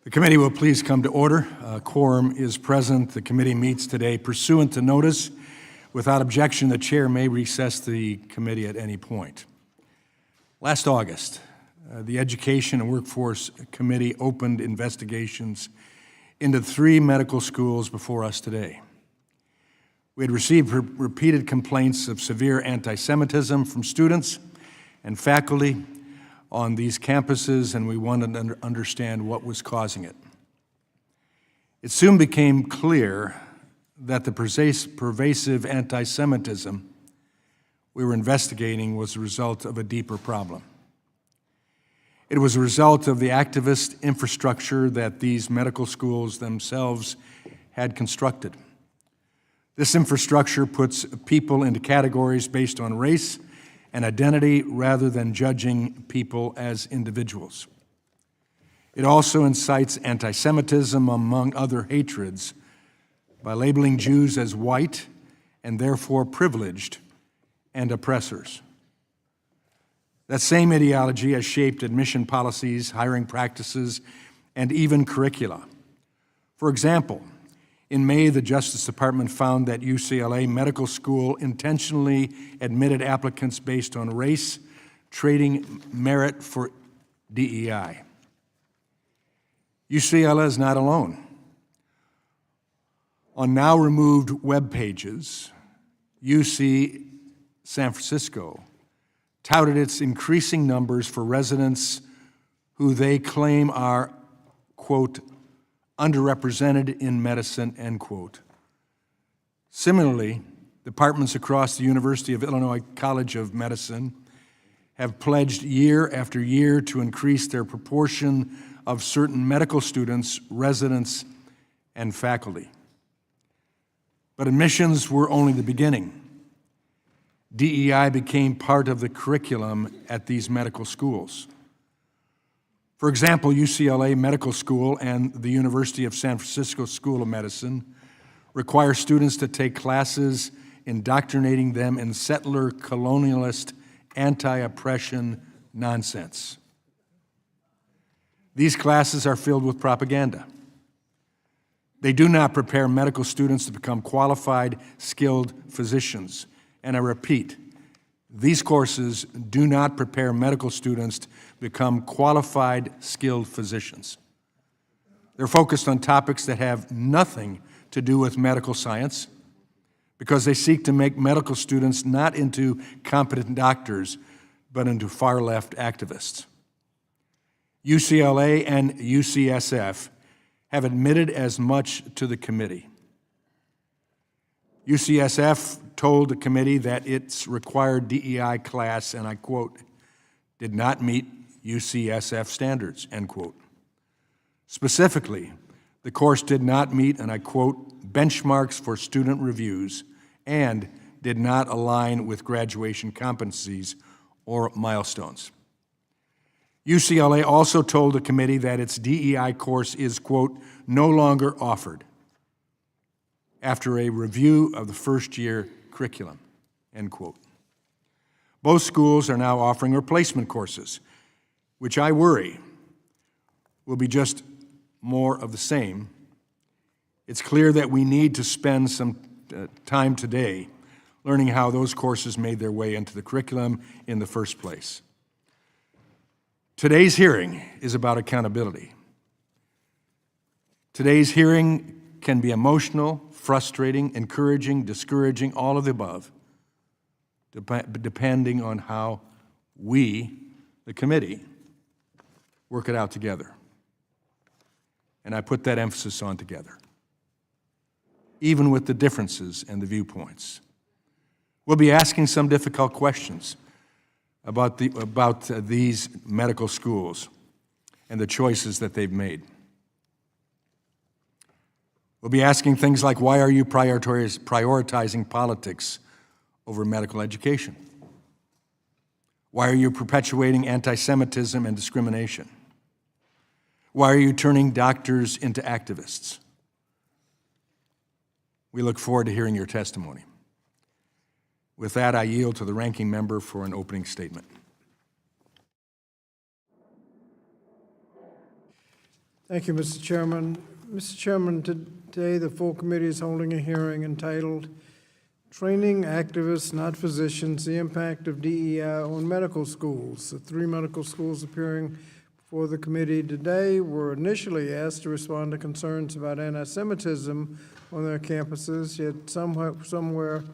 The committee will please come to order. Quorum is present. The committee meets today pursuant to notice. Without objection, the chair may recess the committee at any point. Last August, the Education and Workforce Committee opened investigations into 3 medical schools before us today. We had received repeated complaints of severe anti-Semitism from students and faculty on these campuses, and we wanted to understand what was causing it. It soon became clear that the pervasive anti-Semitism we were investigating was the result of a deeper problem. It was a result of the activist infrastructure that these medical schools themselves had constructed. This infrastructure puts people into categories based on race and identity rather than judging people as individuals. It also incites anti-Semitism among other hatreds by labeling Jews as white and therefore privileged and oppressors. That same ideology has shaped admission policies, hiring practices, and even curricula. For example, in May, the Justice Department found that UCLA Medical School intentionally admitted applicants based on race, trading merit for DEI. UCLA is not alone. On now removed web pages, UC San Francisco touted its increasing numbers for residents who they claim are, quote, underrepresented in medicine, end quote. Similarly, departments across the University of Illinois College of Medicine have pledged year after year to increase their proportion of certain medical students, residents, and faculty. But admissions were only the beginning. DEI became part of the curriculum at these medical schools. For example, UCLA Medical School and the University of San Francisco School of Medicine require students to take classes indoctrinating them in settler, colonialist, anti-oppression nonsense. These classes are filled with propaganda. They do not prepare medical students to become qualified, skilled physicians. And I repeat, these courses do not prepare medical students to become qualified, skilled physicians. They're focused on topics that have nothing to do with medical science because they seek to make medical students not into competent doctors, but into far-left activists. UCLA and UCSF have admitted as much to the committee. UCSF told the committee that its required DEI class, and I quote, did not meet UCSF standards, end quote. Specifically, the course did not meet, and I quote, benchmarks for student reviews and did not align with graduation competencies or milestones. UCLA also told the committee that its DEI course is, quote, no longer offered after a review of the first-year curriculum, end quote. Both schools are now offering replacement courses, which I worry will be just more of the same. It's clear that we need to spend some time today learning how those courses made their way into the curriculum in the first place. Today's hearing is about accountability. Today's hearing can be emotional, frustrating, encouraging, discouraging, all of the above, depending on how we, the committee, work it out together. And I put that emphasis on together, even with the differences and the viewpoints. We'll be asking some difficult questions about these medical schools and the choices that they've made. We'll be asking things like, why are you prioritizing politics over medical education? Why are you perpetuating anti-Semitism and discrimination? Why are you turning doctors into activists? We look forward to hearing your testimony. With that, I yield to the ranking member for an opening statement. Thank you, Mr. Chairman. Mr. Chairman, today the full committee is holding a hearing entitled Training Activists, Not Physicians, the Impact of DEI on Medical Schools. The 3 medical schools appearing before the committee today were initially asked to respond to concerns about anti-Semitism on their campuses, yet somewhere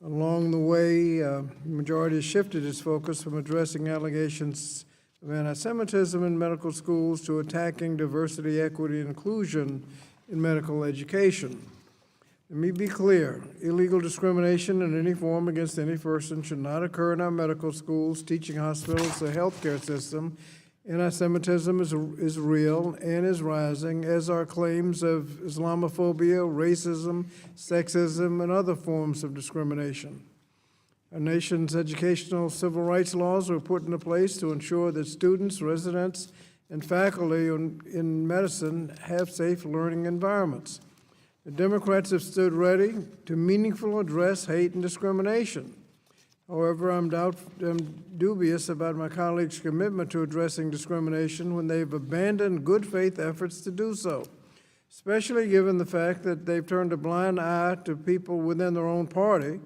along the way, the majority has shifted its focus from addressing allegations of anti-Semitism in medical schools to attacking diversity, equity, and inclusion in medical education. Let me be clear, illegal discrimination in any form against any person should not occur in our medical schools, teaching hospitals, the healthcare system. Anti-Semitism is real and is rising, as are claims of Islamophobia, racism, sexism, and other forms of discrimination. Our nation's educational civil rights laws were put into place to ensure that students, residents, and faculty in medicine have safe learning environments. The Democrats have stood ready to meaningfully address hate and discrimination. However, I'm dubious about my colleagues' commitment to addressing discrimination when they've abandoned good faith efforts to do so, especially given the fact that they've turned a blind eye to people within their own party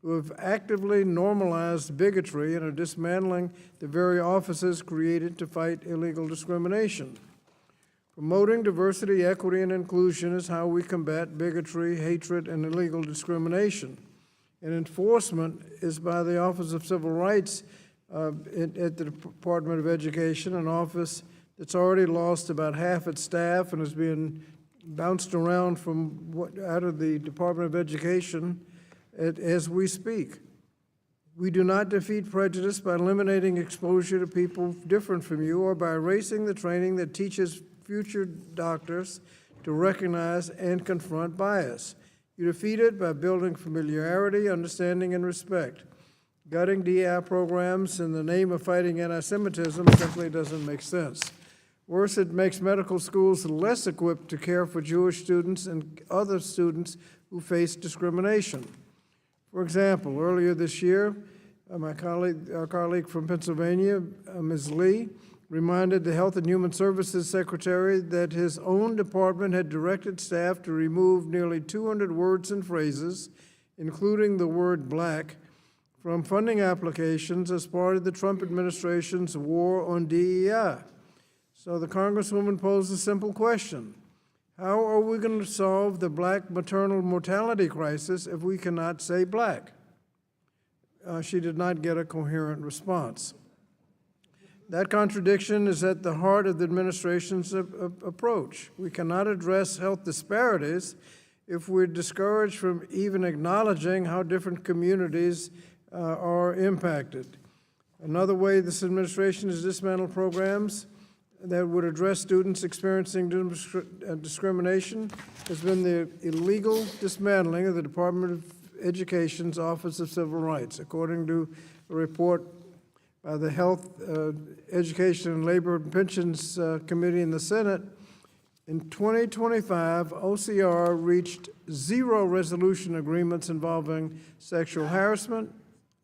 who have actively normalized bigotry and are dismantling the very offices created to fight illegal discrimination. Promoting diversity, equity, and inclusion is how we combat bigotry, hatred, and illegal discrimination. And enforcement is by the Office of Civil Rights at the Department of Education, an office that's already lost about half its staff and is being bounced around out of the Department of Education as we speak. We do not defeat prejudice by eliminating exposure to people different from you or by erasing the training that teaches future doctors to recognize and confront bias. You defeat it by building familiarity, understanding, and respect. Gutting DEI programs in the name of fighting anti-Semitism simply doesn't make sense. Worse, it makes medical schools less equipped to care for Jewish students and other students who face discrimination. For example, earlier this year, our colleague from Pennsylvania, Ms. Lee, reminded the Health and Human Services Secretary that his own department had directed staff to remove nearly 200 words and phrases, including the word black, from funding applications as part of the Trump administration's war on DEI. So the Congresswoman posed a simple question. How are we going to solve the black maternal mortality crisis if we cannot say black? She did not get a coherent response. That contradiction is at the heart of the administration's approach. We cannot address health disparities if we're discouraged from even acknowledging how different communities are impacted. Another way this administration has dismantled programs that would address students experiencing discrimination has been the illegal dismantling of the Department of Education's Office of Civil Rights. According to a report by the Health, Education, and Labor and Pensions Committee in the Senate, in 2025, OCR reached 0 resolution agreements involving sexual harassment,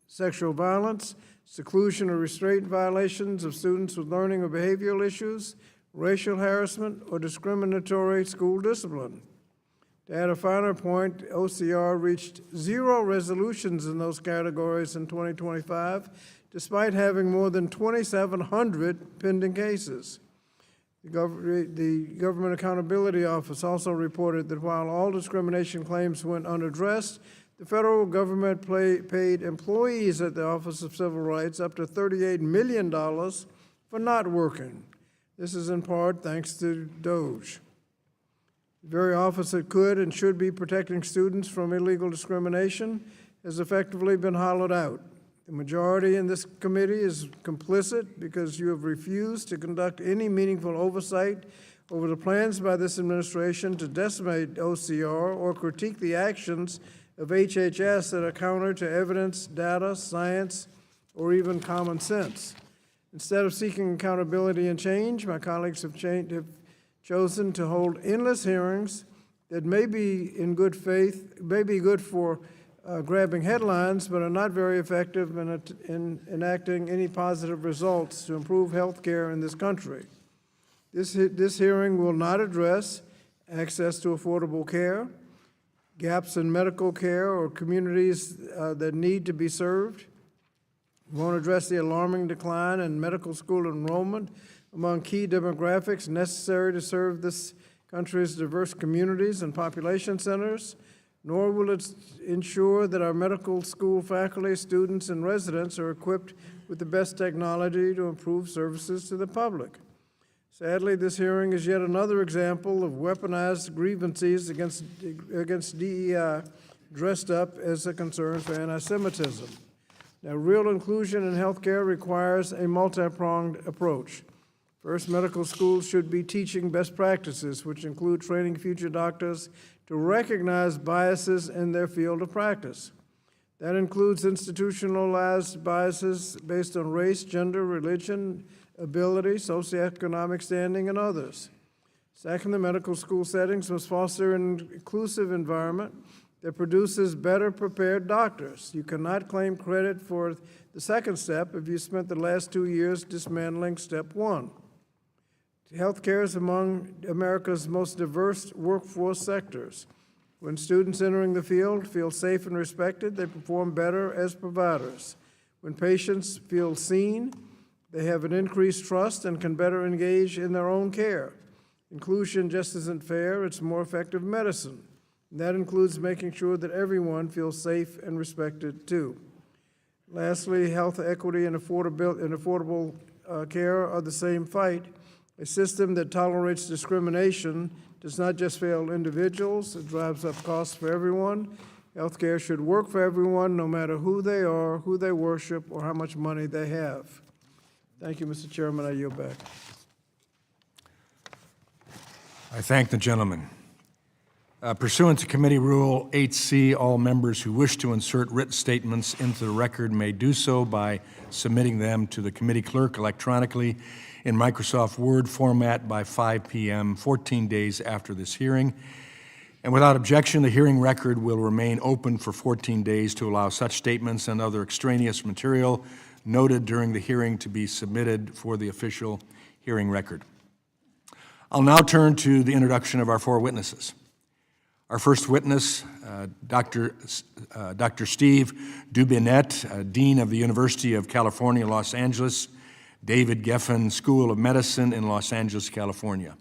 sexual violence, seclusion or restraint violations of students with learning or behavioral issues, racial harassment, or discriminatory school discipline. To add a finer point, OCR reached 0 resolutions in those categories in 2025, despite having more than 2,700 pending cases. The Government Accountability Office also reported that while all discrimination claims went unaddressed, the federal government paid employees at the Office of Civil Rights up to $38 million for not working. This is in part thanks to DOGE. The very office that could and should be protecting students from illegal discrimination has effectively been hollowed out. The majority in this committee is complicit because you have refused to conduct any meaningful oversight over the plans by this administration to decimate OCR or critique the actions of HHS that are counter to evidence, data, science, or even common sense. Instead of seeking accountability and change, my colleagues have chosen to hold endless hearings that may be in good faith, may be good for grabbing headlines, but are not very effective in enacting any positive results to improve health care in this country. This hearing will not address access to affordable care, gaps in medical care, or communities that need to be served. It won't address the alarming decline in medical school enrollment among key demographics necessary to serve this country's diverse communities and population centers, nor will it ensure that our medical school faculty, students, and residents are equipped with the best technology to improve services to the public. Sadly, this hearing is yet another example of weaponized grievances against DEI dressed up as a concern for anti-Semitism. Now, real inclusion in healthcare requires a multi-pronged approach. First, medical schools should be teaching best practices, which include training future doctors to recognize biases in their field of practice. That includes institutionalized biases based on race, gender, religion, ability, socioeconomic standing, and others. Second, the medical school settings must foster an inclusive environment that produces better prepared doctors. You cannot claim credit for the second step if you spent the last 2 years dismantling step one. Healthcare is among America's most diverse workforce sectors. When students entering the field feel safe and respected, they perform better as providers. When patients feel seen, they have an increased trust and can better engage in their own care. Inclusion just isn't fair, it's more effective medicine. And that includes making sure that everyone feels safe and respected too. Lastly, health equity and affordable care are the same fight. A system that tolerates discrimination does not just fail individuals, it drives up costs for everyone. Healthcare should work for everyone, no matter who they are, who they worship, or how much money they have. Thank you, Mr. Chairman. I yield back. I thank the gentleman. Pursuant to Committee Rule 8C, all members who wish to insert written statements into the record may do so by submitting them to the committee clerk electronically in Microsoft Word format by 5 p.m., 14 days after this hearing. And without objection, the hearing record will remain open for 14 days to allow such statements and other extraneous material noted during the hearing to be submitted for the official hearing record. I'll now turn to the introduction of our four witnesses. Our first witness, Dr. Steve Dubinet, Dean of the University of California, Los Angeles, David Geffen School of Medicine in Los Angeles, California.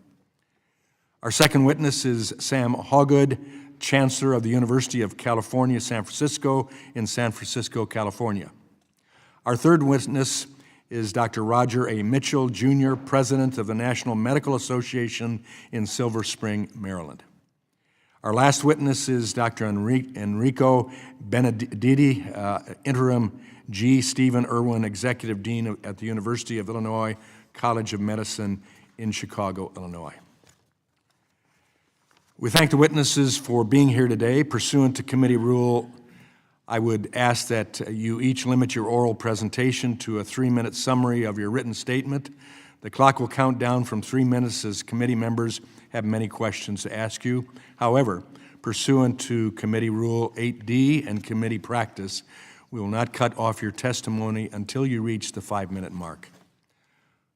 Our second witness is Sam Hawgood, Chancellor of the University of California, San Francisco in San Francisco, California. Our third witness is Dr. Roger A. Mitchell, Jr., President of the National Medical Association in Silver Spring, Maryland. Our last witness is Dr. Enrico Benedetti, Interim G. Stephen Irwin, Executive Dean at the University of Illinois College of Medicine in Chicago, Illinois. We thank the witnesses for being here today. Pursuant to committee rule, I would ask that you each limit your oral presentation to a 3-minute summary of your written statement. The clock will count down from 3 minutes as committee members have many questions to ask you. However, pursuant to Committee Rule 8D and committee practice, we will not cut off your testimony until you reach the 5-minute mark.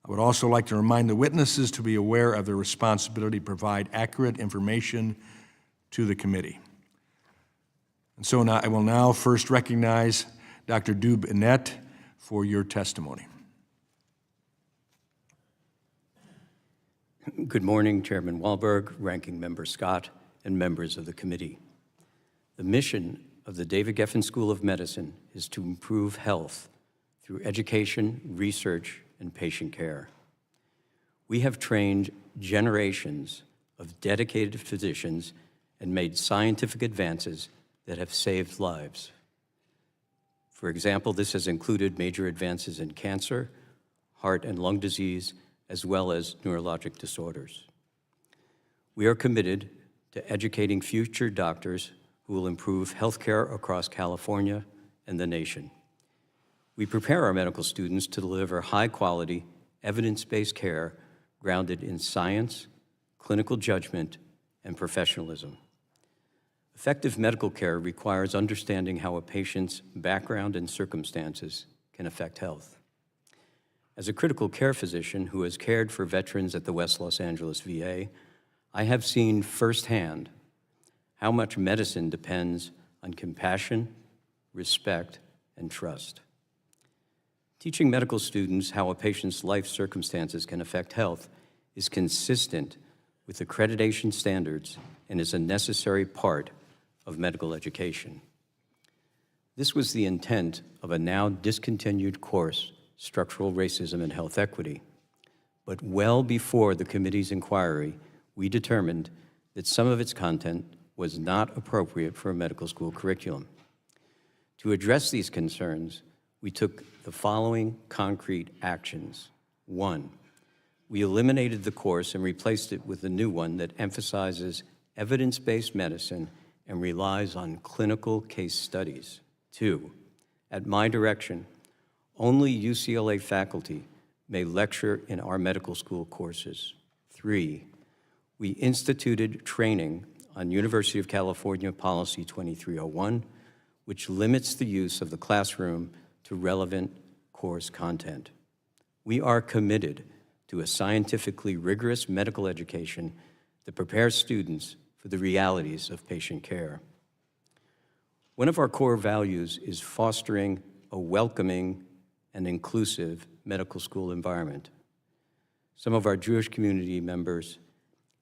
I would also like to remind the witnesses to be aware of their responsibility to provide accurate information to the committee. And so now, I will now first recognize Dr. Dubinet for your testimony. Good morning, Chairman Wahlberg, Ranking Member Scott, and members of the committee. The mission of the David Geffen School of Medicine is to improve health through education, research, and patient care. We have trained generations of dedicated physicians and made scientific advances that have saved lives. For example, this has included major advances in cancer, heart and lung disease, as well as neurologic disorders. We are committed to educating future doctors who will improve healthcare across California and the nation. We prepare our medical students to deliver high-quality, evidence-based care grounded in science, clinical judgment, and professionalism. Effective medical care requires understanding how a patient's background and circumstances can affect health. As a critical care physician who has cared for veterans at the West Los Angeles VA, I have seen firsthand how much medicine depends on compassion, respect, and trust. Teaching medical students how a patient's life circumstances can affect health is consistent with accreditation standards and is a necessary part of medical education. This was the intent of a now discontinued course, Structural Racism and Health Equity. But well before the committee's inquiry, we determined that some of its content was not appropriate for a medical school curriculum. To address these concerns, we took the following concrete actions. 1, we eliminated the course and replaced it with a new one that emphasizes evidence-based medicine and relies on clinical case studies. 2, at my direction, only UCLA faculty may lecture in our medical school courses. 3, we instituted training on University of California Policy 2301, which limits the use of the classroom to relevant course content. We are committed to a scientifically rigorous medical education that prepares students for the realities of patient care. One of our core values is fostering a welcoming and inclusive medical school environment. Some of our Jewish community members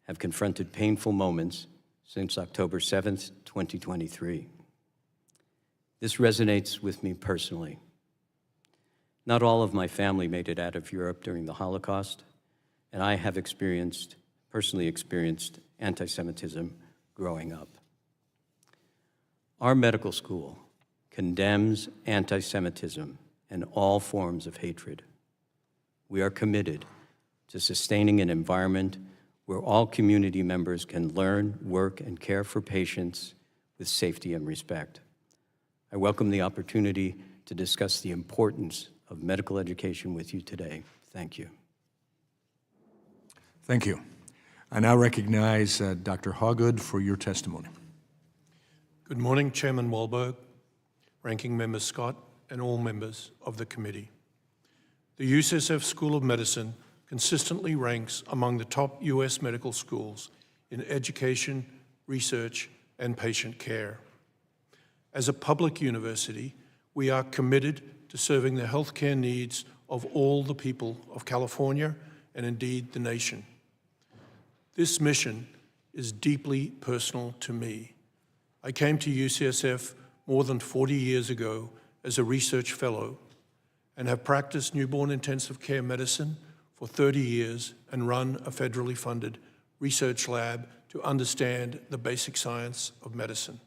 have confronted painful moments since October 7th, 2023. This resonates with me personally. Not all of my family made it out of Europe during the Holocaust, and I have personally experienced anti-Semitism growing up. Our medical school condemns anti-Semitism and all forms of hatred. We are committed to sustaining an environment where all community members can learn, work, and care for patients with safety and respect. I welcome the opportunity to discuss the importance of medical education with you today. Thank you. Thank you. I now recognize Dr. Hawgood for your testimony. Good morning, Chairman Wahlberg, Ranking Member Scott, and all members of the committee. The UCSF School of Medicine consistently ranks among the top U.S. medical schools in education, research, and patient care. As a public university, we are committed to serving the healthcare needs of all the people of California and indeed the nation. This mission is deeply personal to me. I came to UCSF more than 40 years ago as a research fellow and have practiced newborn intensive care medicine for 30 years and run a federally funded research lab to understand the basic science of medicine.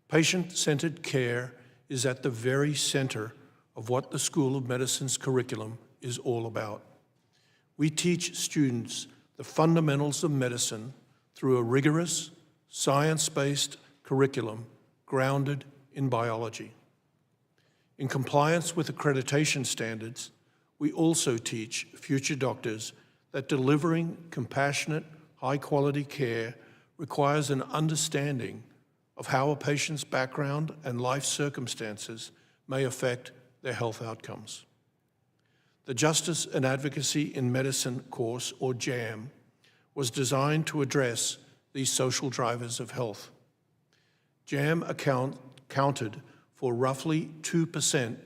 Patient-centered care is at the very center of what the School of Medicine's curriculum is all about. We teach students the fundamentals of medicine through a rigorous, science-based curriculum grounded in biology. In compliance with accreditation standards, we also teach future doctors that delivering compassionate, high-quality care requires an understanding of how a patient's background and life circumstances may affect their health outcomes. The Justice and Advocacy in Medicine course, or JAM, was designed to address these social drivers of health. JAM accounted for roughly 2%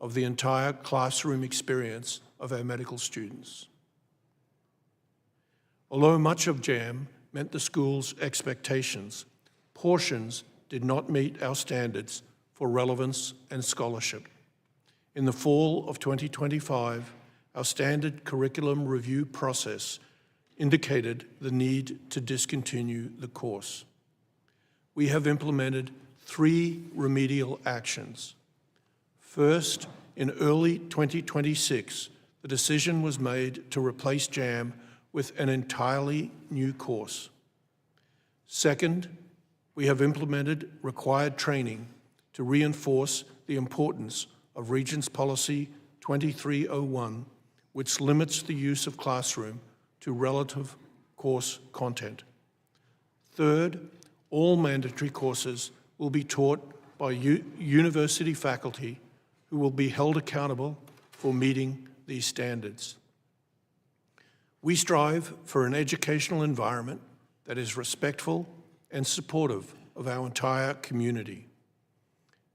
of the entire classroom experience of our medical students. Although much of JAM met the school's expectations, portions did not meet our standards for relevance and scholarship. In the fall of 2025, our standard curriculum review process indicated the need to discontinue the course. We have implemented 3 remedial actions. First, in early 2026, the decision was made to replace JAM with an entirely new course. Second, we have implemented required training to reinforce the importance of Regents Policy 2301, which limits the use of classroom to relative course content. Third, all mandatory courses will be taught by university faculty who will be held accountable for meeting the these standards. We strive for an educational environment that is respectful and supportive of our entire community.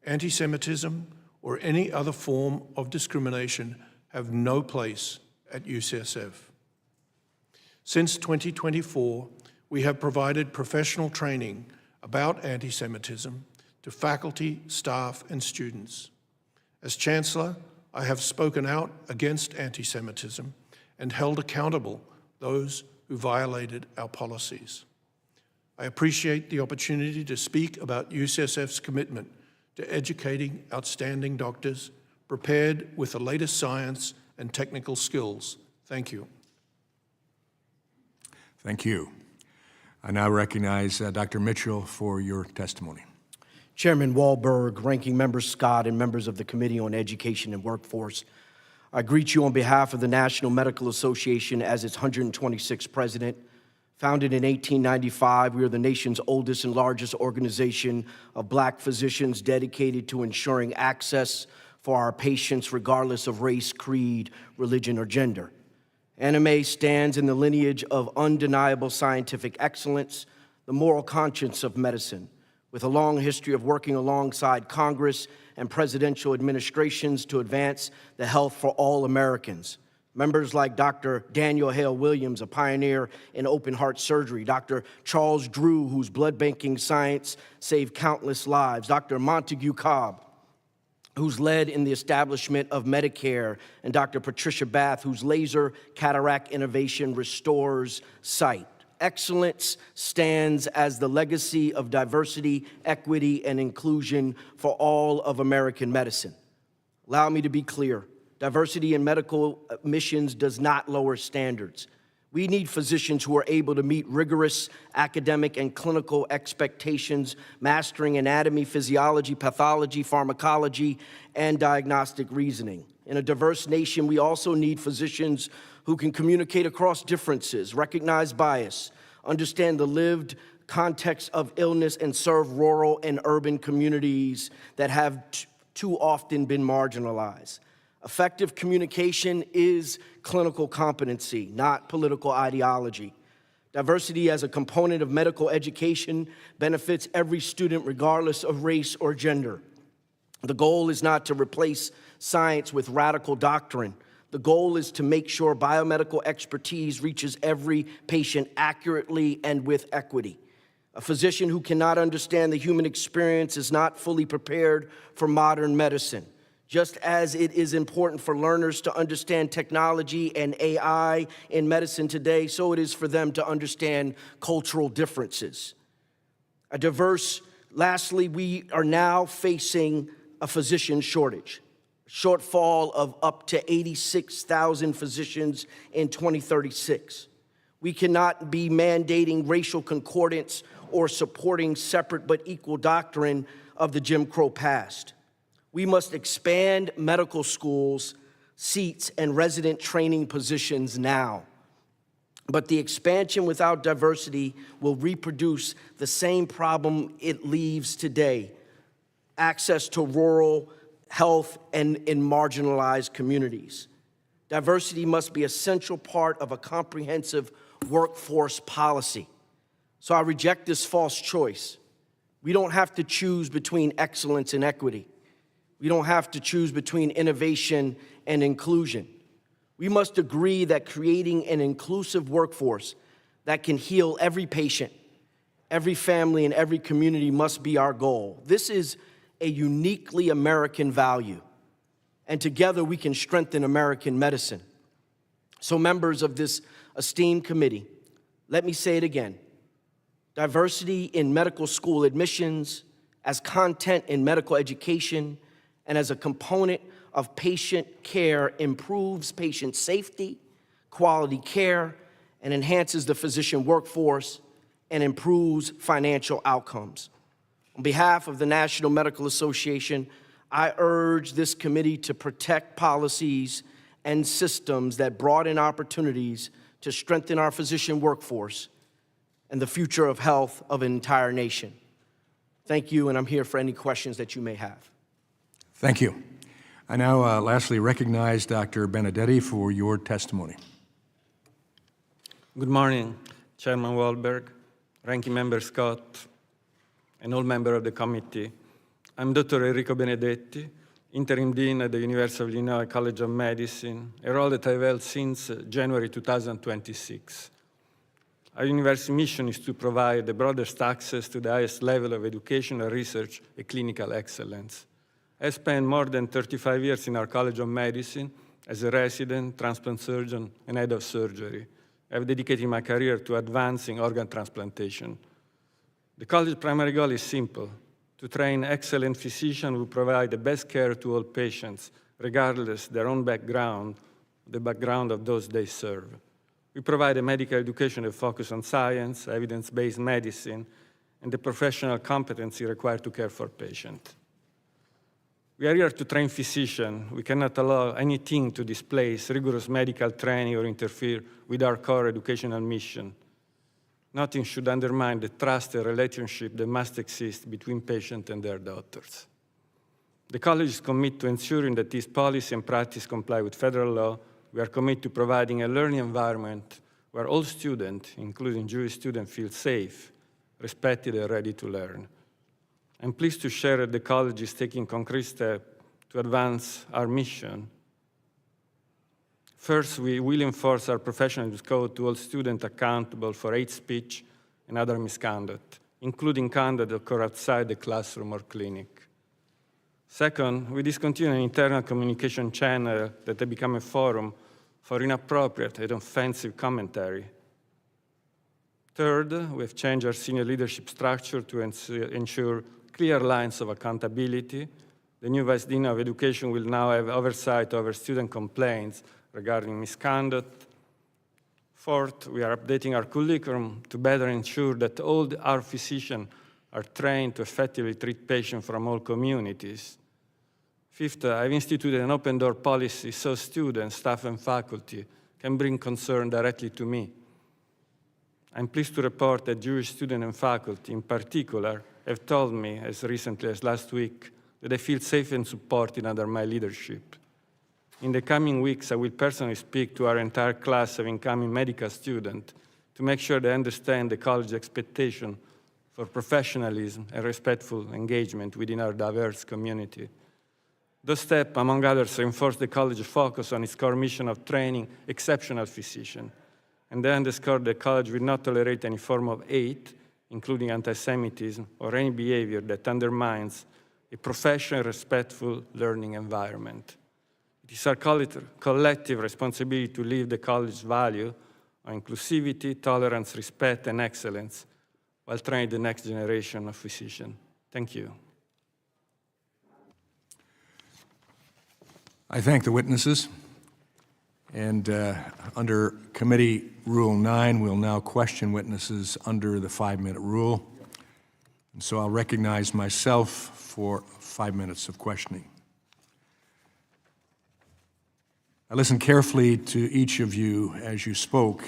Anti-Semitism or any other form of discrimination have no place at UCSF. Since 2024, we have provided professional training about anti-Semitism to faculty, staff, and students. As Chancellor, I have spoken out against anti-Semitism and held accountable those who violated our policies. I appreciate the opportunity to speak about UCSF's commitment to educating outstanding doctors prepared with the latest science and technical skills. Thank you. Thank you. I now recognize Dr. Mitchell for your testimony. Chairman Wahlberg, Ranking Member Scott, and members of the Committee on Education and Workforce, I greet you on behalf of the National Medical Association as its 126th president. Founded in 1895, we are the nation's oldest and largest organization of Black physicians dedicated to ensuring access for our patients regardless of race, creed, religion, or gender. ANIME stands in the lineage of undeniable scientific excellence, the moral conscience of medicine, with a long history of working alongside Congress and presidential administrations to advance the health for all Americans. Members like Dr. Daniel Hale Williams, a pioneer in open heart surgery, Dr. Charles Drew, whose blood banking science saved countless lives, Dr. Montague Cobb, who's led in the establishment of Medicare, and Dr. Patricia Bath, whose laser cataract innovation restores sight. Excellence stands as the legacy of diversity, equity, and inclusion for all of American medicine. Allow me to be clear. Diversity in medical admissions does not lower standards. We need physicians who are able to meet rigorous academic and clinical expectations, mastering anatomy, physiology, pathology, pharmacology, and diagnostic reasoning. In a diverse nation, we also need physicians who can communicate across differences, recognize bias, understand the lived context of illness, and serve rural and urban communities that have too often been marginalized. Effective communication is clinical competency, not political ideology. Diversity as a component of medical education benefits every student regardless of race or gender. The goal is not to replace science with radical doctrine. The goal is to make sure biomedical expertise reaches every patient accurately and with equity. A physician who cannot understand the human experience is not fully prepared for modern medicine. Just as it is important for learners to understand technology and AI in medicine today, so it is for them to understand cultural differences. Lastly, we are now facing a physician shortage, shortfall of up to 86,000 physicians in 2036. We cannot be mandating racial concordance or supporting separate but equal doctrine of the Jim Crow past. We must expand medical schools, seats, and resident training positions now. But the expansion without diversity will reproduce the same problem it leaves today: access to rural health and in marginalized communities. Diversity must be a central part of a comprehensive workforce policy. So I reject this false choice. We don't have to choose between excellence and equity. We don't have to choose between innovation and inclusion. We must agree that creating an inclusive workforce that can heal every patient, every family, and every community must be our goal. This is a uniquely American value, and together we can strengthen American medicine. So members of this esteemed committee, let me say it again. Diversity in medical school admissions, as content in medical education, and as a component of patient care improves patient safety, quality care, and enhances the physician workforce and improves financial outcomes. On behalf of the National Medical Association, I urge this committee to protect policies and systems that broaden opportunities to strengthen our physician workforce and the future of health of an entire nation. Thank you, and I'm here for any questions that you may have. Thank you. I now lastly recognize Dr. Benedetti for your testimony. Good morning, Chairman Wahlberg, Ranking Member Scott, and all members of the committee. I'm Dr. Enrico Benedetti, Interim Dean at the University of Illinois College of Medicine, a role that I've held since January 2026. Our university mission is to provide the broadest access to the highest level of educational research and clinical excellence. I spent more than 35 years in our College of Medicine as a resident, transplant surgeon, and head of surgery. I've dedicated my career to advancing organ transplantation. The college's primary goal is simple: to train excellent physicians who provide the best care to all patients, regardless their own background, the background of those they serve. We provide a medical education that focuses on science, evidence-based medicine, and the professional competency required to care for patients. We are here to train physicians. We cannot allow anything to displace rigorous medical training or interfere with our core educational mission. Nothing should undermine the trust and relationship that must exist between patients and their doctors. The college is committed to ensuring that this policy and practice comply with federal law. We are committed to providing a learning environment where all students, including Jewish students, feel safe, respected, and ready to learn. I'm pleased to share that the college is taking concrete steps to advance our mission. First, we will enforce our professional code to hold students accountable for hate speech and other misconduct, including conduct that occur outside the classroom or clinic. Second, we discontinue an internal communication channel that has become a forum for inappropriate and offensive commentary. Third, we have changed our senior leadership structure to ensure clear lines of accountability. The new Vice Dean of Education will now have oversight over student complaints regarding misconduct. Fourth, we are updating our curriculum to better ensure that all our physicians are trained to effectively treat patients from all communities. Fifth, I've instituted an open door policy so students, staff, and faculty can bring concern directly to me. I'm pleased to report that Jewish students and faculty in particular have told me as recently as last week that they feel safe and supported under my leadership. In the coming weeks, I will personally speak to our entire class of incoming medical students to make sure they understand the college's expectation for professionalism and respectful engagement within our diverse community. Those steps, among others, reinforce the college's focus on its core mission of training exceptional physicians, and they underscore the college will not tolerate any form of hate, including anti-Semitism, or any behavior that undermines a professional, respectful learning environment. It is our collective responsibility to live the college's value on inclusivity, tolerance, respect, and excellence while training the next generation of physicians. Thank you. I thank the witnesses. And under Committee Rule 9, we'll now question witnesses under the 5-minute rule. And so I'll recognize myself for 5 minutes of questioning. I listened carefully to each of you as you spoke,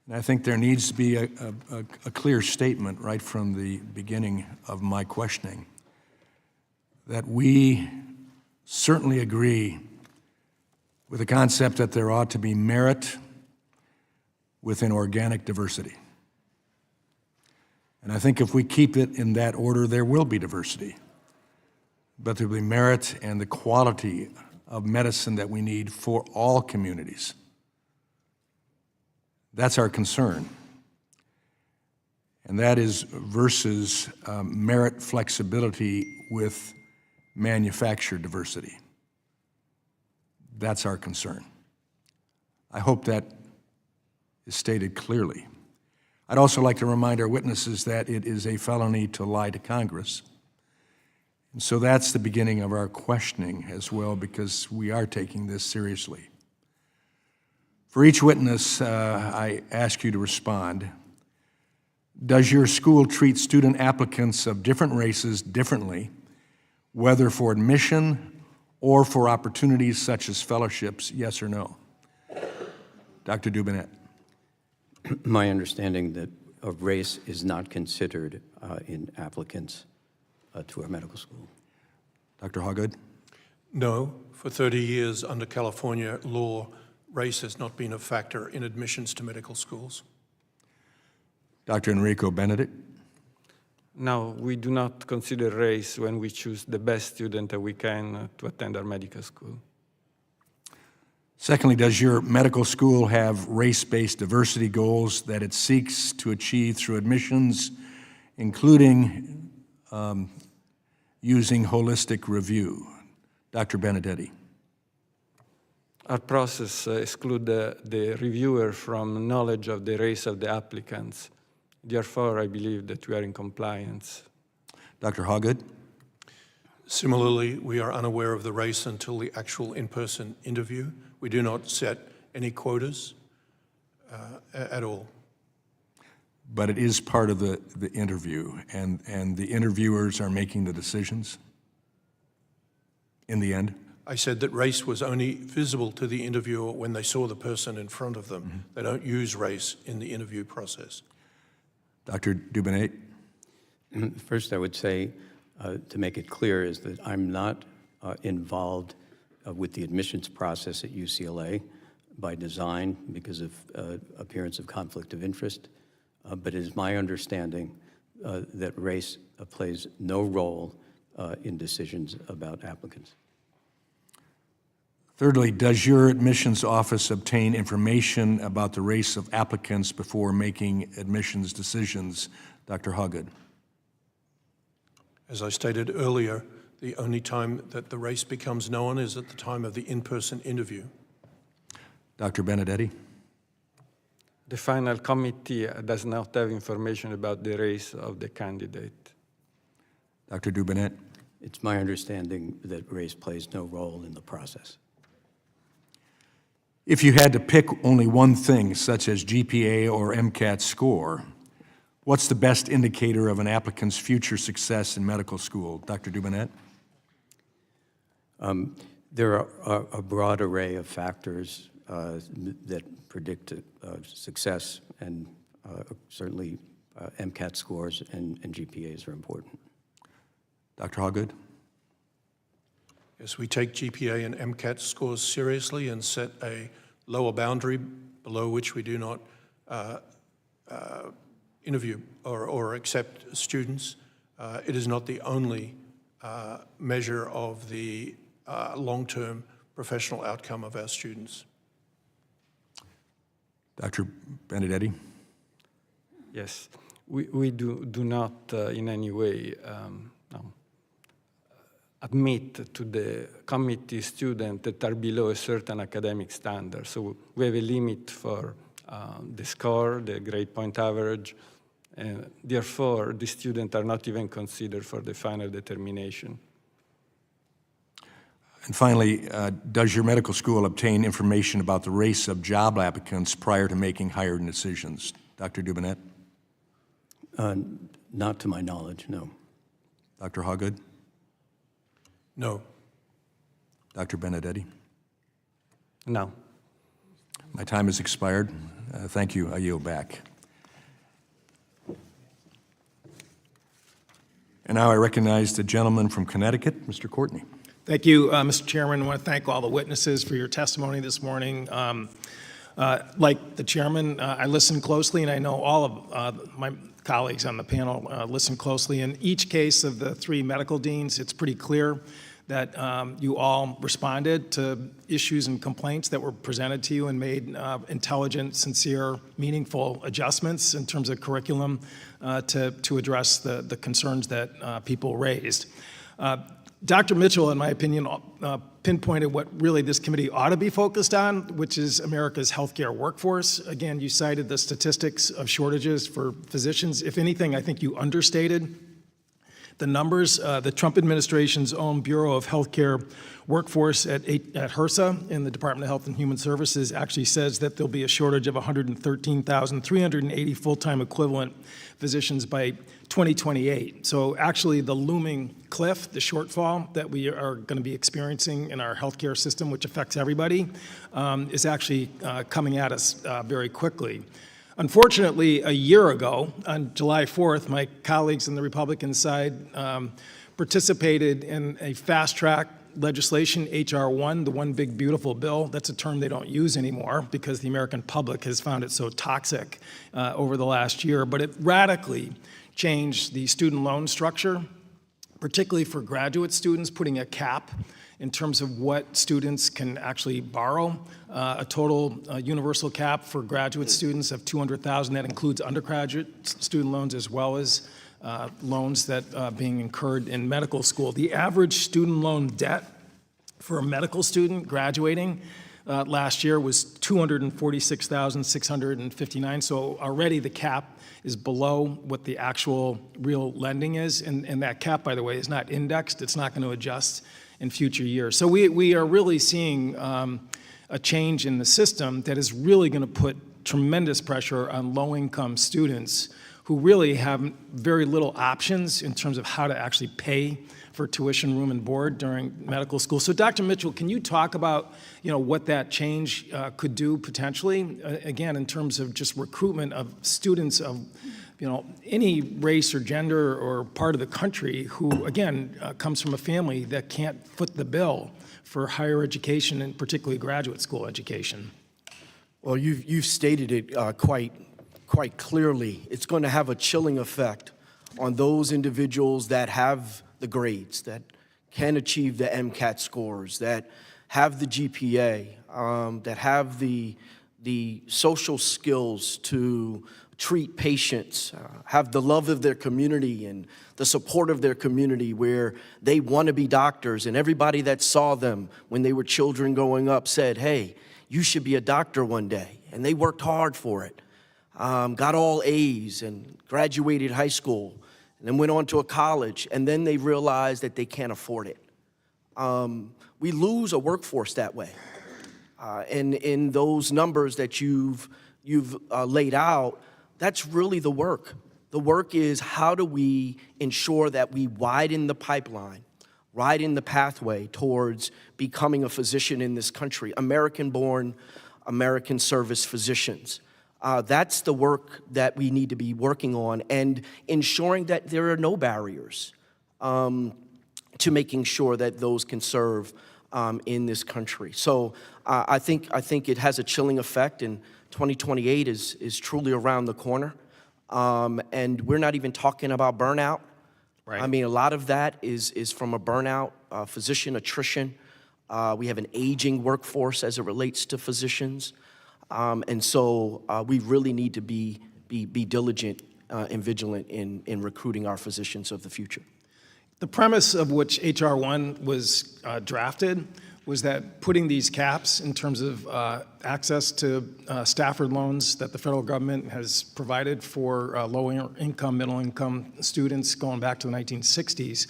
and I think there needs to be a clear statement right from the beginning of my questioning that we certainly agree with the concept that there ought to be merit within organic diversity. And I think if we keep it in that order, there will be diversity. But there will be merit and the quality of medicine that we need for all communities. That's our concern. And that is versus merit flexibility with manufactured diversity. That's our concern. I hope that is stated clearly. I'd also like to remind our witnesses that it is a felony to lie to Congress. And so that's the beginning of our questioning as well, because we are taking this seriously. For each witness, I ask you to respond. Does your school treat student applicants of different races differently, whether for admission or for opportunities such as fellowships, yes or no? Dr. Dubinet. My understanding that of race is not considered in applicants to our medical school. Dr. Hawgood. No, for 30 years under California law, race has not been a factor in admissions to medical schools. Dr. Enrico Benedict? No, we do not consider race when we choose the best student that we can to attend our medical school. Secondly, does your medical school have race-based diversity goals that it seeks to achieve through admissions, including using holistic review? Dr. Benedetti. Our process excludes the reviewer from knowledge of the race of the applicants. Therefore, I believe that we are in compliance. Dr. Hawgood. Similarly, we are unaware of the race until the actual in-person interview. We do not set any quotas at all. But it is part of the interview, and the interviewers are making the decisions in the end? I said that race was only visible to the interviewer when they saw the person in front of them. Mm-hmm. They don't use race in the interview process. Dr. Dubonnet? First, I would say, to make it clear, is that I'm not involved with the admissions process at UCLA by design because of appearance of conflict of interest, but it is my understanding that race plays no role in decisions about applicants. Thirdly, does your admissions office obtain information about the race of applicants before making admissions decisions? Dr. Hawgood. As I stated earlier, the only time that the race becomes known is at the time of the in-person interview. Dr. Benedetti. The final committee does not have information about the race of the candidate. Dr. Dubonnet. It's my understanding that race plays no role in the process. If you had to pick only one thing, such as GPA or MCAT score, what's the best indicator of an applicant's future success in medical school? Dr. Dubonnet? There are a broad array of factors that predict success, and certainly MCAT scores and GPAs are important. Dr. Hawgood? Yes, we take GPA and MCAT scores seriously and set a lower boundary below which we do not interview or accept students. It is not the only measure of the long-term professional outcome of our students. Dr. Benedetti? Yes, we do not in any way admit to the committee students that are below a certain academic standard. So we have a limit for the score, the grade point average, and therefore the students are not even considered for the final determination. And finally, does your medical school obtain information about the race of job applicants prior to making hiring decisions? Dr. Dubonnet? Not to my knowledge, no. Dr. Hawgood? No. Dr. Benedetti? No. My time has expired. Thank you. I yield back. And now I recognize the gentleman from Connecticut, Mr. Courtney. Thank you, Mr. Chairman. I want to thank all the witnesses for your testimony this morning. Like the chairman, I listened closely, and I know all of my colleagues on the panel listened closely. In each case of the three medical deans, it's pretty clear that you all responded to issues and complaints that were presented to you and made intelligent, sincere, meaningful adjustments in terms of curriculum to address the concerns that people raised. Dr. Mitchell, in my opinion, pinpointed what really this committee ought to be focused on, which is America's healthcare workforce. Again, you cited the statistics of shortages for physicians. If anything, I think you understated the numbers. The Trump administration's own Bureau of Healthcare Workforce at HRSA in the Department of Health and Human Services actually says that there'll be a shortage of 113,380 full-time equivalent physicians by 2028. So actually the looming cliff, the shortfall that we are going to be experiencing in our healthcare system, which affects everybody, is actually coming at us very quickly. Unfortunately, a year ago, on July 4th, my colleagues on the Republican side participated in a fast-track legislation, H.R. 1, the One Big Beautiful Bill. That's a term they don't use anymore because the American public has found it so toxic over the last year. But it radically changed the student loan structure, particularly for graduate students, putting a cap in terms of what students can actually borrow, a total universal cap for graduate students of $200,000. That includes undergraduate student loans as well as loans that being incurred in medical school. The average student loan debt for a medical student graduating last year was $246,659. So already the cap is below what the actual real lending is. And that cap, by the way, is not indexed. It's not going to adjust in future years. So we are really seeing a change in the system that is really going to put tremendous pressure on low-income students who really have very little options in terms of how to actually pay for tuition, room, and board during medical school. So Dr. Mitchell, can you talk about, what that change could do potentially, again, in terms of just recruitment of students of, any race or gender or part of the country who, again, comes from a family that can't foot the bill for higher education and particularly graduate school education? Well, you've stated it quite clearly. It's going to have a chilling effect on those individuals that have the grades, that can achieve the MCAT scores, that have the GPA, that have the social skills to treat patients, have the love of their community and the support of their community where they want to be doctors, and everybody that saw them when they were children growing up said, hey, you should be a doctor one day. And they worked hard for it, got all A's and graduated high school, and then went on to a college, and then they realized that they can't afford it. We lose a workforce that way. And in those numbers that you've laid out, that's really the work. The work is how do we ensure that we widen the pipeline, widen the pathway towards becoming a physician in this country, American-born, American service physicians. That's the work that we need to be working on, and ensuring that there are no barriers to making sure that those can serve in this country. So I think it has a chilling effect, and 2028 is truly around the corner. And we're not even talking about burnout. Right. I mean, a lot of that is from a burnout, physician attrition. We have an aging workforce as it relates to physicians. And so we really need to be diligent and vigilant in recruiting our physicians of the future. The premise of which H.R. 1 was drafted was that putting these caps in terms of access to Stafford loans that the federal government has provided for low-income, middle-income students going back to the 1960s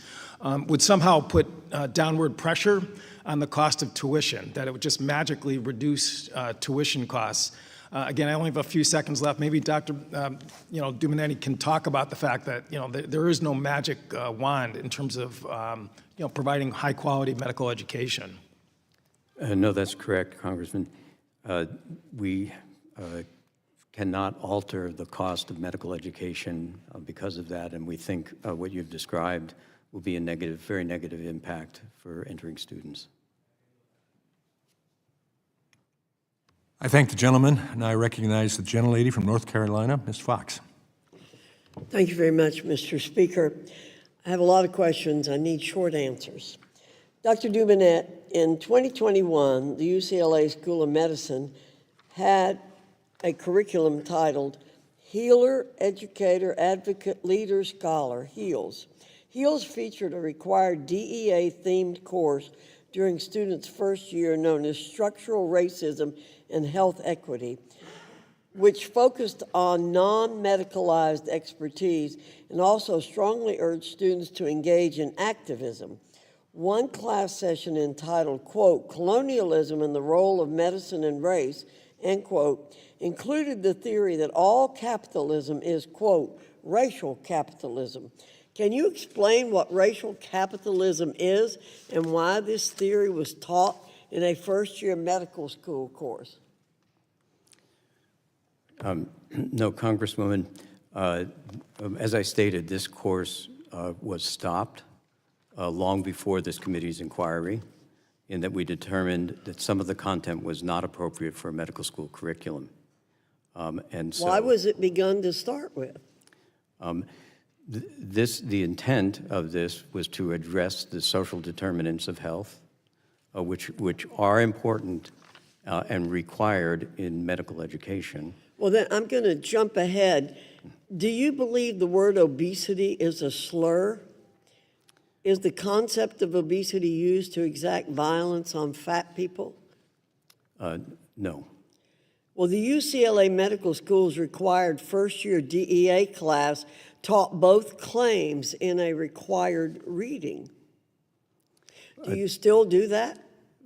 would somehow put downward pressure on the cost of tuition, that it would just magically reduce tuition costs. Again, I only have a few seconds left. Maybe Dr. Dumanetti can talk about the fact that there is no magic wand in terms of providing high-quality medical education. No, that's correct, Congressman. We cannot alter the cost of medical education because of that, and we think what you've described will be a negative, very negative impact for entering students. I thank the gentleman, and I recognize the gentlelady from North Carolina, Ms. Fox. Thank you very much, Mr. Speaker. I have a lot of questions. I need short answers. Dr. Dumanet, in 2021, the UCLA School of Medicine had a curriculum titled Healer, Educator, Advocate, Leader, Scholar, HEALS. HEALS featured a required DEA-themed course during students' first year known as Structural Racism and Health Equity, which focused on non-medicalized expertise and also strongly urged students to engage in activism. One class session entitled, quote, Colonialism and the Role of Medicine and Race, end quote, included the theory that all capitalism is, quote, racial capitalism. Can you explain what racial capitalism is and why this theory was taught in a first-year medical school course? No, Congresswoman. As I stated, this course was stopped long before this committee's inquiry. in that we determined that some of the content was not appropriate for a medical school curriculum. And so, Why was it begun to start with? the intent of this was to address the social determinants of health, which are important and required in medical education. Well, then I'm going to jump ahead. Do you believe the word obesity is a slur? Is the concept of obesity used to exact violence on fat people? No. Well, the UCLA Medical School's required first-year DEA class taught both claims in a required reading. Do you still do that?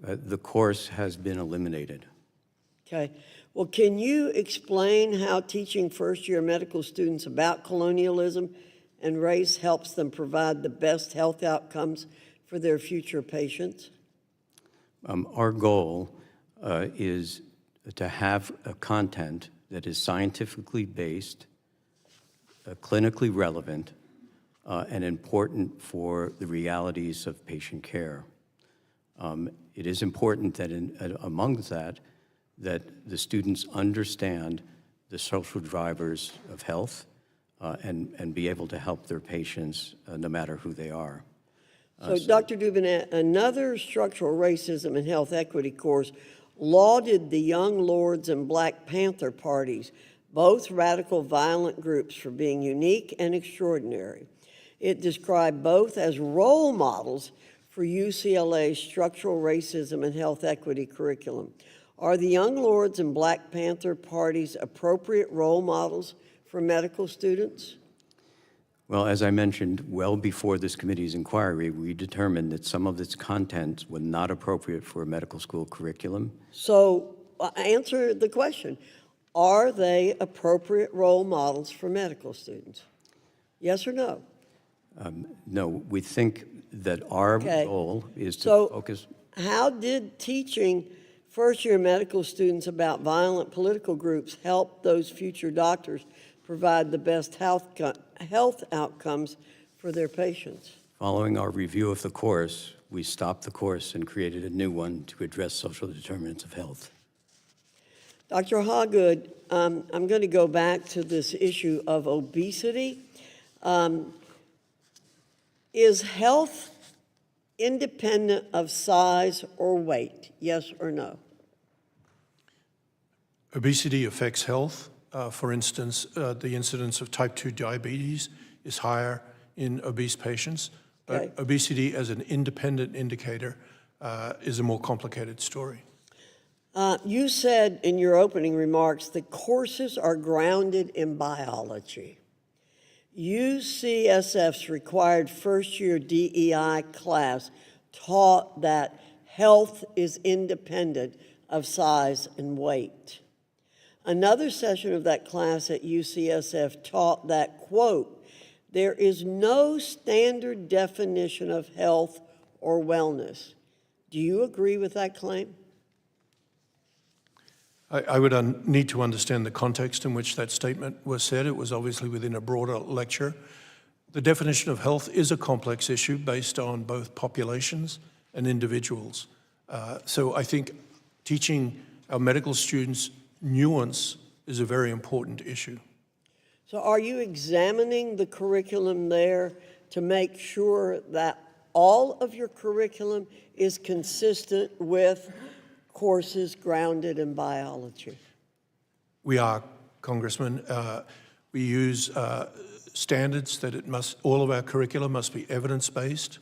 The course has been eliminated. Okay. Well, can you explain how teaching first-year medical students about colonialism and race helps them provide the best health outcomes for their future patients? Our goal is to have a content that is scientifically based, clinically relevant, and important for the realities of patient care. It is important that among that the students understand the social drivers of health and be able to help their patients no matter who they are. So, Dr. Dubinette, another structural racism and health equity course lauded the Young Lords and Black Panther parties, both radical violent groups, for being unique and extraordinary. It described both as role models for UCLA's structural racism and health equity curriculum. Are the Young Lords and Black Panther parties appropriate role models for medical students? Well, as I mentioned, well before this committee's inquiry, we determined that some of its content were not appropriate for a medical school curriculum. So, answer the question. Are they appropriate role models for medical students? Yes or no? No, we think that our Okay. goal is to So, focus. how did teaching first-year medical students about violent political groups help those future doctors provide the best health outcomes for their patients? Following our review of the course, we stopped the course and created a new one to address social determinants of health. Dr. Hawgood, I'm going to go back to this issue of obesity. Is health independent of size or weight? Yes or no? Obesity affects health. For instance, the incidence of type 2 diabetes is higher in obese patients. But Okay. obesity as an independent indicator is a more complicated story. You said in your opening remarks that courses are grounded in biology. UCSF's required first-year DEI class taught that health is independent of size and weight. Another session of that class at UCSF taught that, quote, there is no standard definition of health or wellness. Do you agree with that claim? I would need to understand the context in which that statement was said. It was obviously within a broader lecture. The definition of health is a complex issue based on both populations and individuals. So I think teaching our medical students nuance is a very important issue. So are you examining the curriculum there to make sure that all of your curriculum is consistent with courses grounded in biology? We are, Congressman. We use standards that all of our curriculum must be evidence-based,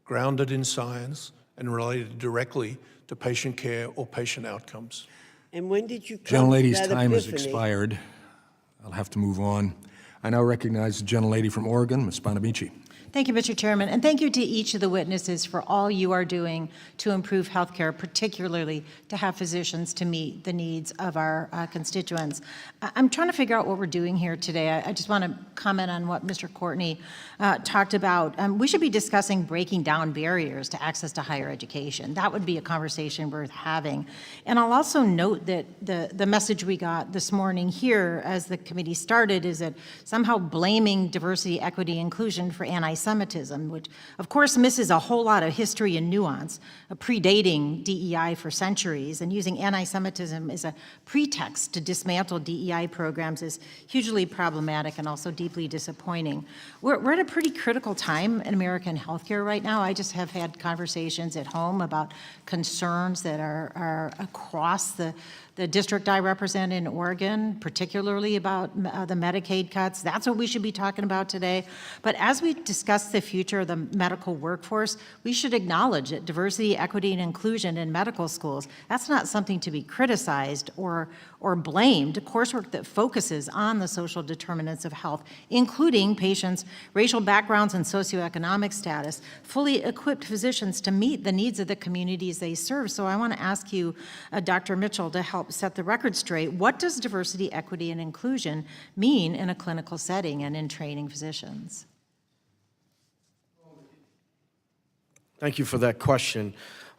grounded in science, and related directly to patient care or patient outcomes. And when did you come to Gentlelady's that time has epiphany? expired. I'll have to move on. I now recognize the gentlelady from Oregon, Ms. Bonamici. Thank you, Mr. Chairman, and thank you to each of the witnesses for all you are doing to improve healthcare, particularly to have physicians to meet the needs of our constituents. I'm trying to figure out what we're doing here today. I just want to comment on what Mr. Courtney talked about. We should be discussing breaking down barriers to access to higher education. That would be a conversation worth having. And I'll also note that the message we got this morning here as the committee started is that somehow blaming diversity, equity, inclusion for anti anti-Semitism, which of course misses a whole lot of history and nuance, predating DEI for centuries, and using anti-Semitism as a pretext to dismantle DEI programs is hugely problematic and also deeply disappointing. We're at a pretty critical time in American healthcare right now. I just have had conversations at home about concerns that are across the district I represent in Oregon, particularly about the Medicaid cuts. That's what we should be talking about today. But as we discuss the future of the medical workforce, we should acknowledge that diversity, equity, and inclusion in medical schools, that's not something to be criticized or blamed. Coursework that focuses on the social determinants of health, including patients' racial backgrounds and socioeconomic status, fully equipped physicians to meet the needs of the communities they serve. So I want to ask you, Dr. Mitchell, to help set the record straight. What does diversity, equity, and inclusion mean in a clinical setting and in training physicians? Thank you for that question.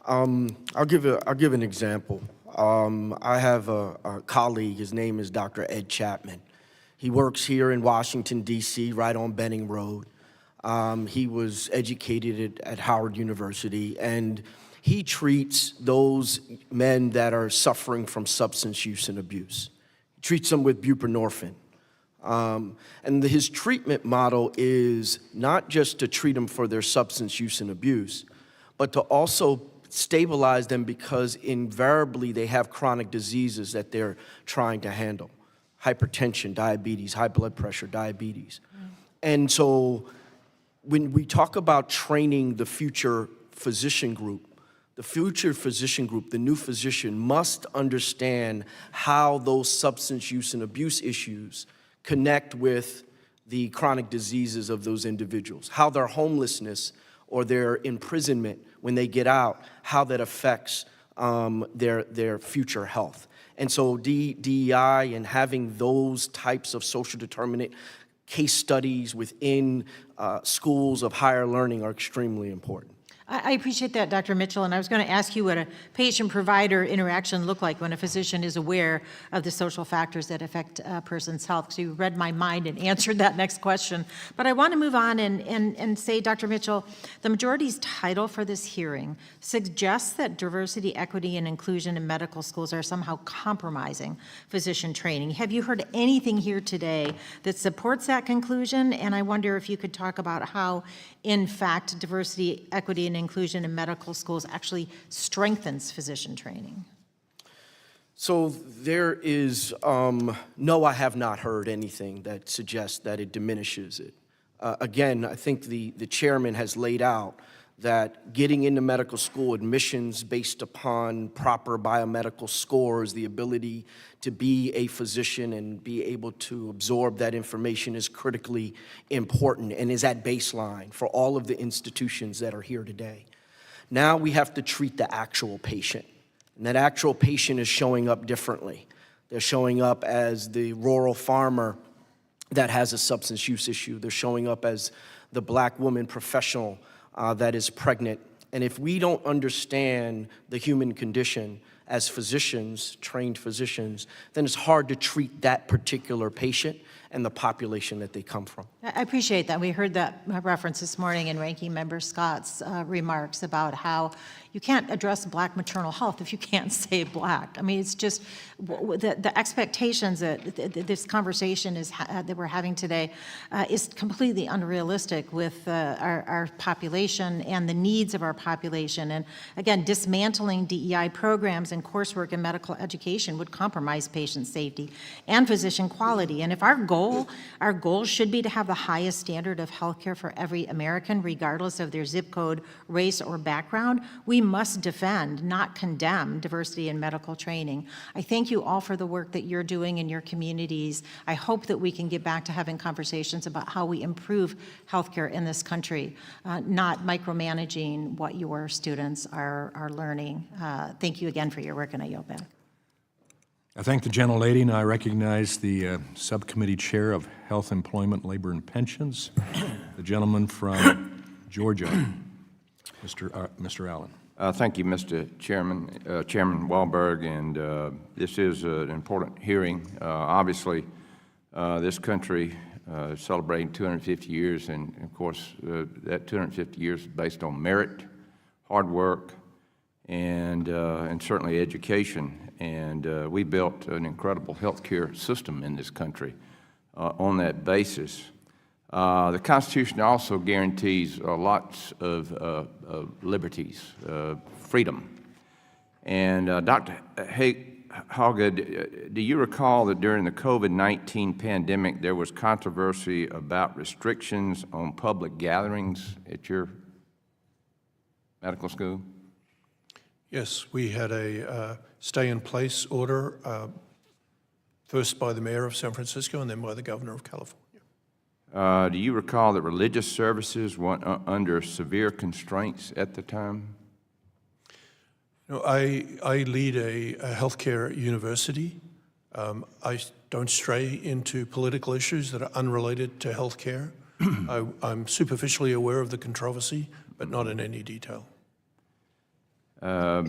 I'll give an example. I have a colleague, his name is Dr. Ed Chapman. He works here in Washington, D.C., right on Benning Road. He was educated at Howard University, and he treats those men that are suffering from substance use and abuse. He treats them with buprenorphine. And his treatment model is not just to treat them for their substance use and abuse, but to also stabilize them because invariably they have chronic diseases that they're trying to handle. Hypertension, diabetes, high blood pressure, diabetes. And so when we talk about training the future physician group, the new physician must understand how those substance use and abuse issues connect with the chronic diseases of those individuals, how their homelessness or their imprisonment when they get out, how that affects their future health. And so DEI and having those types of social determinant case studies within schools of higher learning are extremely important. I appreciate that, Dr. Mitchell, and I was going to ask you what a patient-provider interaction looked like when a physician is aware of the social factors that affect a person's health. So you read my mind and answered that next question. But I want to move on and say, Dr. Mitchell, the majority's title for this hearing suggests that diversity, equity, and inclusion in medical schools are somehow compromising physician training. Have you heard anything here today that supports that conclusion? And I wonder if you could talk about how, in fact, diversity, equity, and inclusion in medical schools actually strengthens physician training. So there is, no, I have not heard anything that suggests that it diminishes it. Again, I think the chairman has laid out that getting into medical school admissions based upon proper biomedical scores, the ability to be a physician and be able to absorb that information is critically important and is at baseline for all of the institutions that are here today. Now we have to treat the actual patient, and that actual patient is showing up differently. They're showing up as the rural farmer that has a substance use issue. They're showing up as the black woman professional that is pregnant. And if we don't understand the human condition as physicians, trained physicians, then it's hard to treat that particular patient and the population that they come from. I appreciate that. We heard that reference this morning in Ranking Member Scott's remarks about how you can't address Black maternal health if you can't say Black. I mean, it's just the expectations that this conversation is that we're having today is completely unrealistic with our population and the needs of our population. And again, dismantling DEI programs and coursework in medical education would compromise patient safety and physician quality. And if our goal should be to have the highest standard of healthcare for every American, regardless of their zip code, race, or background, we must defend, not condemn, diversity in medical training. I thank you all for the work that you're doing in your communities. I hope that we can get back to having conversations about how we improve healthcare in this country, not micromanaging what your students are learning. Thank you again for your work, and I yield back. I thank the gentlelady, and I recognize the Subcommittee Chair of Health, Employment, Labor, and Pensions, the gentleman from Georgia, Mr. Allen. Thank you, Mr. Chairman, Chairman Wahlberg, and this is an important hearing. Obviously, this country celebrating 250 years, and of course, that 250 years is based on merit, hard work, and certainly education. And we built an incredible healthcare system in this country on that basis. The Constitution also guarantees lots of liberties, freedom. And Dr. Hauge, do you recall that during the COVID-19 pandemic, there was controversy about restrictions on public gatherings at your medical school? Yes, we had a stay-in-place order, first by the mayor of San Francisco and then by the governor of California. Do you recall that religious services were under severe constraints at the time? No, I lead a healthcare university. I don't stray into political issues that are unrelated to healthcare. I'm superficially aware of the controversy, but not in any detail. Are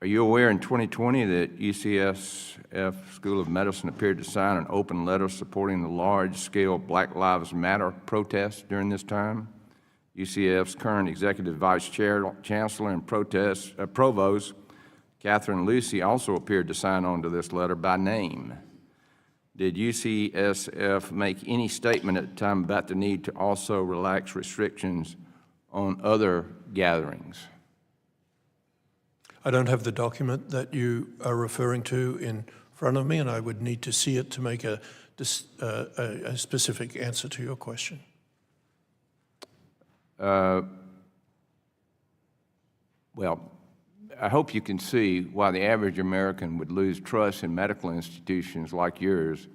you aware in 2020 that UCSF School of Medicine appeared to sign an open letter supporting the large-scale Black Lives Matter protests during this time? UCF's current executive vice chancellor and provost, Catherine Lucy, also appeared to sign on to this letter by name. Did UCSF make any statement at the time about the need to also relax restrictions on other gatherings? I don't have the document that you are referring to in front of me, and I would need to see it to make a specific answer to your question. Well, I hope you can see why the average American would lose trust in medical institutions like yours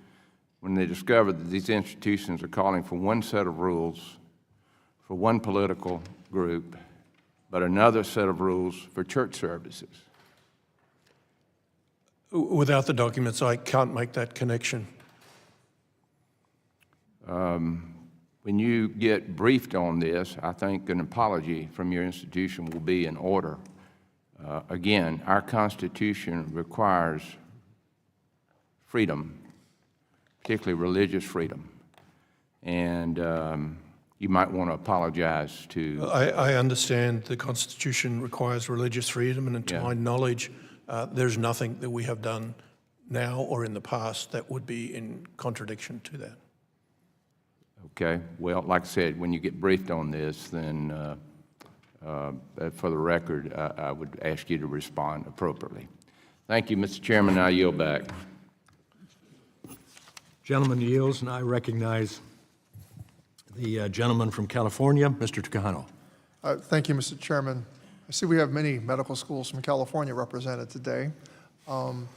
when they discover that these institutions are calling for one set of rules for one political group, but another set of rules for church services. Without the documents, I can't make that connection. When you get briefed on this, I think an apology from your institution will be in order. Again, our Constitution requires freedom, particularly religious freedom, and you might want to apologize to... I understand the Constitution requires religious freedom, and to my knowledge, there's nothing that we have done now or in the past that would be in contradiction to that. Okay, well, like I said, when you get briefed on this, then for the record, I would ask you to respond appropriately. Thank you, Mr. Chairman. I yield back. Gentleman yields, and I recognize the gentleman from California, Mr. Takano. Thank you, Mr. Chairman. I see we have many medical schools from California represented today. I'm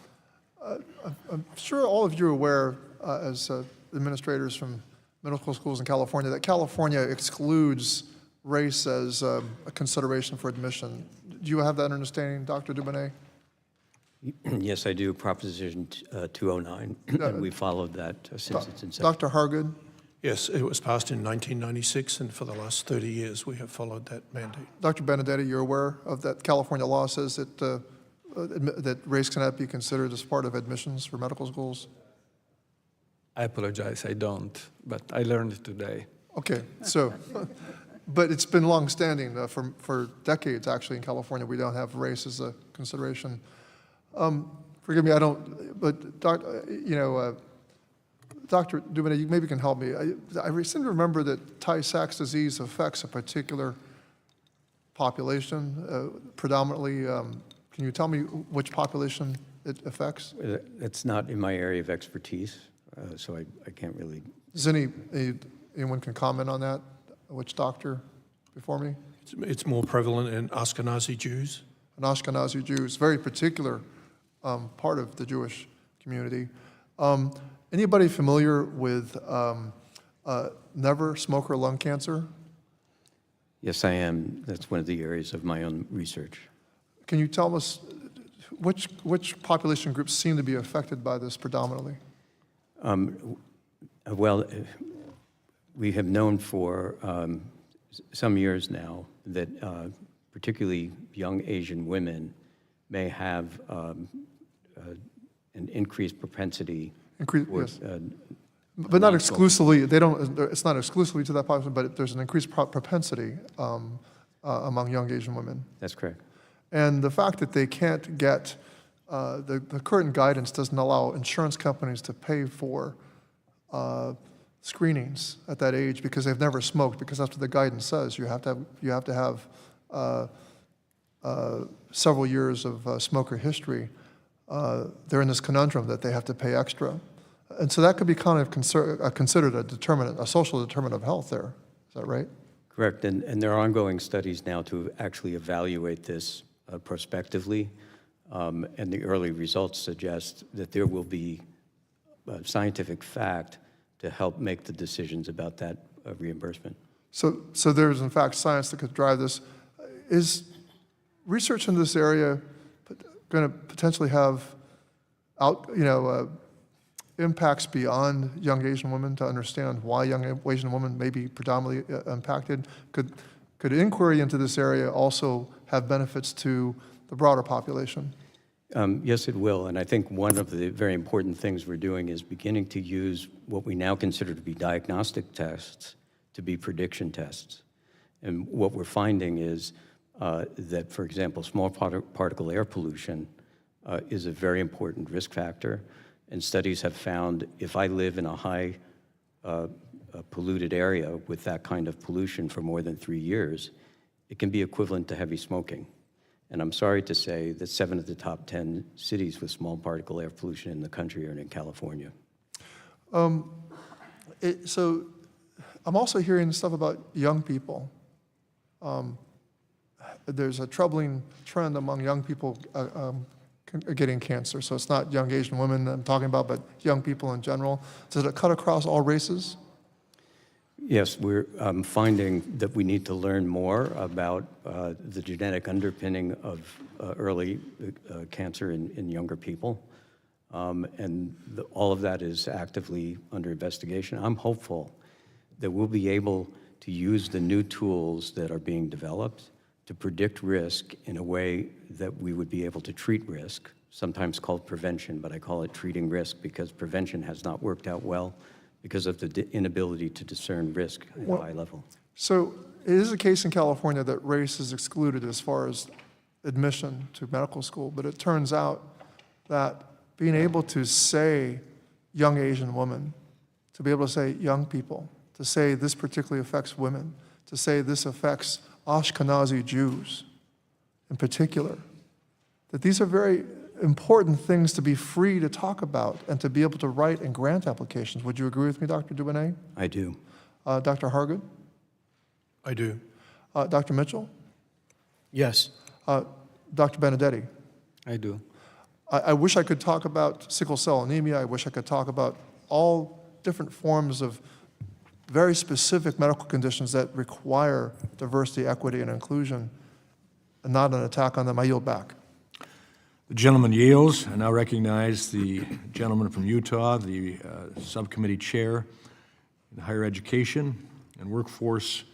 sure all of you are aware, as administrators from medical schools in California, that California excludes race as a consideration for admission. Do you have that understanding, Dr. Dubonnet? Yes, I do. Proposition 209, and we followed that since its inception. Dr. Hargood? Yes, it was passed in 1996, and for the last 30 years, we have followed that mandate. Dr. Benedetti, you're aware of that California law says that, that race cannot be considered as part of admissions for medical schools? I apologize, I don't, but I learned it today. Okay, so, but it's been longstanding for decades, actually, in California. We don't have race as a consideration. Forgive me, I don't, but, Dr. Dubonnet, you maybe can help me. I seem to remember that Tay-Sachs disease affects a particular population, predominantly. Can you tell me which population it affects? It's not in my area of expertise, so I can't really. Does anyone can comment on that? Which doctor before me? It's more prevalent in Ashkenazi Jews. And Ashkenazi Jews, very particular part of the Jewish community. Anybody familiar with never smoker lung cancer? Yes, I am. That's one of the areas of my own research. Can you tell us which population groups seem to be affected by this predominantly? Well, we have known for some years now that particularly young Asian women may have an increased propensity Yes. But not exclusively, they don't, it's not exclusively to that population, but there's an increased propensity among young Asian women. That's correct. And the fact that they can't get, the current guidance doesn't allow insurance companies to pay for screenings at that age because they've never smoked, because that's what the guidance says. You have to have several years of smoker history. They're in this conundrum that they have to pay extra. And so that could be kind of considered a social determinant of health there. Is that right? Correct, and there are ongoing studies now to actually evaluate this prospectively, and the early results suggest that there will be scientific fact to help make the decisions about that reimbursement. So there's in fact science that could drive this. Is research in this area going to potentially have impacts beyond young Asian women to understand why young Asian women may be predominantly impacted? Could inquiry into this area also have benefits to the broader population? Yes, it will, and I think one of the very important things we're doing is beginning to use what we now consider to be diagnostic tests to be prediction tests. And what we're finding is that, for example, small particle air pollution is a very important risk factor. And studies have found if I live in a high polluted area with that kind of pollution for more than 3 years, it can be equivalent to heavy smoking. And I'm sorry to say that 7 of the top 10 cities with small particle air pollution in the country are in California. So I'm also hearing stuff about young people. There's a troubling trend among young people getting cancer. So it's not young Asian women I'm talking about, but young people in general. Does it cut across all races? Yes, we're finding that we need to learn more about the genetic underpinning of early cancer in younger people. And all of that is actively under investigation. I'm hopeful that we'll be able to use the new tools that are being developed to predict risk in a way that we would be able to treat risk, sometimes called prevention, but I call it treating risk because prevention has not worked out well because of the inability to discern risk at a high level. So it is a case in California that race is excluded as far as admission to medical school, but it turns out that being able to say young Asian woman, to be able to say young people, to say this particularly affects women, to say this affects Ashkenazi Jews in particular, that these are very important things to be free to talk about and to be able to write and grant applications. Would you agree with me, Dr. Dubonnet? I do. Dr. Hargood? I do. Dr. Mitchell? Yes. Dr. Benedetti? I do. I wish I could talk about sickle cell anemia. I wish I could talk about all different forms of very specific medical conditions that require diversity, equity, and inclusion, and not an attack on them. I yield back. The gentleman yields. I now recognize the gentleman from Utah, the subcommittee chair in higher education and workforce,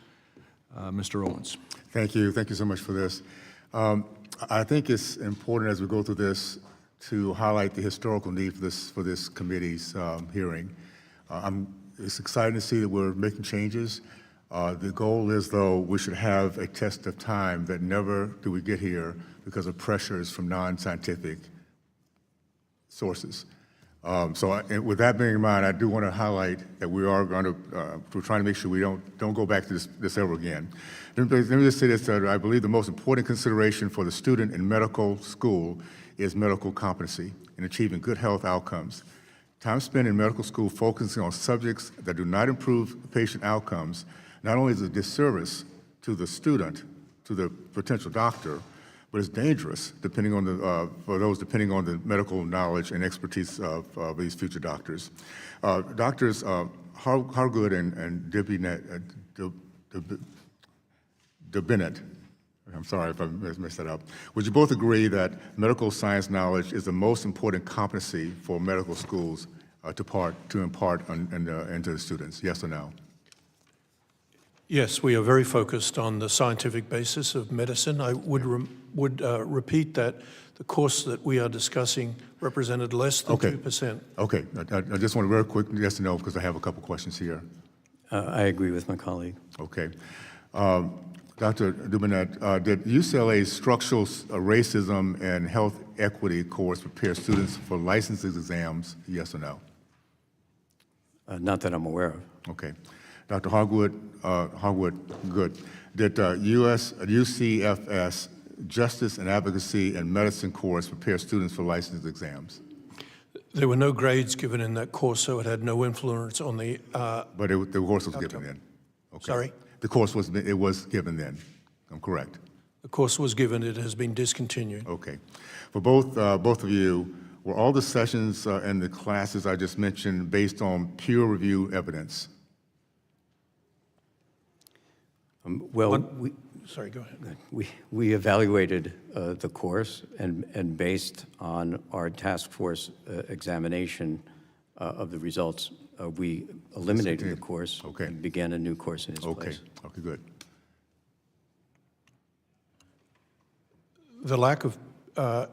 Mr. Owens. Thank you. Thank you so much for this. I think it's important as we go through this to highlight the historical need for this committee's hearing. It's exciting to see that we're making changes. The goal is, though, we should have a test of time that never do we get here because of pressures from non-scientific sources. And with that being in mind, I do want to highlight that we are going to, we're trying to make sure we don't go back to this ever again. Let me just say this, I believe the most important consideration for the student in medical school is medical competency in achieving good health outcomes. Time spent in medical school focusing on subjects that do not improve patient outcomes not only is a disservice to the student, to the potential doctor, but it's dangerous depending on for those depending on the medical knowledge and expertise of these future doctors. Doctors Hargood and Bennett, I'm sorry if I messed that up. Would you both agree that medical science knowledge is the most important competency for medical schools to impart into the students? Yes or no? Yes, we are very focused on the scientific basis of medicine. I would repeat that the course that we are discussing represented less than Okay. 2%. Okay, I just want to very quick yes or no, because I have a couple questions here. I agree with my colleague. Okay. Dr. Dubinet, did UCLA's Structural Racism and Health Equity course prepare students for licensing exams, yes or no? Not that I'm aware of. Okay. Dr. Hogwood, good. Did UCFS Justice and Advocacy and Medicine course prepare students for license exams? There were no grades given in that course, so it had no influence on the, But the course was given then? Okay. Sorry? The course was given then, I'm correct? the course was given, it has been discontinued. Okay. For both of you, were all the sessions and the classes I just mentioned based on peer review evidence? Sorry, go ahead. We evaluated the course, and based on our task force examination of the results, we eliminated the course Okay. and began a new course in its Okay, place. okay, good. The lack of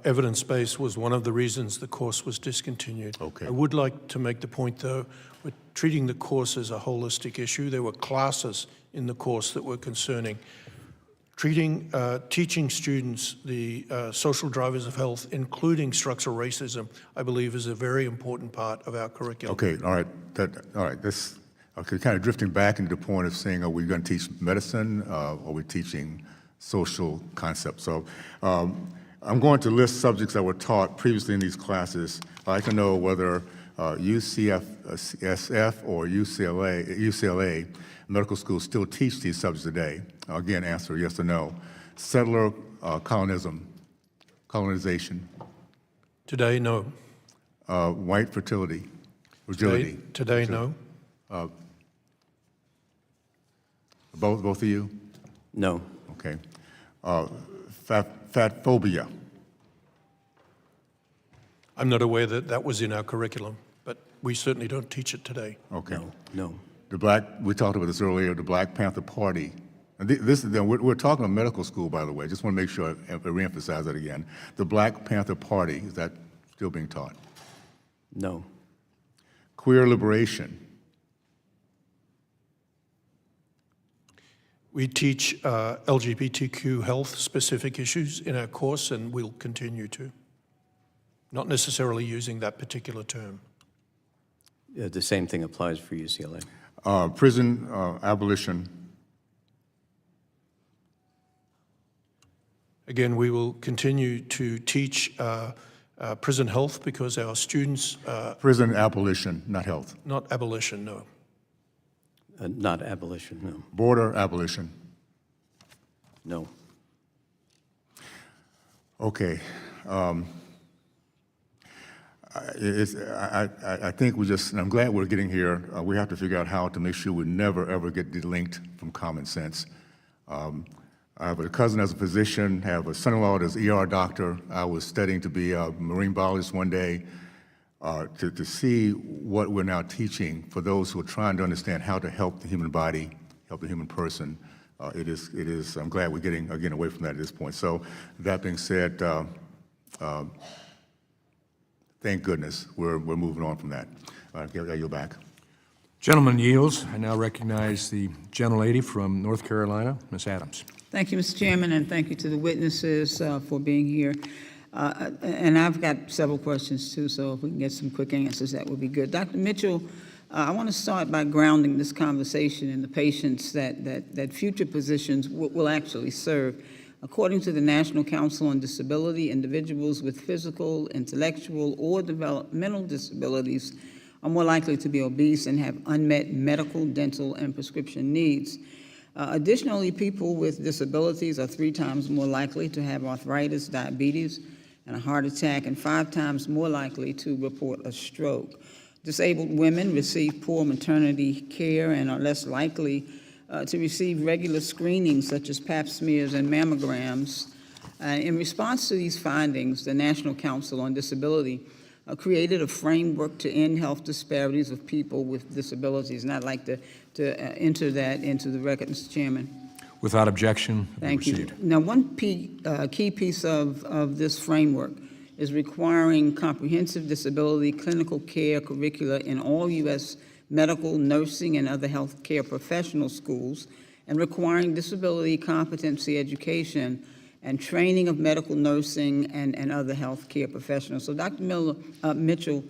evidence base was one of the reasons the course was discontinued. Okay. I would like to make the point, though, we're treating the course as a holistic issue. There were classes in the course that were concerning. Teaching students the social drivers of health, including structural racism, I believe is a very important part of our curriculum. Okay, all right, this, okay, kind of drifting back into the point of saying, are we going to teach medicine, or are we teaching social concepts? So I'm going to list subjects that were taught previously in these classes. I'd like to know whether UCSF or UCLA medical schools still teach these subjects today. Again, answer yes or no. Settler colonization. Today, no. White fertility, fragility. Today, no. Both of you? No. Okay. Fat phobia. I'm not aware that that was in our curriculum, but we certainly don't teach it today. Okay. No. We talked about this earlier, the Black Panther Party. And we're talking about medical school, by the way. Just want to make sure I reemphasize that again. The Black Panther Party, is that still being taught? No. Queer liberation. We teach LGBTQ health-specific issues in our course, and we'll continue to. Not necessarily using that particular term. The same thing applies for UCLA. Prison abolition. Again, we will continue to teach prison health because our students... Prison abolition, not health. Not abolition, no. Not abolition, no. Border abolition. No. Okay. I think and I'm glad we're getting here. We have to figure out how to make sure we never, ever get delinked from common sense. I have a cousin as a physician, have a son-in-law as an ER doctor. I was studying to be a marine biologist one day. To see what we're now teaching for those who are trying to understand how to help the human body, help the human person, I'm glad we're getting, again, away from that at this point. So that being said, thank goodness we're moving on from that. I yield back. Gentleman yields. I now recognize the gentlelady from North Carolina, Ms. Adams. Thank you, Mr. Chairman, and thank you to the witnesses for being here. And I've got several questions too, so if we can get some quick answers, that would be good. Dr. Mitchell, I want to start by grounding this conversation in the patients that future positions will actually serve. According to the National Council on Disability, individuals with physical, intellectual, or developmental disabilities are more likely to be obese and have unmet medical, dental, and prescription needs. Additionally, people with disabilities are 3 times more likely to have arthritis, diabetes, and a heart attack, and 5 times more likely to report a stroke. Disabled women receive poor maternity care and are less likely to receive regular screenings such as pap smears and mammograms. In response to these findings, the National Council on Disability created a framework to end health disparities of people with disabilities. And I'd like to enter that into the record, Mr. Chairman. Without objection, be Thank you. received. Now, one key piece of this framework is requiring comprehensive disability clinical care curricula in all U.S. medical, nursing, and other healthcare professional schools, and requiring disability competency education and training of medical nursing and other healthcare professionals. So, Dr. Mitchell,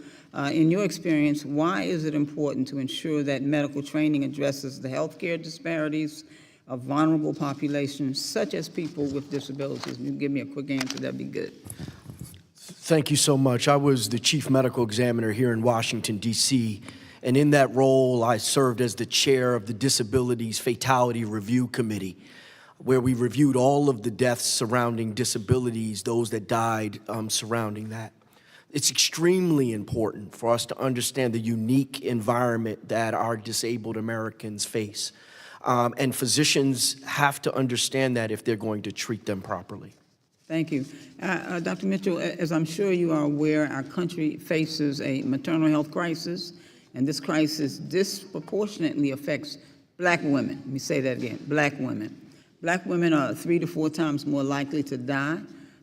in your experience, why is it important to ensure that medical training addresses the healthcare disparities of vulnerable populations, such as people with disabilities? If you can give me a quick answer, that'd be good. Thank you so much. I was the chief medical examiner here in Washington, D.C., and in that role, I served as the chair of the Disabilities Fatality Review Committee, where we reviewed all of the deaths surrounding disabilities, those that died surrounding that. It's extremely important for us to understand the unique environment that our disabled Americans face. And physicians have to understand that if they're going to treat them properly. Thank you. Dr. Mitchell, as I'm sure you are aware, our country faces a maternal health crisis, and this crisis disproportionately affects Black women. Let me say that again, Black women. Black women are 3 to 4 times more likely to die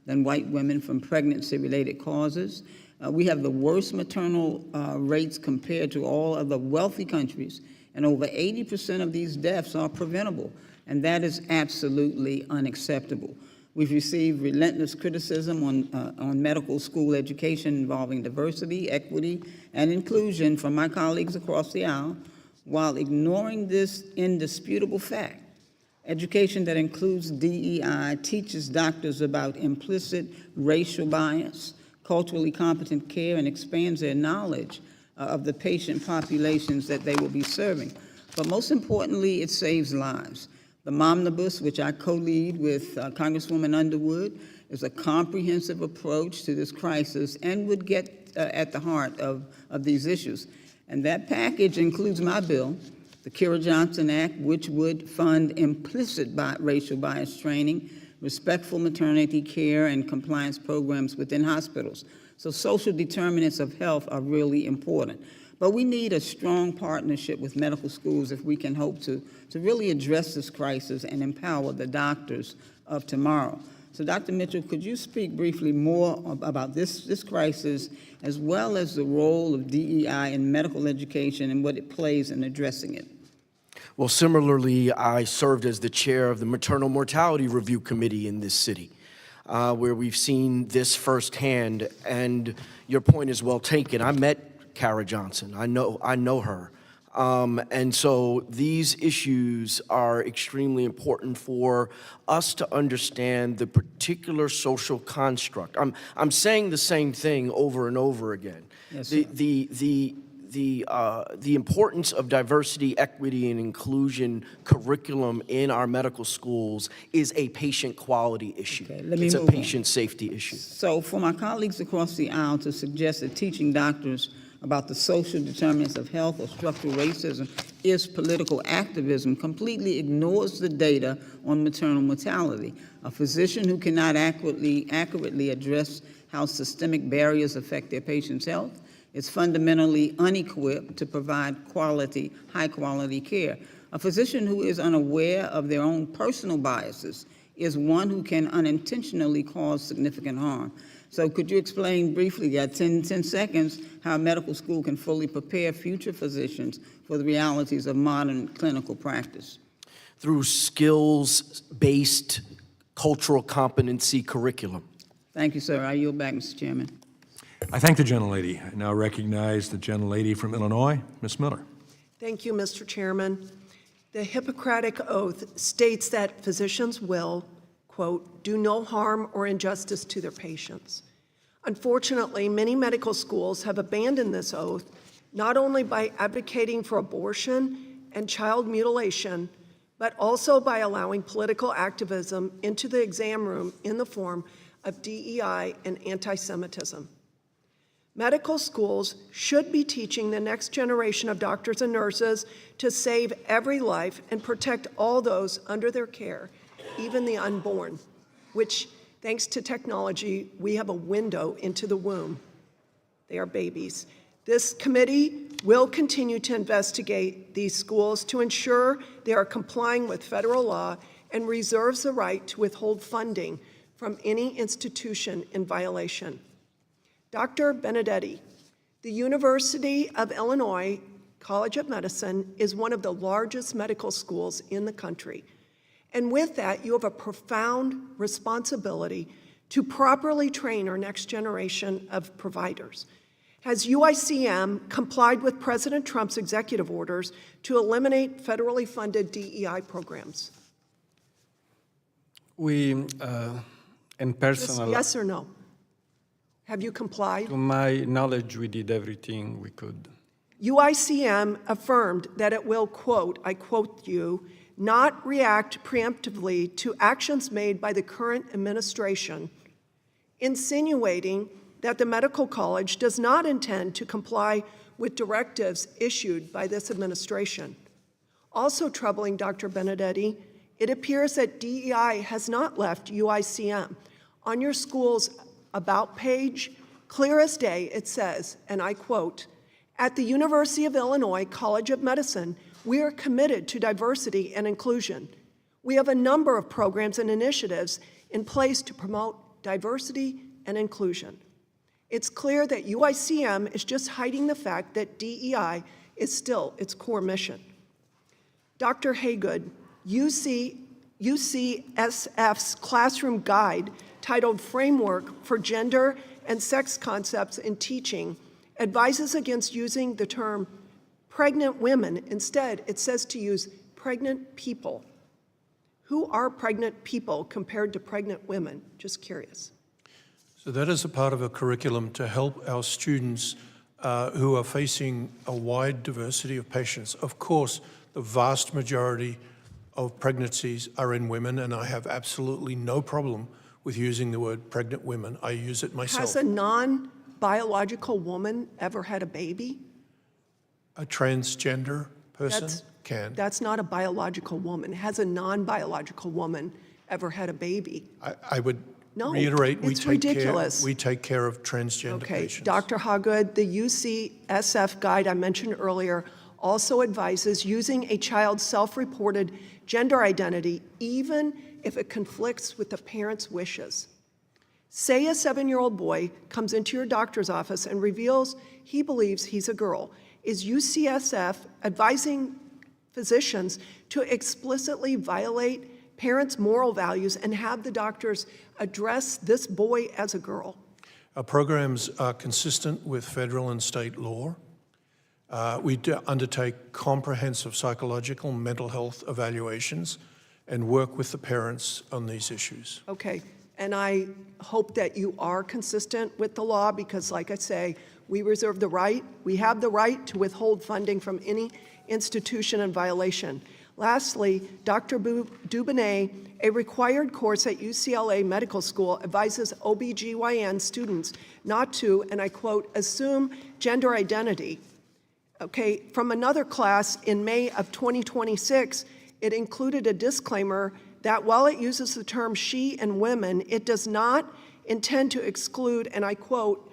than white women from pregnancy-related causes. We have the worst maternal rates compared to all other wealthy countries, and over 80% of these deaths are preventable, and that is absolutely unacceptable. We've received relentless criticism on medical school education involving diversity, equity, and inclusion from my colleagues across the aisle, while ignoring this indisputable fact. Education that includes DEI teaches doctors about implicit racial bias, culturally competent care, and expands their knowledge of the patient populations that they will be serving. But most importantly, it saves lives. The Momnibus, which I co-lead with Congresswoman Underwood, is a comprehensive approach to this crisis and would get at the heart of these issues. And that package includes my bill, the Kira Johnson Act, which would fund implicit racial bias training, respectful maternity care, and compliance programs within hospitals. So social determinants of health are really important. But we need a strong partnership with medical schools if we can hope to really address this crisis and empower the doctors of tomorrow. So Dr. Mitchell, could you speak briefly more about this crisis, as well as the role of DEI in medical education and what it plays in addressing it? Well, similarly, I served as the chair of the Maternal Mortality Review Committee in this city, where we've seen this firsthand, and your point is well taken. I met Kara Johnson. I know her. And so these issues are extremely important for us to understand the particular social construct. I'm saying the same thing over and over again. Yes, The importance of diversity, equity, and inclusion curriculum in our medical schools is a patient quality issue. Okay, let me it's a move on. patient safety issue. So for my colleagues across the aisle to suggest that teaching doctors about the social determinants of health or structural racism is political activism completely ignores the data on maternal mortality. A physician who cannot accurately address how systemic barriers affect their patient's health is fundamentally unequipped to provide high-quality care. A physician who is unaware of their own personal biases is one who can unintentionally cause significant harm. So could you explain briefly, 10 seconds, how a medical school can fully prepare future physicians for the realities of modern clinical practice? Through skills-based cultural competency curriculum. Thank you, sir. I yield back, Mr. Chairman. I thank the gentlelady. I now recognize the gentlelady from Illinois, Ms. Miller. Thank you, Mr. Chairman. The Hippocratic Oath states that physicians will, quote, do no harm or injustice to their patients. Unfortunately, many medical schools have abandoned this oath, not only by advocating for abortion and child mutilation, but also by allowing political activism into the exam room in the form of DEI and anti-Semitism. Medical schools should be teaching the next generation of doctors and nurses to save every life and protect all those under their care, even the unborn, which, thanks to technology, we have a window into the womb. They are babies. This committee will continue to investigate these schools to ensure they are complying with federal law and reserves the right to withhold funding from any institution in violation. Dr. Benedetti, the University of Illinois College of Medicine is one of the largest medical schools in the country. And with that, you have a profound responsibility to properly train our next generation of providers. Has UICM complied with President Trump's executive orders to eliminate federally funded DEI programs? We, in Just personal, yes or no? Have you complied? to my knowledge, we did everything we could. UICM affirmed that it will, quote, I quote you, not react preemptively to actions made by the current administration, insinuating that the medical college does not intend to comply with directives issued by this administration. Also troubling Dr. Benedetti, it appears that DEI has not left UICM. On your school's About page, clear as day, it says, and I quote, at the University of Illinois College of Medicine, we are committed to diversity and inclusion. We have a number of programs and initiatives in place to promote diversity and inclusion. It's clear that UICM is just hiding the fact that DEI is still its core mission. Dr. Haygood, UCSF's classroom guide titled Framework for Gender and Sex Concepts in Teaching advises against using the term pregnant women. Instead, it says to use pregnant people. Who are pregnant people compared to pregnant women? Just curious. So that is a part of a curriculum to help our students who are facing a wide diversity of patients. Of course, the vast majority of pregnancies are in women, and I have absolutely no problem with using the word pregnant women. I use it myself. Has a non-biological woman ever had a baby? A transgender person can. That's not a biological woman. Has a non-biological woman ever had a baby? I would No, reiterate, it's ridiculous. we take care of transgender Okay, patients. Dr. Hagood, the UCSF guide I mentioned earlier also advises using a child's self-reported gender identity even if it conflicts with the parent's wishes. Say a 7-year-old boy comes into your doctor's office and reveals he believes he's a girl. Is UCSF advising physicians to explicitly violate parents' moral values and have the doctors address this boy as a girl? Our programs are consistent with federal and state law. We undertake comprehensive psychological and mental health evaluations and work with the parents on these issues. Okay, and I hope that you are consistent with the law because, like I say, we reserve the right, we have the right to withhold funding from any institution in violation. Lastly, Dr. Dubonnet, a required course at UCLA Medical School, advises OBGYN students not to, and I quote, assume gender identity. Okay, from another class in May of 2026, it included a disclaimer that while it uses the term she and women, it does not intend to exclude, and I quote,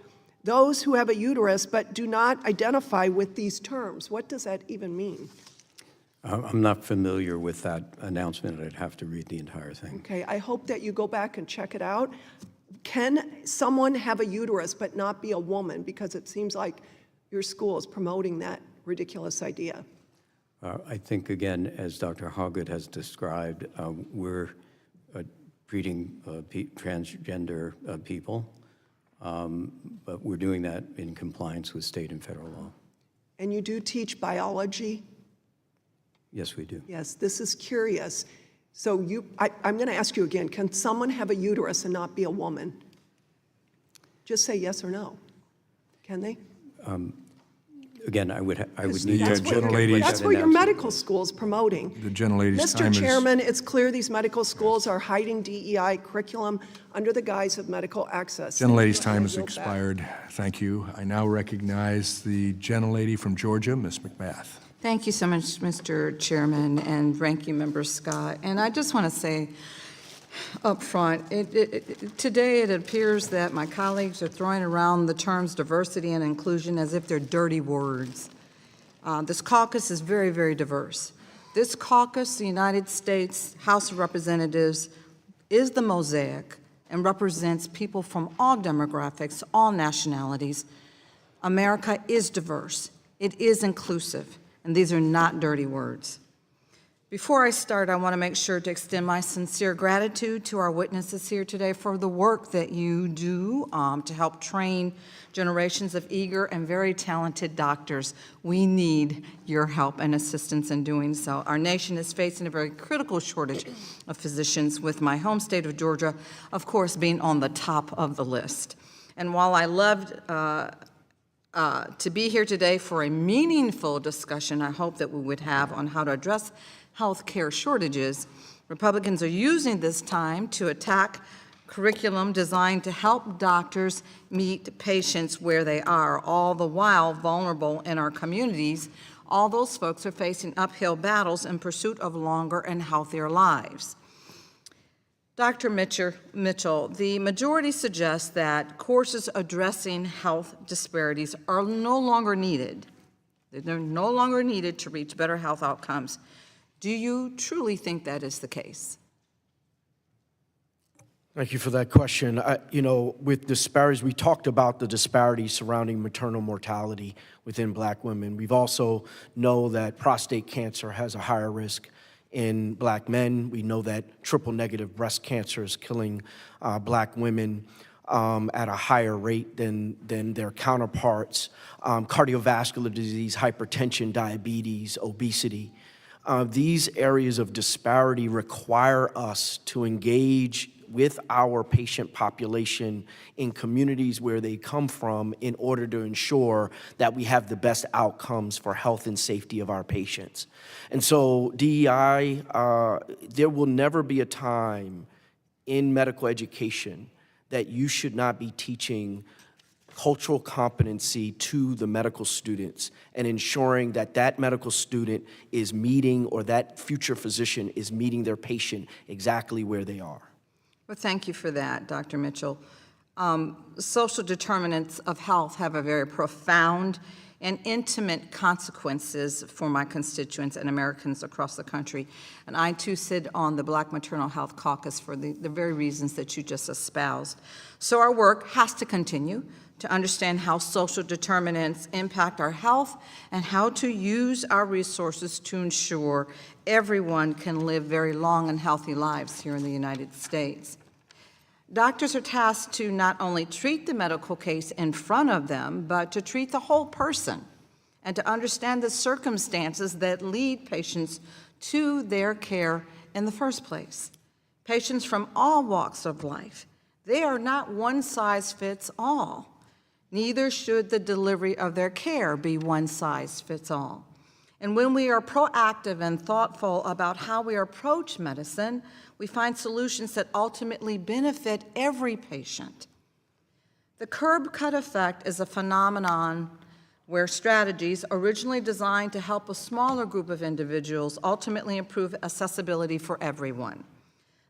those who have a uterus but do not identify with these terms. What does that even mean? I'm not familiar with that announcement. I'd have to read the entire thing. Okay, I hope that you go back and check it out. Can someone have a uterus but not be a woman? Because it seems like your school is promoting that ridiculous idea. I think, again, as Dr. Hagood has described, we're treating transgender people, but we're doing that in compliance with state and federal law. And you do teach biology? Yes, we do. Yes, this is curious. So I'm going to ask you again, can someone have a uterus and not be a woman? Just say yes or no. Can they? Again, I would need That's to. what that's what your medical school is promoting. The gentlelady's time is... Mr. Chairman, it's clear these medical schools are hiding DEI curriculum under the guise of medical access. Gentlelady's time has expired. Thank you. I now recognize the gentlelady from Georgia, Ms. McMath. Thank you so much, Mr. Chairman and Ranking Member Scott. And I just want to say up front. Today, it appears that my colleagues are throwing around the terms diversity and inclusion as if they're dirty words. This caucus is very, very diverse. This caucus, the United States House of Representatives, is the mosaic and represents people from all demographics, all nationalities. America is diverse. It is inclusive, and these are not dirty words. Before I start, I want to make sure to extend my sincere gratitude to our witnesses here today for the work that you do to help train generations of eager and very talented doctors. We need your help and assistance in doing so. Our nation is facing a very critical shortage of physicians, with my home state of Georgia, of course, being on the top of the list. And while I loved to be here today for a meaningful discussion I hope that we would have on how to address health care shortages, Republicans are using this time to attack curriculum designed to help doctors meet patients where they are, all the while vulnerable in our communities. All those folks are facing uphill battles in pursuit of longer and healthier lives. Dr. Mitchell, the majority suggests that courses addressing health disparities are no longer needed. They're no longer needed to reach better health outcomes. Do you truly think that is the case? Thank you for that question. With disparities, we talked about the disparities surrounding maternal mortality within Black women. We've also know that prostate cancer has a higher risk in Black men. We know that triple-negative breast cancer is killing Black women at a higher rate than their counterparts. Cardiovascular disease, hypertension, diabetes, obesity. These areas of disparity require us to engage with our patient population in communities where they come from in order to ensure that we have the best outcomes for health and safety of our patients. And so DEI, there will never be a time in medical education that you should not be teaching cultural competency to the medical students and ensuring that that medical student is meeting, or that future physician is meeting their patient exactly where they are. Well, thank you for that, Dr. Mitchell. Social determinants of health have a very profound and intimate consequences for my constituents and Americans across the country. And I, too, sit on the Black Maternal Health Caucus for the very reasons that you just espoused. So our work has to continue to understand how social determinants impact our health and how to use our resources to ensure everyone can live very long and healthy lives here in the United States. Doctors are tasked to not only treat the medical case in front of them, but to treat the whole person and to understand the circumstances that lead patients to their care in the first place. Patients from all walks of life, they are not one size fits all. Neither should the delivery of their care be one size fits all. And when we are proactive and thoughtful about how we approach medicine, we find solutions that ultimately benefit every patient. The curb-cut effect is a phenomenon where strategies originally designed to help a smaller group of individuals ultimately improve accessibility for everyone.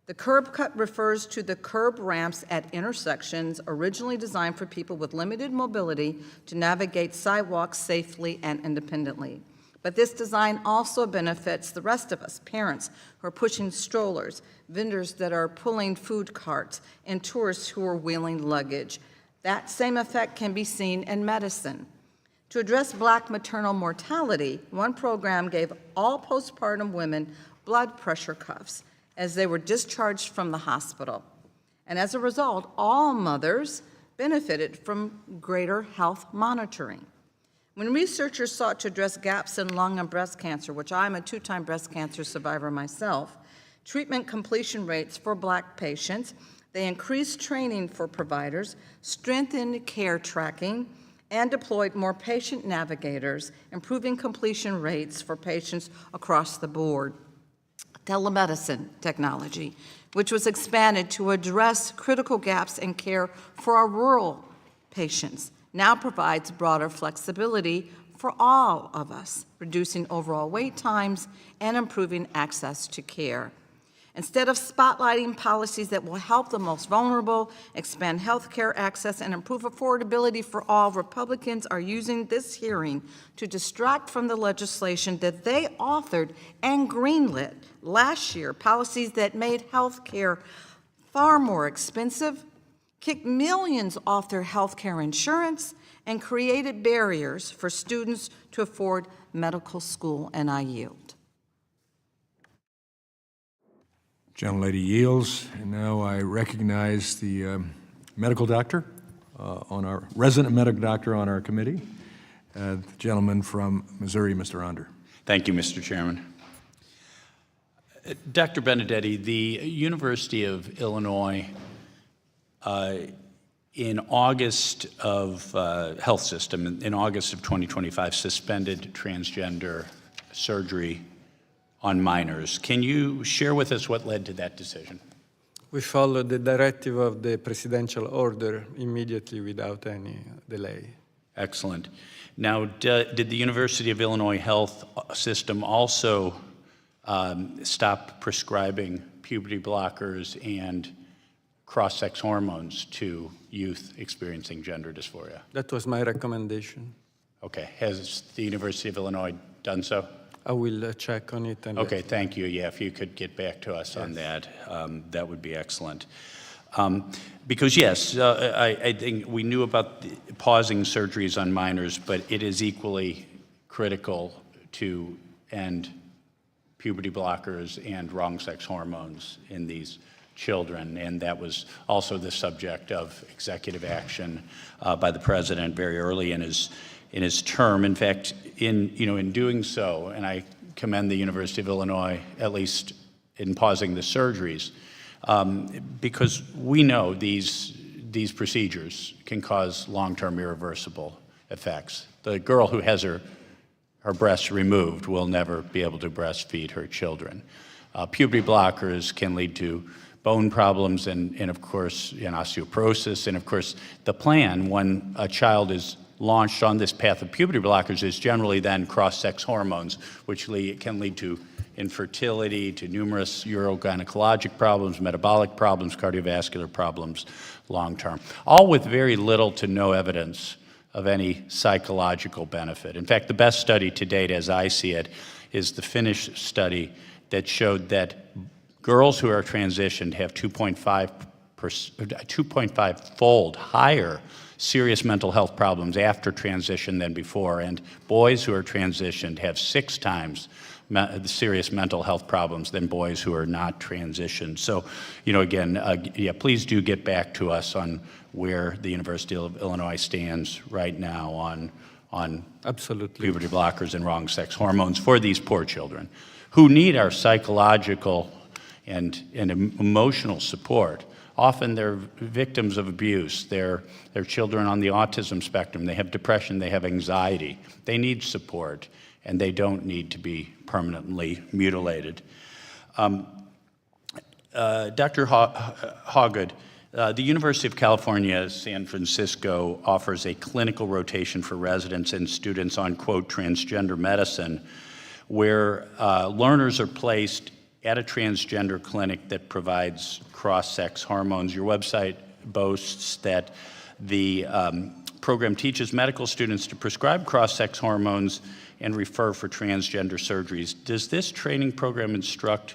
The curb cut refers to the curb ramps at intersections originally designed for people with limited mobility to navigate sidewalks safely and independently. But this design also benefits the rest of us, parents who are pushing strollers, vendors that are pulling food carts, and tourists who are wheeling luggage. That same effect can be seen in medicine. To address Black maternal mortality, one program gave all postpartum women blood pressure cuffs as they were discharged from the hospital. And as a result, all mothers benefited from greater health monitoring. When researchers sought to address gaps in lung and breast cancer, which I'm a 2-time breast cancer survivor myself, treatment completion rates for Black patients, they increased training for providers, strengthened care tracking, and deployed more patient navigators, improving completion rates for patients across the board. Telemedicine technology, which was expanded to address critical gaps in care for our rural patients, now provides broader flexibility for all of us, reducing overall wait times and improving access to care. Instead of spotlighting policies that will help the most vulnerable, expand health care access, and improve affordability for all, Republicans are using this hearing to distract from the legislation that they authored and greenlit last year, policies that made health care far more expensive, kicked millions off their health care insurance, and created barriers for students to afford medical school, and I yield. Gentlelady yields, and now I recognize the medical doctor resident medical doctor on our committee, the gentleman from Missouri, Mr. Under. Thank you, Mr. Chairman. Dr. Benedetti, the University of Illinois in August of health system, in August of 2025, suspended transgender surgery on minors. Can you share with us what led to that decision? We followed the directive of the presidential order immediately without any delay. Excellent. Now, did the University of Illinois health system also stop prescribing puberty blockers and cross-sex hormones to youth experiencing gender dysphoria? That was my recommendation. Okay. Has the University of Illinois done so? I will check on it. And okay, thank you. Yeah, if you could get back to us on that, that would be excellent. Because yes, I think we knew about pausing surgeries on minors, but it is equally critical to end puberty blockers and wrong sex hormones in these children, and that was also the subject of executive action by the president very early in his term. In fact, in doing so, and I commend the University of Illinois, at least in pausing the surgeries, because we know these procedures can cause long-term irreversible effects. The girl who has her breasts removed will never be able to breastfeed her children. Puberty blockers can lead to bone problems and of course, osteoporosis. And of course, the plan when a child is launched on this path of puberty blockers is generally then cross-sex hormones, which can lead to infertility, to numerous urogynecologic problems, metabolic problems, cardiovascular problems long-term, all with very little to no evidence of any psychological benefit. In fact, the best study to date, as I see it, is the Finnish study that showed that girls who are transitioned have 2.5-fold higher serious mental health problems after transition than before, and boys who are transitioned have 6 times the serious mental health problems than boys who are not transitioned. So, again, please do get back to us on where the University of Illinois stands right now on absolutely puberty blockers and wrong sex hormones for these poor children who need our psychological and emotional support. Often they're victims of abuse. They're children on the autism spectrum. They have depression. They have anxiety. They need support, and they don't need to be permanently mutilated. Dr. Hawgood, the University of California, San Francisco offers a clinical rotation for residents and students on, quote, transgender medicine, where learners are placed at a transgender clinic that provides cross-sex hormones. Your website boasts that the program teaches medical students to prescribe cross-sex hormones and refer for transgender surgeries. Does this training program instruct,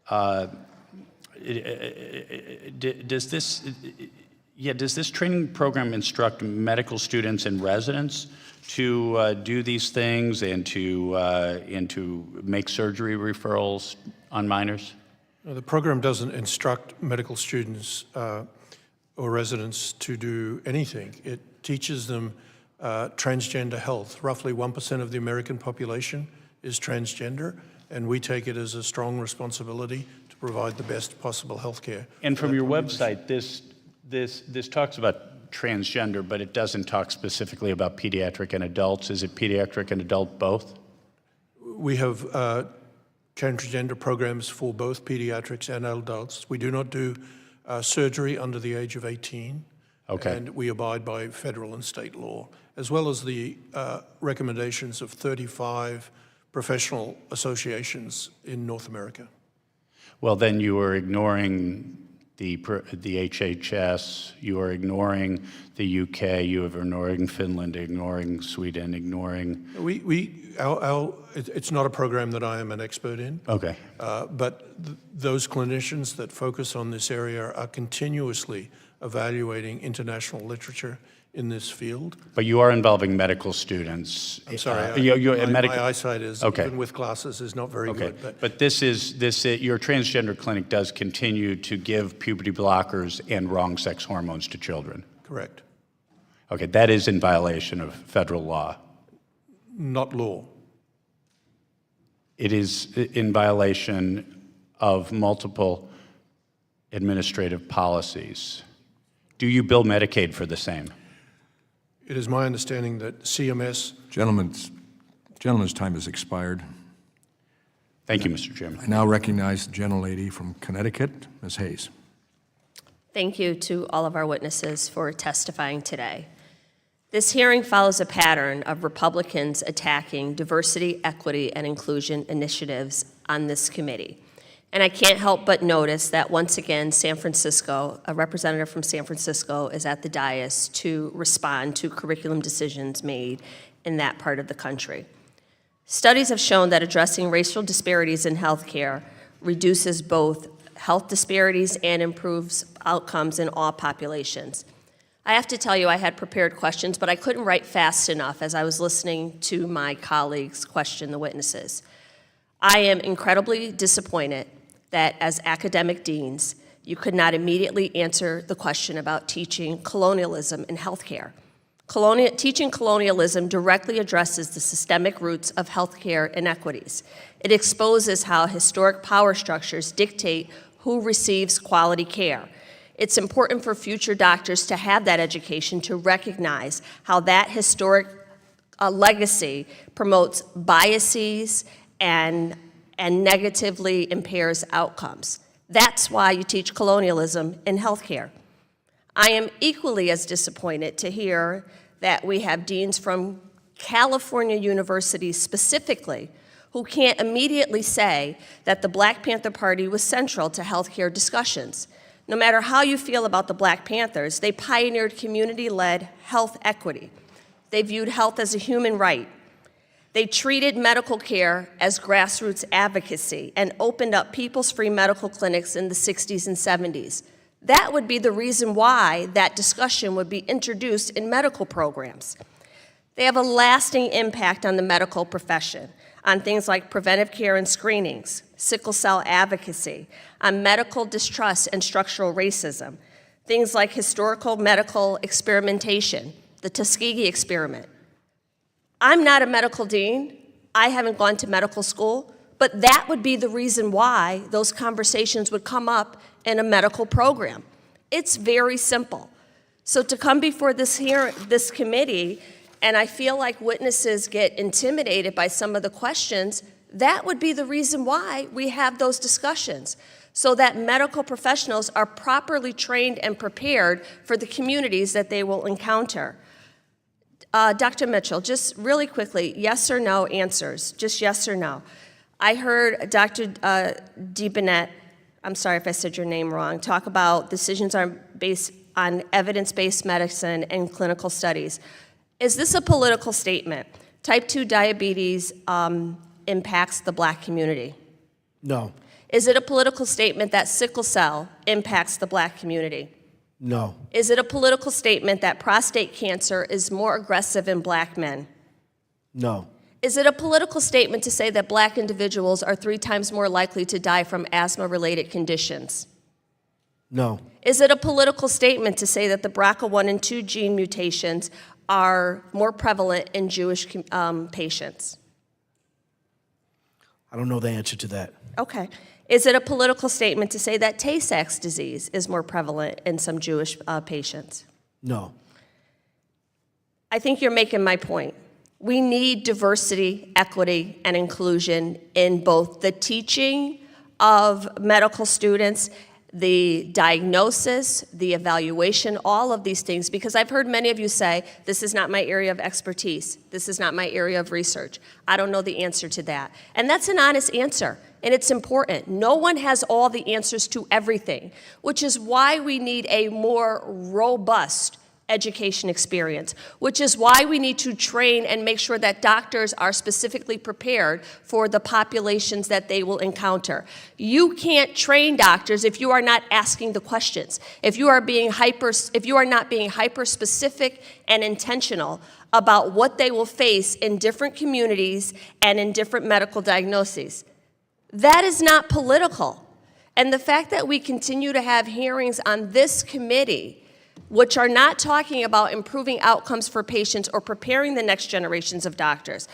does this training program instruct medical students and residents to do these things and to make surgery referrals on minors? No, the program doesn't instruct medical students or residents to do anything. It teaches them transgender health. Roughly 1% of the American population is transgender, and we take it as a strong responsibility to provide the best possible health care. And from your website, this talks about transgender, but it doesn't talk specifically about pediatric and adults. Is it pediatric and adult both? We have transgender programs for both pediatrics and adults. We do not do surgery under the age of 18. Okay. And we abide by federal and state law, as well as the recommendations of 35 professional associations in North America. Well, then you are ignoring the HHS, you are ignoring the UK, you are ignoring Finland, ignoring Sweden, ignoring... It's not a program that I am an expert in. Okay. But those clinicians that focus on this area are continuously evaluating international literature in this field. But you are involving medical students. I'm sorry, my eyesight is, okay. even with glasses, is not very good. But your transgender clinic does continue to give puberty blockers and wrong sex hormones to children. Correct. Okay, that is in violation of federal law. Not law. It is in violation of multiple administrative policies. Do you bill Medicaid for the same? It is my understanding that CMS... Gentleman's time has expired. Thank you, Mr. Chairman. I now recognize the gentlelady from Connecticut, Ms. Hayes. Thank you to all of our witnesses for testifying today. This hearing follows a pattern of Republicans attacking diversity, equity, and inclusion initiatives on this committee. And I can't help but notice that once again, San Francisco, a representative from San Francisco is at the dais to respond to curriculum decisions made in that part of the country. Studies have shown that addressing racial disparities in healthcare reduces both health disparities and improves outcomes in all populations. I have to tell you, I had prepared questions, but I couldn't write fast enough as I was listening to my colleagues question the witnesses. I am incredibly disappointed that as academic deans, you could not immediately answer the question about teaching colonialism in healthcare. Teaching colonialism directly addresses the systemic roots of healthcare inequities. It exposes how historic power structures dictate who receives quality care. It's important for future doctors to have that education to recognize how that historic legacy promotes biases and negatively impairs outcomes. That's why you teach colonialism in healthcare. I am equally as disappointed to hear that we have deans from California universities specifically who can't immediately say that the Black Panther Party was central to healthcare discussions. No matter how you feel about the Black Panthers, they pioneered community-led health equity. They viewed health as a human right. They treated medical care as grassroots advocacy and opened up people's free medical clinics in the 60s and 70s. That would be the reason why that discussion would be introduced in medical programs. They have a lasting impact on the medical profession, on things like preventive care and screenings, sickle cell advocacy, on medical distrust and structural racism, things like historical medical experimentation, the Tuskegee experiment. I'm not a medical dean. I haven't gone to medical school, but that would be the reason why those conversations would come up in a medical program. It's very simple. So to come before this committee, and I feel like witnesses get intimidated by some of the questions, that would be the reason why we have those discussions, so that medical professionals are properly trained and prepared for the communities that they will encounter. Dr. Mitchell, just really quickly, yes or no answers, just yes or no. I heard Dr. DeBennett, I'm sorry if I said your name wrong, talk about decisions based on evidence-based medicine and clinical studies. Is this a political statement? Type 2 diabetes impacts the Black community. No. Is it a political statement that sickle cell impacts the Black community? No. Is it a political statement that prostate cancer is more aggressive in Black men? No. Is it a political statement to say that Black individuals are 3 times more likely to die from asthma-related conditions? No. Is it a political statement to say that the BRCA1 and 2 gene mutations are more prevalent in Jewish patients? I don't know the answer to that. Okay. Is it a political statement to say that Tay-Sachs disease is more prevalent in some Jewish patients? No. I think you're making my point. We need diversity, equity, and inclusion in both the teaching of medical students the diagnosis, the evaluation, all of these things, because I've heard many of you say, this is not my area of expertise, this is not my area of research. I don't know the answer to that. And that's an honest answer, and it's important. No one has all the answers to everything, which is why we need a more robust education experience, which is why we need to train and make sure that doctors are specifically prepared for the populations that they will encounter. You can't train doctors if you are not asking the questions, if you are not being hyper specific and intentional about what they will face in different communities and in different medical diagnoses. That is not political. And the fact that we continue to have hearings on this committee which are not talking about improving outcomes for patients or preparing the next generations of doctors.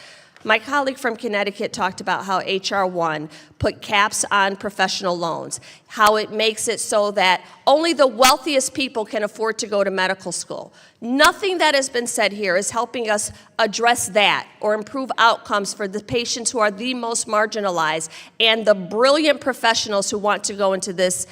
My colleague from Connecticut talked about how H.R. 1 put caps on professional loans, how it makes it so that only the wealthiest people can afford to go to medical school. Nothing that has been said here is helping us address that or improve outcomes for the patients who are the most marginalized and the brilliant professionals who want to go into this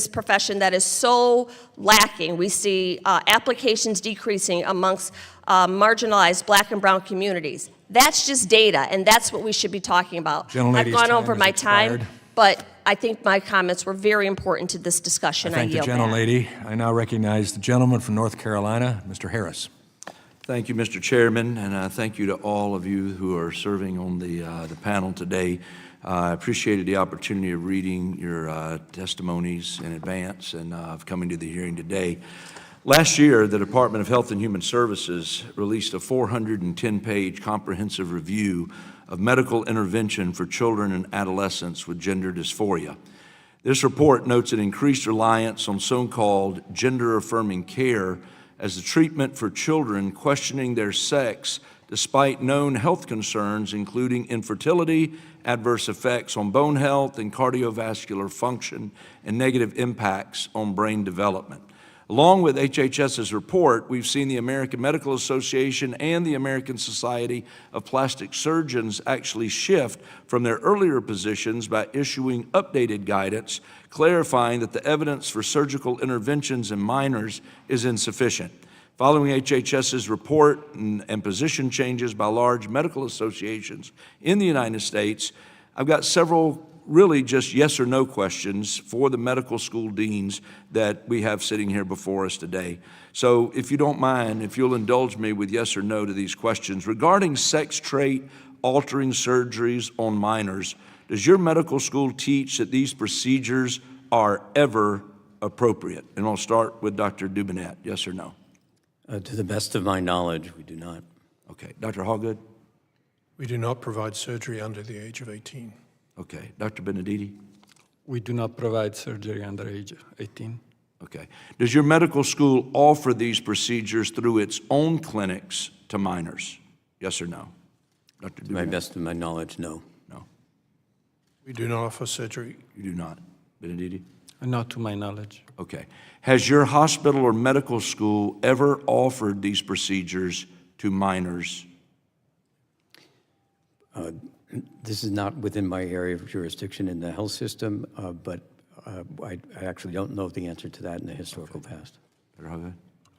profession that is so lacking. We see applications decreasing amongst marginalized Black and brown communities. That's just data, and that's what we should be talking about. I've gone over my time, but I think my comments were very important to this discussion. I thank the gentlelady. I now recognize the gentleman from North Carolina, Mr. Harris. Thank you, Mr. Chairman, and thank you to all of you who are serving on the panel today. I appreciated the opportunity of reading your testimonies in advance and of coming to the hearing today. Last year, the Department of Health and Human Services released a 410-page comprehensive review of medical intervention for children and adolescents with gender dysphoria. This report notes an increased reliance on so-called gender-affirming care as the treatment for children questioning their sex despite known health concerns, including infertility, adverse effects on bone health and cardiovascular function, and negative impacts on brain development. Along with HHS's report, we've seen the American Medical Association and the American Society of Plastic Surgeons actually shift from their earlier positions by issuing updated guidance, clarifying that the evidence for surgical interventions in minors is insufficient. Following HHS's report and position changes by large medical associations in the United States, I've got several really just yes or no questions for the medical school deans that we have sitting here before us today. So if you don't mind, if you'll indulge me with yes or no to these questions. Regarding sex trait altering surgeries on minors, does your medical school teach that these procedures are ever appropriate? And I'll start with Dr. Dubinette, yes or no? To the best of my knowledge, we do not. Okay. Dr. Hallgood? We do not provide surgery under the age of 18. Okay. Dr. Benedetti? We do not provide surgery under age 18. Okay. Does your medical school offer these procedures through its own clinics to minors? Yes or no? Dr. To my best of my knowledge, no. No. We do not offer surgery. You do not. Benedetti? Not to my knowledge. Okay. Has your hospital or medical school ever offered these procedures to minors? This is not within my area of jurisdiction in the health system, but I actually don't know the answer to that in the historical past.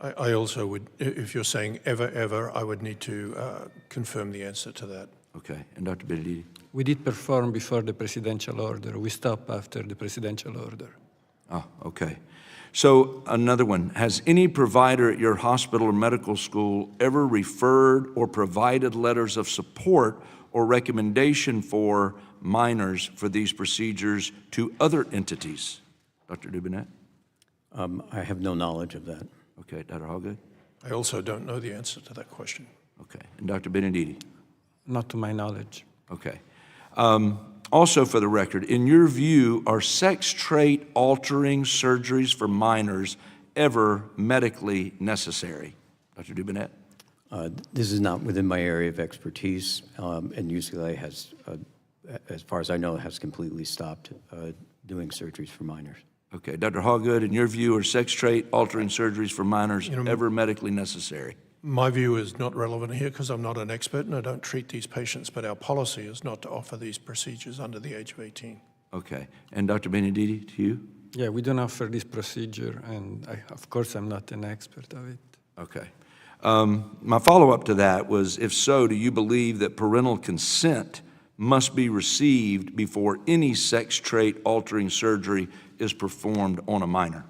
I also would, if you're saying ever, I would need to confirm the answer to that. Okay. And Dr. Benedetti? We did perform before the presidential order. We stopped after the presidential order. Oh, okay. So another one, has any provider at your hospital or medical school ever referred or provided letters of support or recommendation for minors for these procedures to other entities? Dr. Dubinette? I have no knowledge of that. Okay. Dr. Hallgood? I also don't know the answer to that question. Okay. And Dr. Benedetti? Not to my knowledge. Okay. Also for the record, in your view, are sex trait altering surgeries for minors ever medically necessary? Dr. Dubinette? This is not within my area of expertise, and UCLA has, as far as I know, has completely stopped doing surgeries for minors. Okay. Dr. Hallgood, in your view, are sex trait altering surgeries for minors ever medically necessary? My view is not relevant here because I'm not an expert and I don't treat these patients, but our policy is not to offer these procedures under the age of 18. Okay. And Dr. Benedetti, to you? Yeah, we don't offer this procedure, and of course, I'm not an expert of it. Okay. My follow-up to that was, if so, do you believe that parental consent must be received before any sex trait-altering surgery is performed on a minor?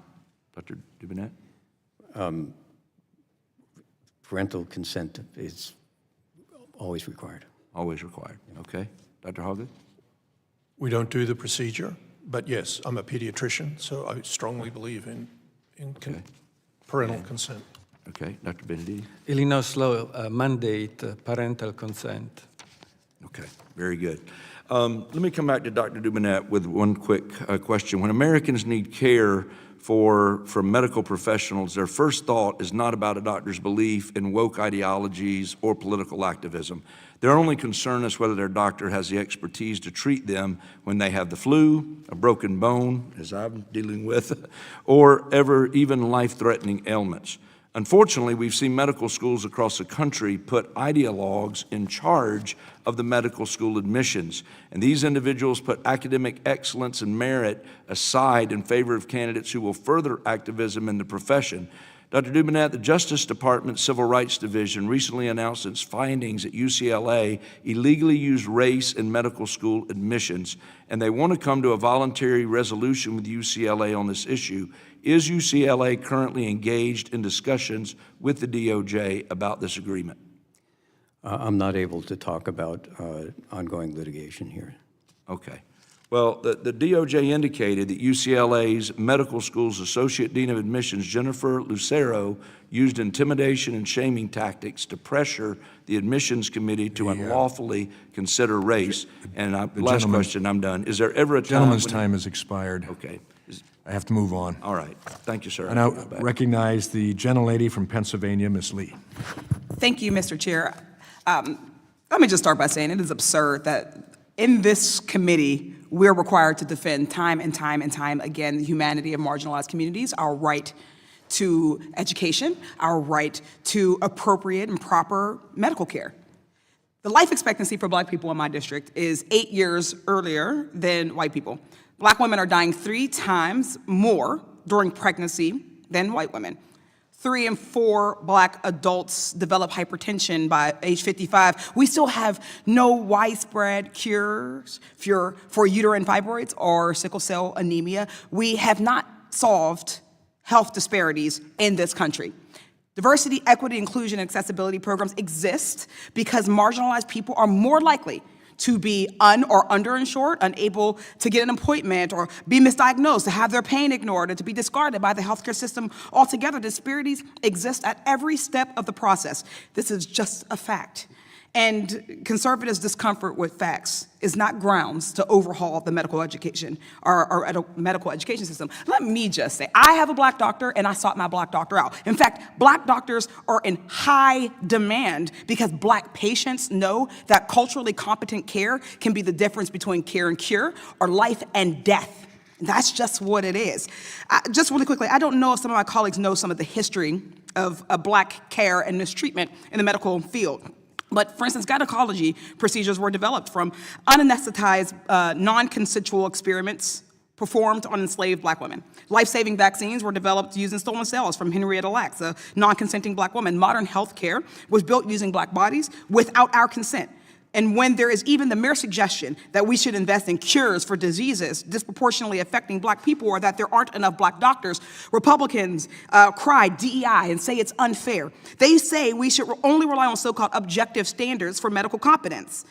Dr. Dubinette? Parental consent is always required. Always required. Okay. Dr. Hoggett? We don't do the procedure, but yes, I'm a pediatrician, so I strongly believe in parental consent. Okay. Dr. Benedetti? Illinois law mandate parental consent. Okay, very good. Let me come back to Dr. Dubinette with one quick question. When Americans need care from medical professionals, their first thought is not about a doctor's belief in woke ideologies or political activism. Their only concern is whether their doctor has the expertise to treat them when they have the flu, a broken bone, as I'm dealing with, or even life-threatening ailments. Unfortunately, we've seen medical schools across the country put ideologues in charge of the medical school admissions, and these individuals put academic excellence and merit aside in favor of candidates who will further activism in the profession. Dr. Dubinette, the Justice Department Civil Rights Division recently announced its findings at UCLA illegally used race in medical school admissions, and they want to come to a voluntary resolution with UCLA on this issue. Is UCLA currently engaged in discussions with the DOJ about this agreement? I'm not able to talk about ongoing litigation here. Okay. Well, the DOJ indicated that UCLA's Medical School's Associate Dean of Admissions, Jennifer Lucero, used intimidation and shaming tactics to pressure the admissions committee to unlawfully consider race. And last question, I'm done. Is there ever a time Gentleman's time has expired. Okay. I have to move on. All right. Thank you, sir. I now recognize the gentlelady from Pennsylvania, Ms. Lee. Thank you, Mr. Chair. Let me just start by saying it is absurd that in this committee, we're required to defend time and time and time again the humanity of marginalized communities, our right to education, our right to appropriate and proper medical care. The life expectancy for Black people in my district is 8 years earlier than white people. Black women are dying 3 times more during pregnancy than white women. 3 in 4 Black adults develop hypertension by age 55. We still have no widespread cures for uterine fibroids or sickle cell anemia. We have not solved health disparities in this country. Diversity, equity, inclusion, and accessibility programs exist because marginalized people are more likely to be or underinsured, unable to get an appointment, or be misdiagnosed, to have their pain ignored, or to be discarded by the healthcare system altogether. Disparities exist at every step of the process. This is just a fact. And conservatives' discomfort with facts is not grounds to overhaul the medical education or medical education system. Let me just say, I have a Black doctor and I sought my Black doctor out. In fact, Black doctors are in high demand because Black patients know that culturally competent care can be the difference between care and cure or life and death. That's just what it is. Just really quickly, I don't know if some of my colleagues know some of the history of Black care and mistreatment in the medical field. But for instance, gynecology procedures were developed from unanesthetized, non-consensual experiments performed on enslaved Black women. Life-saving vaccines were developed using stolen cells from Henrietta Lacks, a non-consenting Black woman. Modern health care was built using Black bodies without our consent. And when there is even the mere suggestion that we should invest in cures for diseases disproportionately affecting Black people, or that there aren't enough Black doctors, Republicans cry DEI and say it's unfair. They say we should only rely on so-called objective standards for medical competence.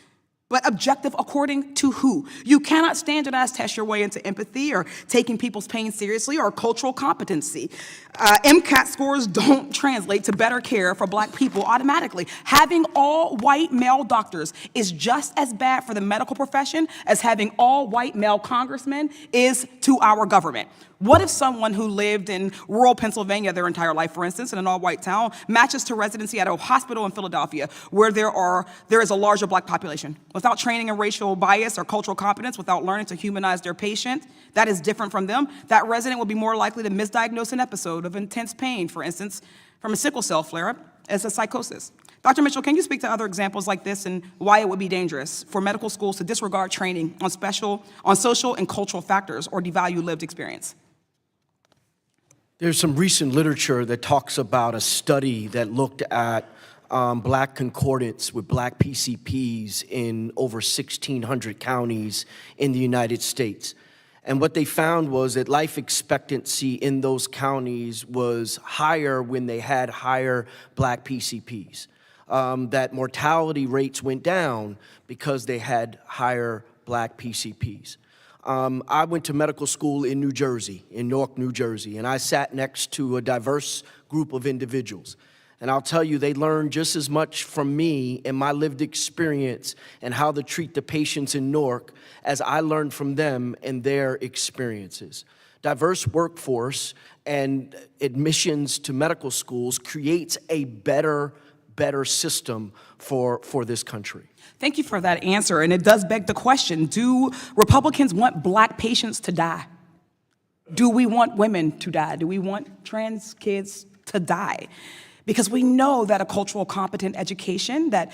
But objective according to who? You cannot standardize test your way into empathy or taking people's pain seriously or cultural competency. MCAT scores don't translate to better care for Black people automatically. Having all white male doctors is just as bad for the medical profession as having all white male congressmen is to our government. What if someone who lived in rural Pennsylvania their entire life, for instance, in an all-white town, matches to residency at a hospital in Philadelphia where there is a larger Black population? Without training in racial bias or cultural competence, without learning to humanize their patient that is different from them, that resident will be more likely to misdiagnose an episode of intense pain, for instance, from a sickle cell flare-up as a psychosis. Dr. Mitchell, can you speak to other examples like this and why it would be dangerous for medical schools to disregard training on social and cultural factors or devalue lived experience? There's some recent literature that talks about a study that looked at Black concordance with Black PCPs in over 1,600 counties in the United States. And what they found was that life expectancy in those counties was higher when they had higher Black PCPs. That mortality rates went down because they had higher Black PCPs. I went to medical school in New Jersey, in Newark, New Jersey, and I sat next to a diverse group of individuals. And I'll tell you, they learned just as much from me and my lived experience and how to treat the patients in Newark as I learned from them and their experiences. Diverse workforce and admissions to medical schools creates a better system for this country. Thank you for that answer, and it does beg the question, do Republicans want Black patients to die? Do we want women to die? Do we want trans kids to die? Because we know that a cultural competent education, that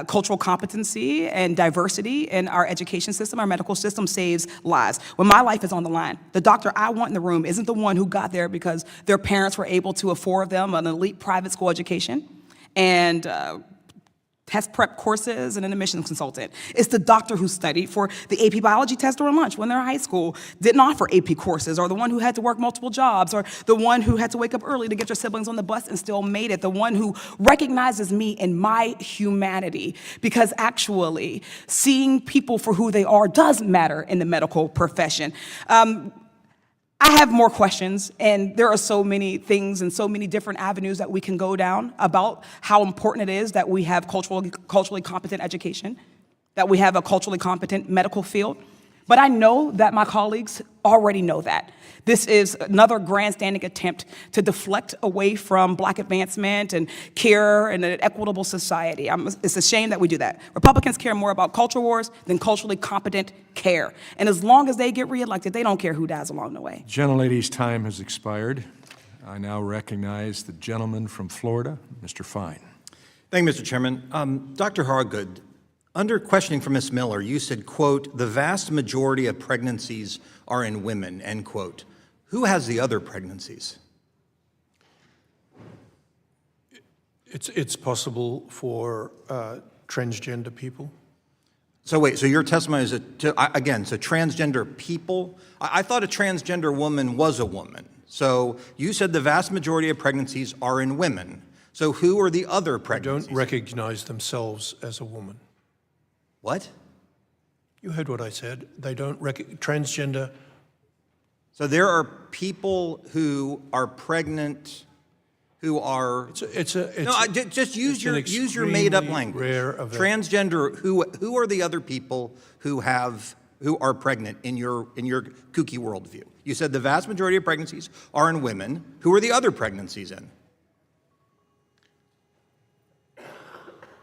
cultural competency and diversity in our education system, our medical system saves lives. When my life is on the line, the doctor I want in the room isn't the one who got there because their parents were able to afford them an elite private school education and test prep courses and an admissions consultant. It's the doctor who studied for the AP biology test during lunch when they're in high school, didn't offer AP courses, or the one who had to work multiple jobs, or the one who had to wake up early to get your siblings on the bus and still made it, the one who recognizes me in my humanity, because actually seeing people for who they are does matter in the medical profession. I have more questions, and there are so many things and so many different avenues that we can go down about how important it is that we have culturally competent education, that we have a culturally competent medical field. But I know that my colleagues already know that. This is another grandstanding attempt to deflect away from Black advancement and care and an equitable society. It's a shame that we do that. Republicans care more about culture wars than culturally competent care. And as long as they get reelected, they don't care who dies along the way. Gentlelady's time has expired. I now recognize the gentleman from Florida, Mr. Fine. Thank you, Mr. Chairman. Dr. Hargood, under questioning from Ms. Miller, you said, quote, the vast majority of pregnancies are in women, end quote. Who has the other pregnancies? It's possible for transgender people. So wait, so your testimony is, again, so transgender people? I thought a transgender woman was a woman. So you said the vast majority of pregnancies are in women. So who are the other pregnancies? They don't recognize themselves as a woman. What? You heard what I said. They don't transgender. So there are people who are pregnant, who are. Just use your made-up language. Transgender. Who are the other people who are pregnant in your kooky worldview? You said the vast majority of pregnancies are in women. Who are the other pregnancies in?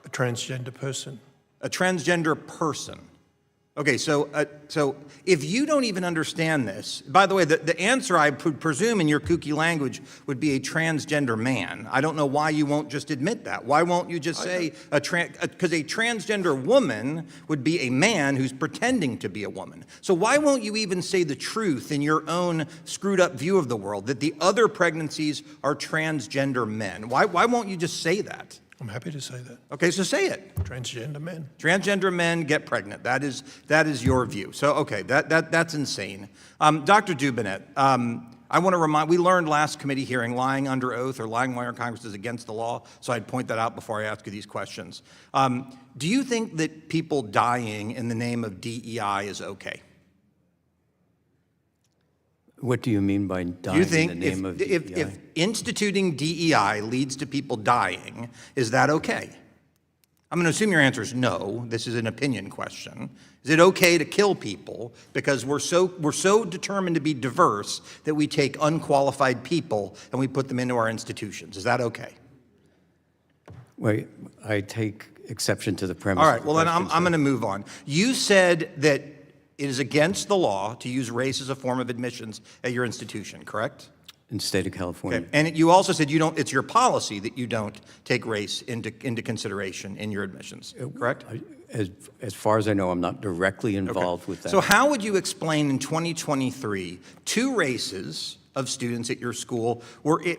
A transgender person. A transgender person. Okay, so if you don't even understand this, by the way, the answer I presume in your kooky language would be a transgender man. I don't know why you won't just admit that. Why won't you just say because a transgender woman would be a man who's pretending to be a woman. So why won't you even say the truth in your own screwed up view of the world, that the other pregnancies are transgender men? Why won't you just say that? I'm happy to say that. Okay, so say it. Transgender men. Transgender men get pregnant. That is your view. So, okay, that's insane. Dr. Dubinet, I want to remind, we learned last committee hearing lying under oath or lying while in Congress is against the law, so I'd point that out before I ask you these questions. Do you think that people dying in the name of DEI is okay? What do you mean by dying in the name of DEI? If instituting DEI leads to people dying, is that okay? I'm going to assume your answer is no. This is an opinion question. Is it okay to kill people because we're so determined to be diverse that we take unqualified people and we put them into our institutions? Is that okay? Wait, I take exception to the premise. All right, well then I'm going to move on. You said that it is against the law to use race as a form of admissions at your institution, correct? In the state of California. Okay. And you also said it's your policy that you don't take race into consideration in your admissions, correct? As far as I know, I'm not directly involved with that. So how would you explain in 2023 two races of students at your school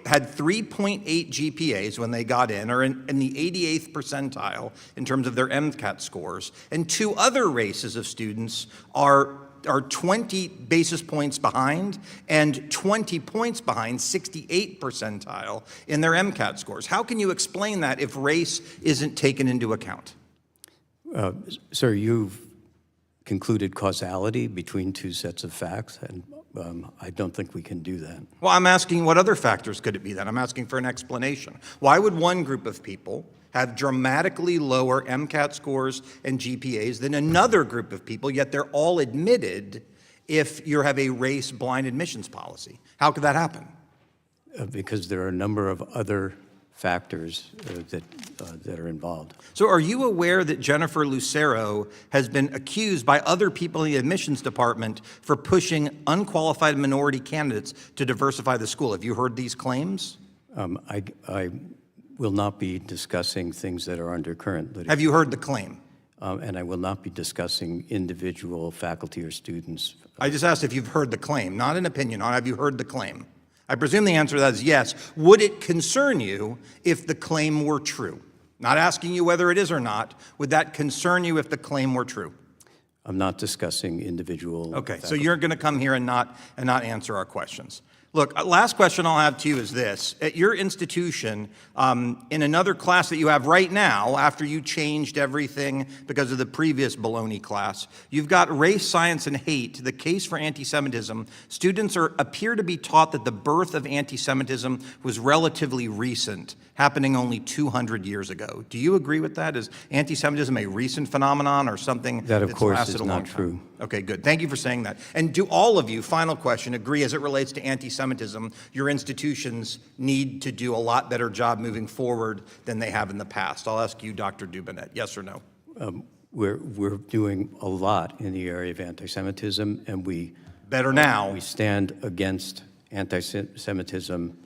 had 3.8 GPAs when they got in, or in the 88th percentile in terms of their MCAT scores, and two other races of students are 20 basis points behind and 20 points behind 68th percentile in their MCAT scores? How can you explain that if race isn't taken into account? Sir, you've concluded causality between two sets of facts, and I don't think we can do that. Well, I'm asking what other factors could it be then? I'm asking for an explanation. Why would one group of people have dramatically lower MCAT scores and GPAs than another group of people, yet they're all admitted if you have a race-blind admissions policy? How could that happen? Because there are a number of other factors that are involved. So are you aware that Jennifer Lucero has been accused by other people in the admissions department for pushing unqualified minority candidates to diversify the school? Have you heard these claims? I will not be discussing things that are under current litigation. Have you heard the claim? And I will not be discussing individual faculty or students. I just asked if you've heard the claim, not an opinion on have you heard the claim? I presume the answer to that is yes. Would it concern you if the claim were true? Not asking you whether it is or not. Would that concern you if the claim were true? I'm not discussing individual. Okay, so you're going to come here and not answer our questions. Look, last question I'll have to you is this. At your institution, in another class that you have right now, after you changed everything because of the previous baloney class, you've got race, science, and hate, the case for anti-Semitism. Students appear to be taught that the birth of anti-Semitism was relatively recent, happening only 200 years ago. Do you agree with that? Is anti-Semitism a recent phenomenon or something that, of that's course, lasted is a long not time? true. Okay, good. Thank you for saying that. And do all of you, final question, agree as it relates to anti-Semitism, your institutions need to do a lot better job moving forward than they have in the past? I'll ask you, Dr. Dubinet, yes or no? We're doing a lot in the area of anti-Semitism, and we better now. We stand against anti-Semitism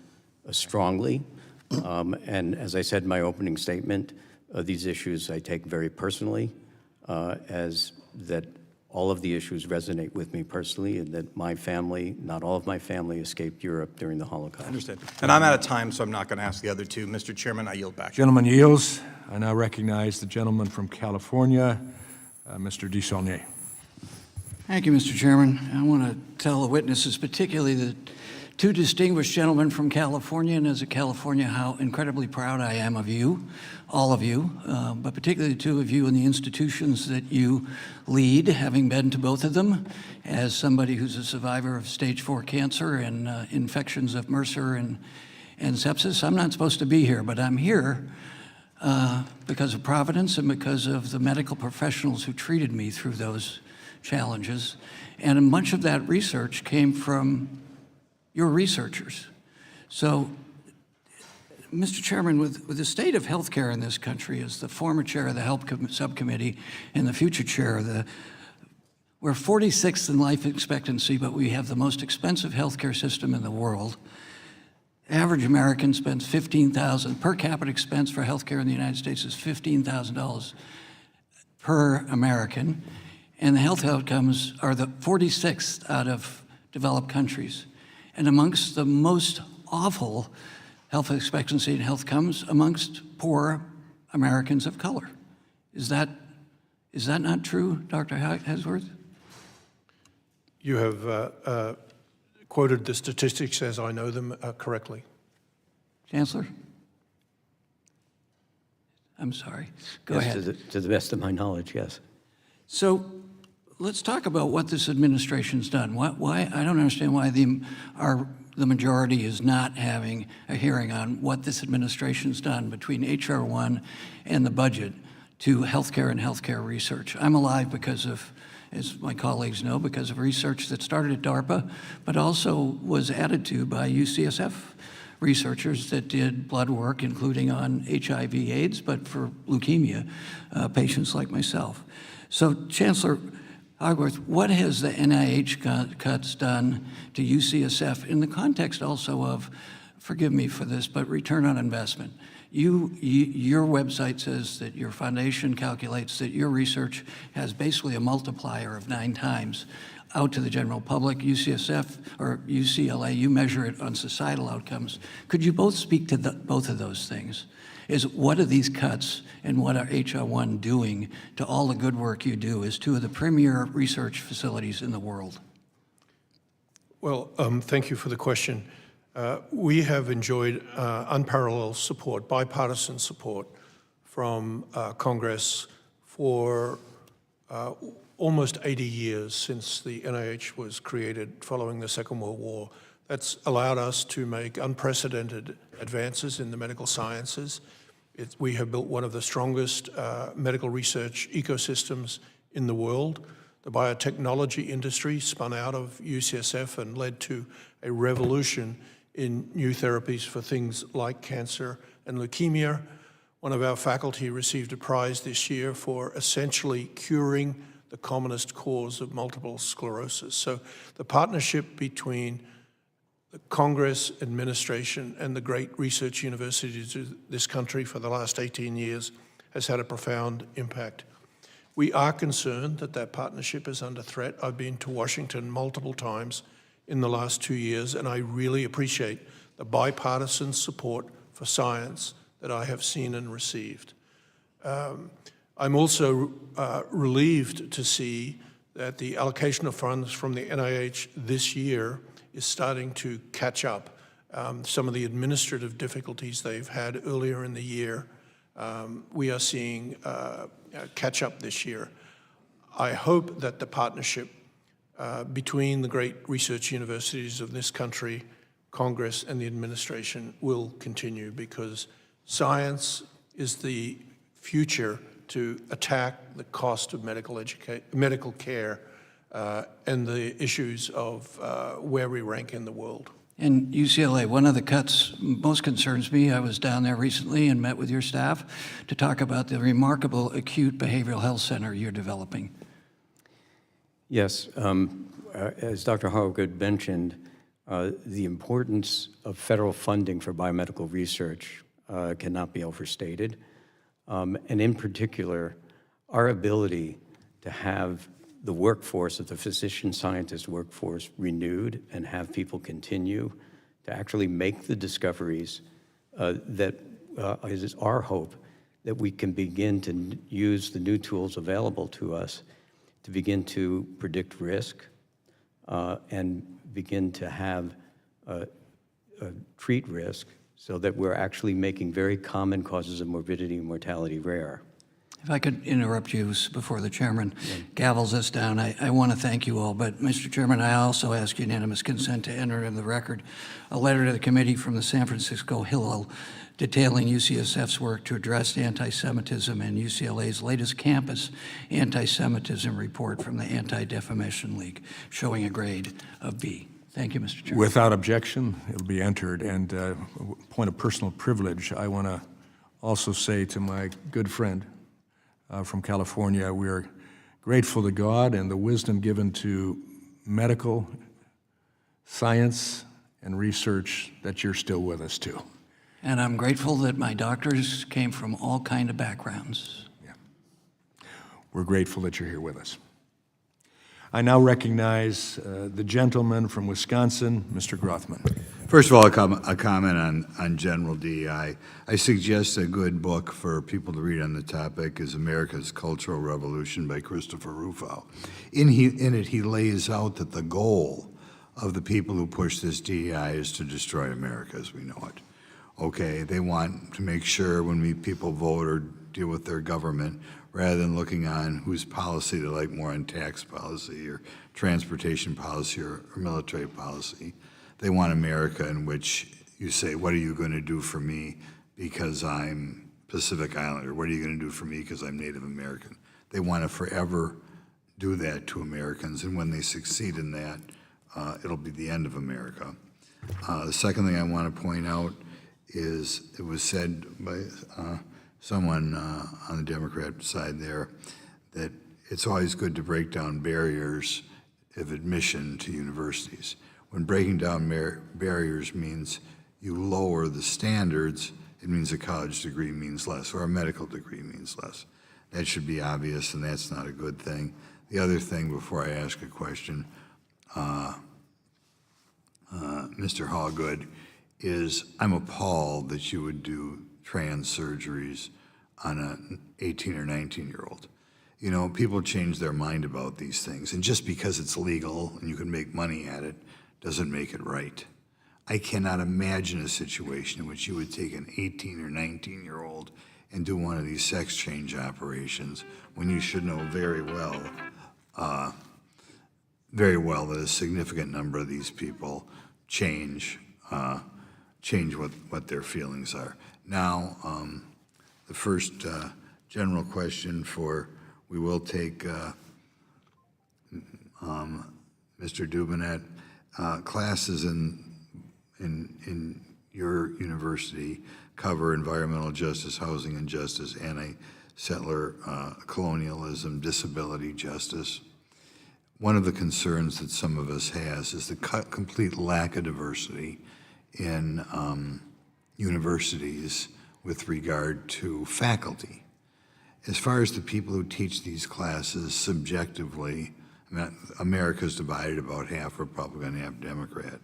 strongly, and as I said in my opening statement, these issues I take very personally, as that all of the issues resonate with me personally, and that my family, not all of my family, escaped Europe during the Holocaust. I understand. And I'm out of time, so I'm not going to ask the other two. Mr. Chairman, I yield back. Gentleman yields. I now recognize the gentleman from California, Mr. DeSaulnier. Thank you, Mr. Chairman. I want to tell the witnesses, particularly the two distinguished gentlemen from California, and as a Californian, how incredibly proud I am of you, all of you, but particularly the two of you in the institutions that you lead, having been to both of them, as somebody who's a survivor of stage 4 cancer and infections of MRSA and sepsis. I'm not supposed to be here, but I'm here because of Providence and because of the medical professionals who treated me through those challenges. And much of that research came from your researchers. So, Mr. Chairman, with the state of healthcare in this country, as the former chair of the Health Subcommittee and the future chair of we're 46th in life expectancy, but we have the most expensive healthcare system in the world. Average American spends $15,000, per capita expense for healthcare in the United States is $15,000 per American, and the health outcomes are the 46th out of developed countries. And amongst the most awful health expectancy and health comes amongst poor Americans of color. Is that not true, Dr. Hesworth? You have quoted the statistics as I know them correctly. Chancellor? I'm sorry. Go ahead. To the best of my knowledge, yes. So let's talk about what this administration's done. Why I don't understand why the majority is not having a hearing on what this administration's done between H.R. 1 and the budget to healthcare and healthcare research. I'm alive because of, as my colleagues know, because of research that started at DARPA, but also was added to by UCSF researchers that did blood work, including on HIV/AIDS, but for leukemia patients like myself. So, Chancellor, Hogwarts, what has the NIH cuts done to UCSF in the context also of, forgive me for this, but return on investment? Your website says that your foundation calculates that your research has basically a multiplier of 9 times out to the general public. UCSF or UCLA, you measure it on societal outcomes. Could you both speak to both of those things? What are these cuts and what are HR1 doing to all the good work you do as 2 of the premier research facilities in the world? Well, thank you for the question. We have enjoyed unparalleled support, bipartisan support from Congress for almost 80 years since the NIH was created following the Second World War. That's allowed us to make unprecedented advances in the medical sciences. We have built one of the strongest medical research ecosystems in the world. The biotechnology industry spun out of UCSF and led to a revolution in new therapies for things like cancer and leukemia. One of our faculty received a prize this year for essentially curing the commonest cause of multiple sclerosis. So the partnership between the Congress, administration, and the great research universities of this country for the last 18 years has had a profound impact. We are concerned that that partnership is under threat. I've been to Washington multiple times in the last 2 years, and I really appreciate the bipartisan support for science that I have seen and received. I'm also relieved to see that the allocation of funds from the NIH this year is starting to catch up. Some of the administrative difficulties they've had earlier in the year, we are seeing catch up this year. I hope that the partnership between the great research universities of this country, Congress, and the administration will continue, because science is the future to attack the cost of medical care and the issues of where we rank in the world. And UCLA, one of the cuts most concerns me. I was down there recently and met with your staff to talk about the remarkable acute behavioral health center you're developing. Yes, as Dr. Harwood mentioned, the importance of federal funding for biomedical research cannot be overstated. And in particular, our ability to have the workforce of the physician-scientist workforce renewed and have people continue to actually make the discoveries that is our hope that we can begin to use the new tools available to us to begin to predict risk and begin to have treat risk so that we're actually making very common causes of morbidity and mortality rare. If I could interrupt you before the chairman gavels us down, I want to thank you all, but Mr. Chairman, I also ask unanimous consent to enter into the record a letter to the committee from the San Francisco Hillel detailing UCSF's work to address anti-Semitism and UCLA's latest campus anti-Semitism report from the Anti-Defamation League, showing a grade of B. Thank you, Mr. Chairman. Without objection, it'll be entered. And point of personal privilege, I want to also say to my good friend from California, we're grateful to God and the wisdom given to medical science and research that you're still with us too. And I'm grateful that my doctors came from all kind of backgrounds. Yeah. We're grateful that you're here with us. I now recognize the gentleman from Wisconsin, Mr. Grothman. First of all, a comment on general DEI. I suggest a good book for people to read on the topic is America's Cultural Revolution by Christopher Rufo. In it, he lays out that the goal of the people who push this DEI is to destroy America as we know it. Okay, they want to make sure when people vote or deal with their government, rather than looking on whose policy they like more on tax policy or transportation policy or military policy, they want America in which you say, what are you going to do for me because I'm Pacific Islander? What are you going to do for me because I'm Native American? They want to forever do that to Americans, and when they succeed in that, it'll be the end of America. The second thing I want to point out is it was said by someone on the Democrat side there that it's always good to break down barriers of admission to universities. When breaking down barriers means you lower the standards, it means a college degree means less, or a medical degree means less. That should be obvious, and that's not a good thing. The other thing, before I ask a question, Mr. Hallgood, is I'm appalled that you would do trans surgeries on an 18 or 19-year-old. You know, people change their mind about these things, and just because it's legal and you can make money at it doesn't make it right. I cannot imagine a situation in which you would take an 18 or 19-year-old and do one of these sex change operations when you should know very well that a significant number of these people change what their feelings are. Now, the first general question we will take Mr. Dubinet. Classes in your university cover environmental justice, housing injustice, anti-settler colonialism, disability justice. One of the concerns that some of us has is the complete lack of diversity in universities with regard to faculty. As far as the people who teach these classes subjectively, I mean, America's divided about half Republican, half Democrat.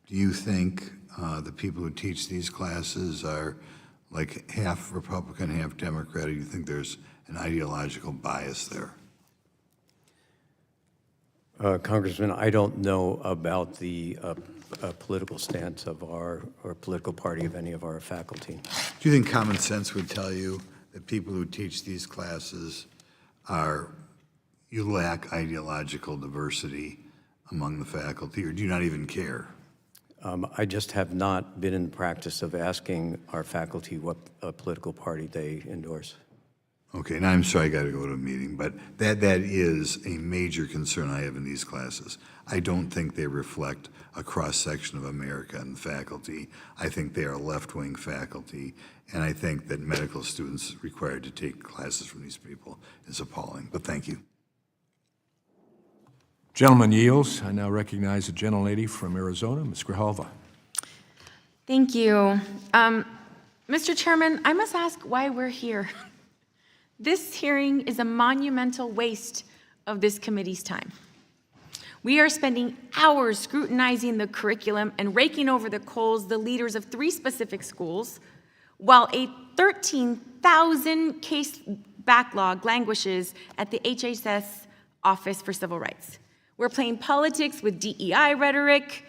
Do you think the people who teach these classes are like half Republican, half Democrat, or do you think there's an ideological bias there? Congressman, I don't know about the political stance of our or political party of any of our faculty. Do you think common sense would tell you that people who teach these classes you lack ideological diversity among the faculty, or do you not even care? I just have not been in the practice of asking our faculty what political party they endorse. Okay, now I'm sorry I got to go to a meeting, but that is a major concern I have in these classes. I don't think they reflect a cross-section of America and faculty. I think they are left-wing faculty, and I think that medical students required to take classes from these people is appalling, but thank you. Gentleman yields. I now recognize the gentlelady from Arizona, Ms. Grijalva. Thank you. Mr. Chairman, I must ask why we're here. This hearing is a monumental waste of this committee's time. We are spending hours scrutinizing the curriculum and raking over the coals the leaders of 3 specific schools, while a 13,000 case backlog languishes at the HHS Office for Civil Rights. We're playing politics with DEI rhetoric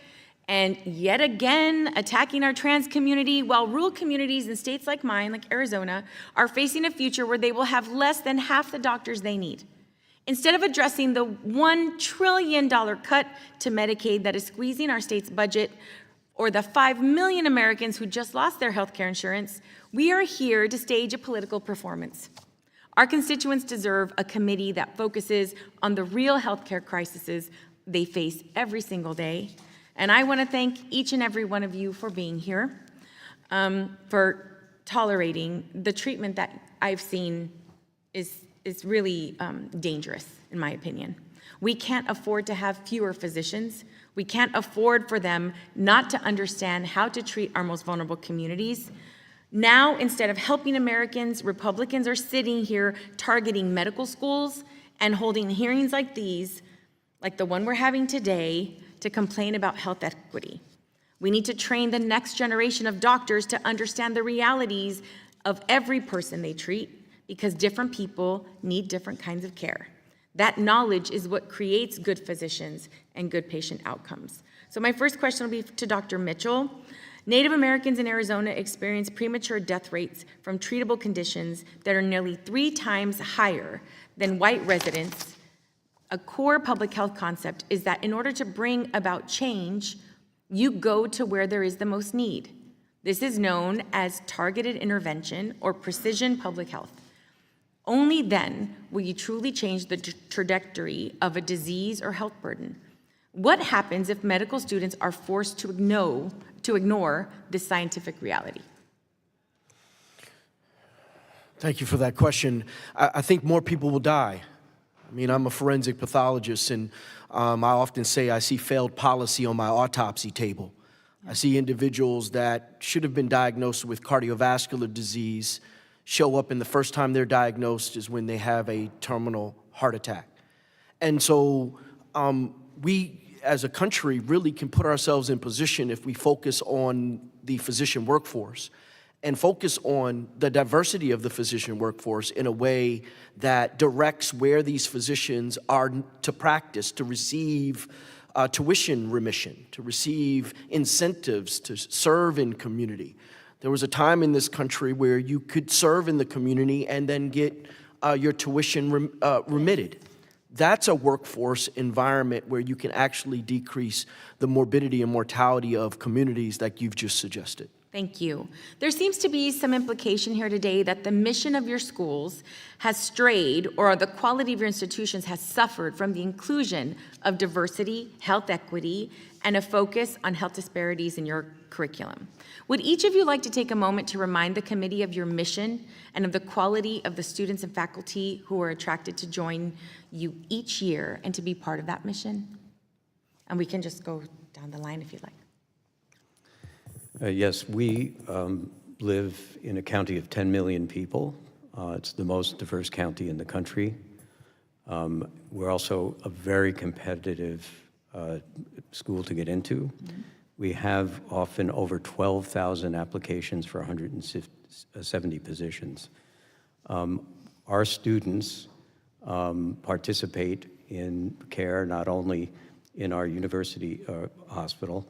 and yet again attacking our trans community, while rural communities in states like mine, like Arizona, are facing a future where they will have less than half the doctors they need. Instead of addressing the $1 trillion cut to Medicaid that is squeezing our state's budget, or the 5 million Americans who just lost their health care insurance, we are here to stage a political performance. Our constituents deserve a committee that focuses on the real healthcare crises they face every single day. And I want to thank each and every one of you for being here, for tolerating the treatment that I've seen is really dangerous, in my opinion. We can't afford to have fewer physicians. We can't afford for them not to understand how to treat our most vulnerable communities. Now, instead of helping Americans, Republicans are sitting here targeting medical schools and holding hearings like these, like the one we're having today, to complain about health equity. We need to train the next generation of doctors to understand the realities of every person they treat, because different people need different kinds of care. That knowledge is what creates good physicians and good patient outcomes. So my first question will be to Dr. Mitchell. Native Americans in Arizona experience premature death rates from treatable conditions that are nearly 3 times higher than white residents. A core public health concept is that in order to bring about change, you go to where there is the most need. This is known as targeted intervention or precision public health. Only then will you truly change the trajectory of a disease or health burden. What happens if medical students are forced to ignore this scientific reality? Thank you for that question. I think more people will die. I mean, I'm a forensic pathologist, and I often say I see failed policy on my autopsy table. I see individuals that should have been diagnosed with cardiovascular disease show up, and the first time they're diagnosed is when they have a terminal heart attack. And so we, as a country, really can put ourselves in position if we focus on the physician workforce and focus on the diversity of the physician workforce in a way that directs where these physicians are to practice, to receive tuition remission, to receive incentives, to serve in community. There was a time in this country where you could serve in the community and then get your tuition remitted. That's a workforce environment where you can actually decrease the morbidity and mortality of communities like you've just suggested. Thank you. There seems to be some implication here today that the mission of your schools has strayed, or the quality of your institutions has suffered from the inclusion of diversity, health equity, and a focus on health disparities in your curriculum. Would each of you like to take a moment to remind the committee of your mission and of the quality of the students and faculty who are attracted to join you each year and to be part of that mission? And we can just go down the line if you'd like. Yes, we live in a county of 10 million people. It's the most diverse county in the country. We're also a very competitive school to get into. Mm-hmm. We have often over 12,000 applications for 170 positions. Our students participate in care not only in our university hospital,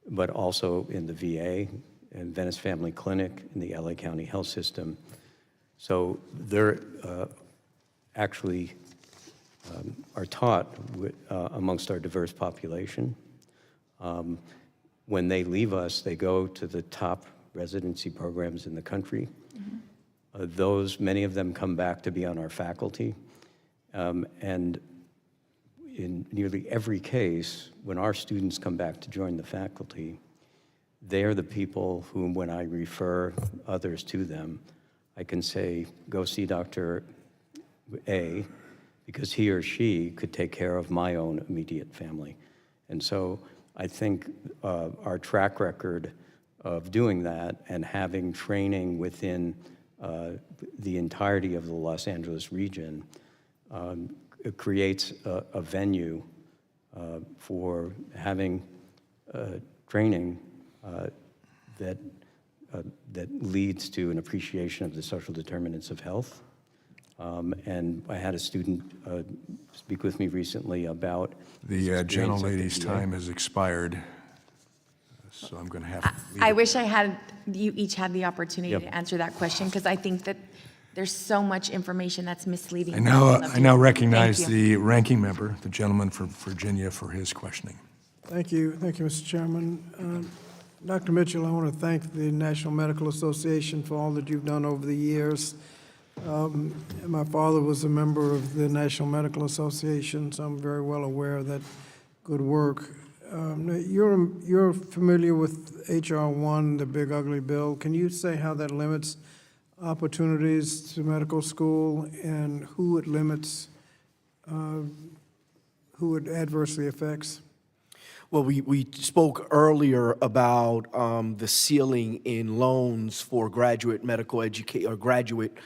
but also in the VA and Venice Family Clinic in the LA County Health System. So they're actually are taught amongst our diverse population. When they leave us, they go to the top residency programs in the country. Mm-hmm. Many of them come back to be on our faculty. And in nearly every case, when our students come back to join the faculty, they're the people whom, when I refer others to them, I can say, go see Dr. A, because he or she could take care of my own immediate family. And so I think our track record of doing that and having training within the entirety of the Los Angeles region it creates a venue for having training that leads to an appreciation of the social determinants of health. And I had a student speak with me recently about the gentlelady's time has expired, so I'm going to have to leave. I wish you each had the opportunity Yep. to answer that question, because I think that there's so much information that's misleading. I now recognize the ranking member, the gentleman from Virginia, for his questioning. Thank you, Mr. Chairman. Dr. Mitchell, I want to thank the National Medical Association for all that you've done over the years. My father was a member of the National Medical Association, so I'm very well aware of that good work. You're familiar with H.R. 1, the big ugly bill. Can you say how that limits opportunities to medical school and who it limits, who it adversely affects? Well, we spoke earlier about the ceiling in loans for graduate medical or graduate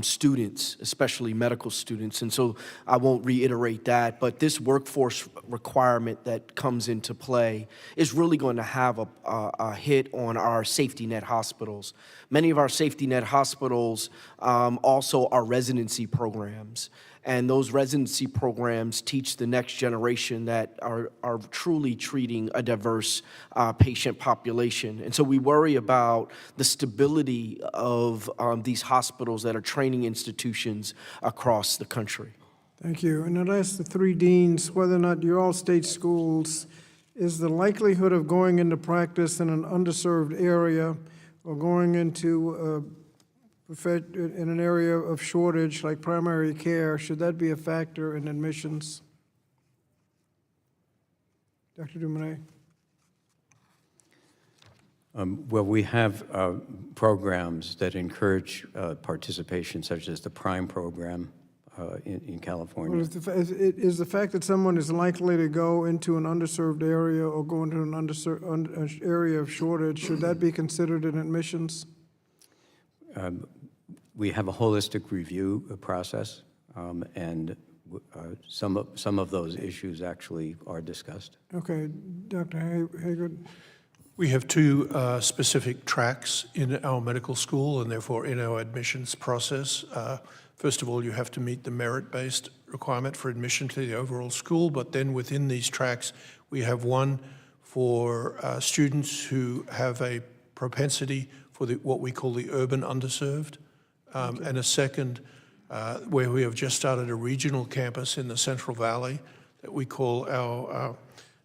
students, especially medical students. And so I won't reiterate that, but this workforce requirement that comes into play is really going to have a hit on our safety net hospitals. Many of our safety net hospitals also are residency programs. And those residency programs teach the next generation that are truly treating a diverse patient population. And so we worry about the stability of these hospitals that are training institutions across the country. Thank you. And I'd ask the three deans whether or not your all-state schools, is the likelihood of going into practice in an underserved area or going into in an area of shortage like primary care, should that be a factor in admissions? Dr. Dumonet. Well, we have programs that encourage participation, such as the PRIME program, in Well, California. is the fact that someone is likely to go into an underserved area or go into an area of shortage, should that be considered in admissions? We have a holistic review process, and some of those issues actually are discussed. Okay, Dr. Haggard. We have two specific tracks in our medical school and therefore in our admissions process. First of all, you have to meet the merit-based requirement for admission to the overall school, but then within these tracks, we have one for students who have a propensity for what we call the urban underserved, and a second where we have just started a regional campus in the Central Valley that we call our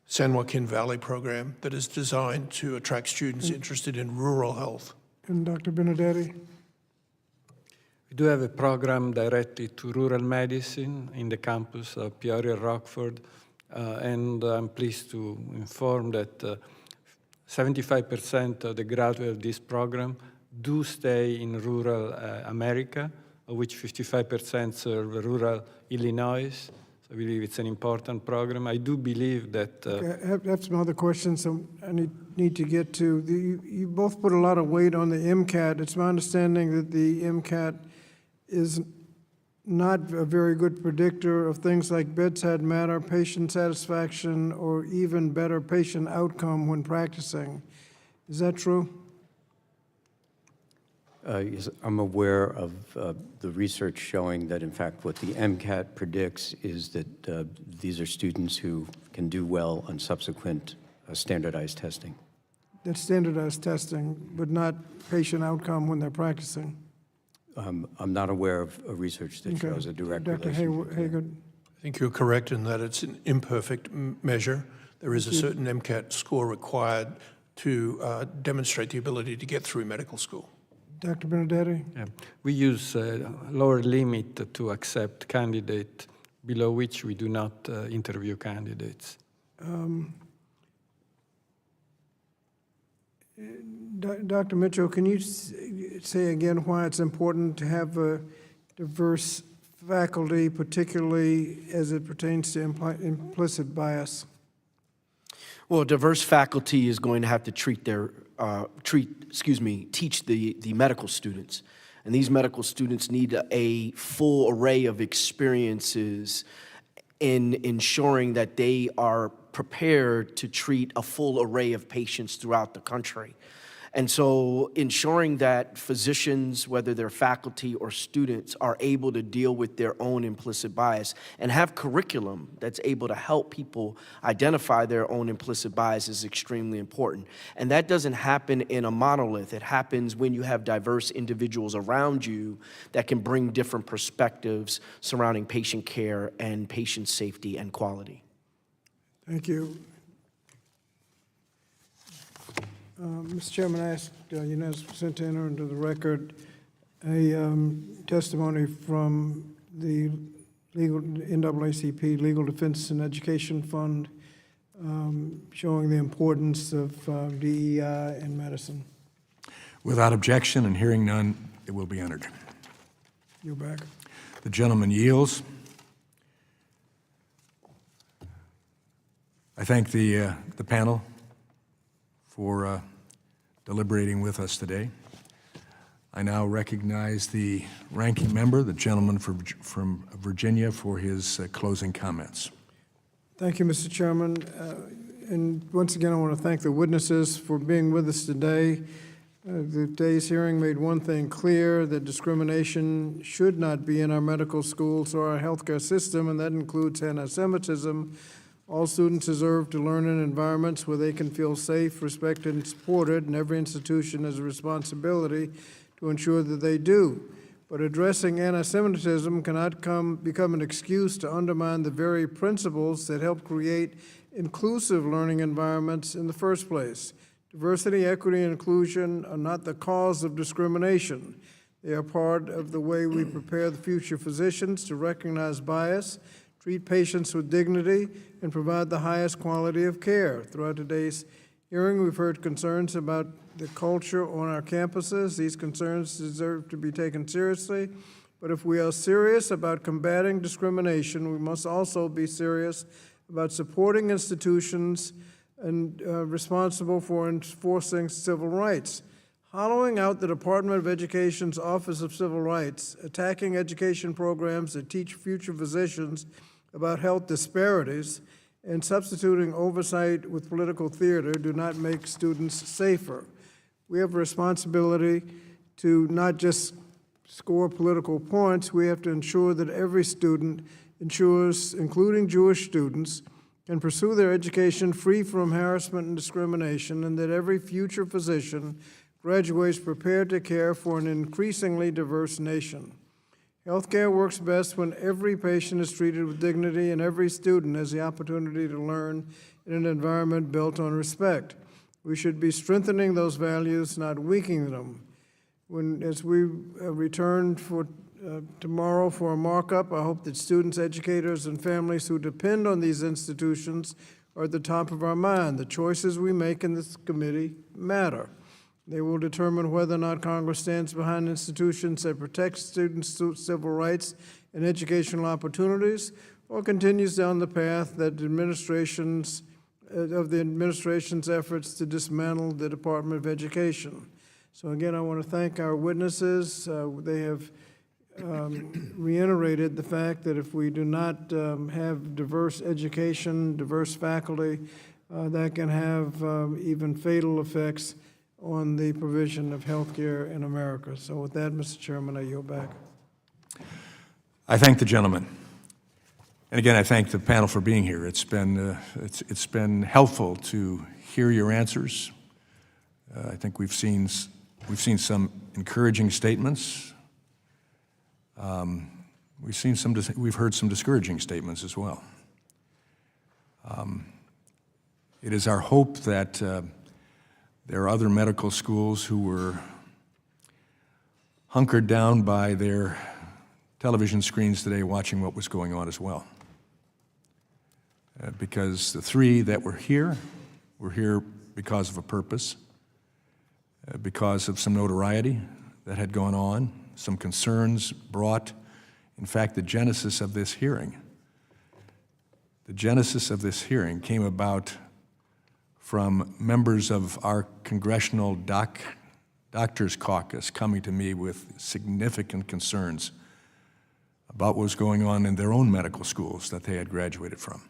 San Joaquin Valley program, that is designed to attract students interested in rural health. And Dr. Benedetti? We do have a program directed to rural medicine in the campus of Peoria Rockford, and I'm pleased to inform that 75% of the graduates of this program do stay in rural America, of which 55% serve rural Illinois. So I believe it's an important program. I do believe that... I have some other questions I need to get to. You both put a lot of weight on the MCAT. It's my understanding that the MCAT is not a very good predictor of things like bedside manner, patient satisfaction, or even better patient outcome when practicing. Is that true? Yes, I'm aware of the research showing that, in fact, what the MCAT predicts is that these are students who can do well on subsequent standardized testing. That's standardized testing, but not patient outcome when they're practicing. I'm not aware of a research that shows a direct relationship. Dr. Haggard? I think you're correct in that it's an imperfect measure. There is a certain MCAT score required to demonstrate the ability to get through medical school. Dr. Benedetti? Yeah. We use a lower limit to accept candidate, below which we do not interview candidates. Dr. Mitchell, can you say again why it's important to have a diverse faculty, particularly as it pertains to implicit bias? Well, diverse faculty is going to have to teach the medical students. And these medical students need a full array of experiences in ensuring that they are prepared to treat a full array of patients throughout the country. And so ensuring that physicians, whether they're faculty or students, are able to deal with their own implicit bias and have curriculum that's able to help people identify their own implicit bias is extremely important. And that doesn't happen in a monolith. It happens when you have diverse individuals around you that can bring different perspectives surrounding patient care and patient safety and quality. Thank you. Mr. Chairman, I ask unanimous consent to enter into the record a testimony from the NAACP Legal Defense and Education Fund showing the importance of DEI in medicine. Without objection and hearing none, it will be entered. You're back. The gentleman yields. I thank the panel for deliberating with us today. I now recognize the ranking member, the gentleman from Virginia, for his closing comments. Thank you, Mr. Chairman. And once again, I want to thank the witnesses for being with us today. Today's hearing made one thing clear, that discrimination should not be in our medical schools or our healthcare system, and that includes anti-Semitism. All students deserve to learn in environments where they can feel safe, respected, and supported, and every institution has a responsibility to ensure that they do. But addressing anti-Semitism cannot become an excuse to undermine the very principles that help create inclusive learning environments in the first place. Diversity, equity, and inclusion are not the cause of discrimination. They are part of the way we prepare the future physicians to recognize bias, treat patients with dignity, and provide the highest quality of care. Throughout today's hearing, we've heard concerns about the culture on our campuses. These concerns deserve to be taken seriously. But if we are serious about combating discrimination, we must also be serious about supporting institutions and responsible for enforcing civil rights. Hollowing out the Department of Education's Office of Civil Rights, attacking education programs that teach future physicians about health disparities, and substituting oversight with political theater do not make students safer. We have a responsibility to not just score political points, we have to ensure that every student ensures, including Jewish students, can pursue their education free from harassment and discrimination, and that every future physician graduates prepared to care for an increasingly diverse nation. Healthcare works best when every patient is treated with dignity and every student has the opportunity to learn in an environment built on respect. We should be strengthening those values, not weakening them. As we return tomorrow for a markup, I hope that students, educators, and families who depend on these institutions are at the top of our mind. The choices we make in this committee matter. They will determine whether or not Congress stands behind institutions that protect students' civil rights and educational opportunities, or continues down the path that the administration's efforts to dismantle the Department of Education. So again, I want to thank our witnesses. They have reiterated the fact that if we do not have diverse education, diverse faculty, that can have even fatal effects on the provision of health care in America. So with that, Mr. Chairman, I yield back. I thank the gentleman. And again, I thank the panel for being here. It's been helpful to hear your answers. I think we've seen some encouraging statements. We've heard some discouraging statements as well. It is our hope that there are other medical schools who were hunkered down by their television screens today watching what was going on as well. Because the three that were here because of a purpose, because of some notoriety that had gone on, some concerns brought, in fact, the genesis of this hearing. The genesis of this hearing came about from members of our Congressional Doctors Caucus coming to me with significant concerns about what was going on in their own medical schools that they had graduated from.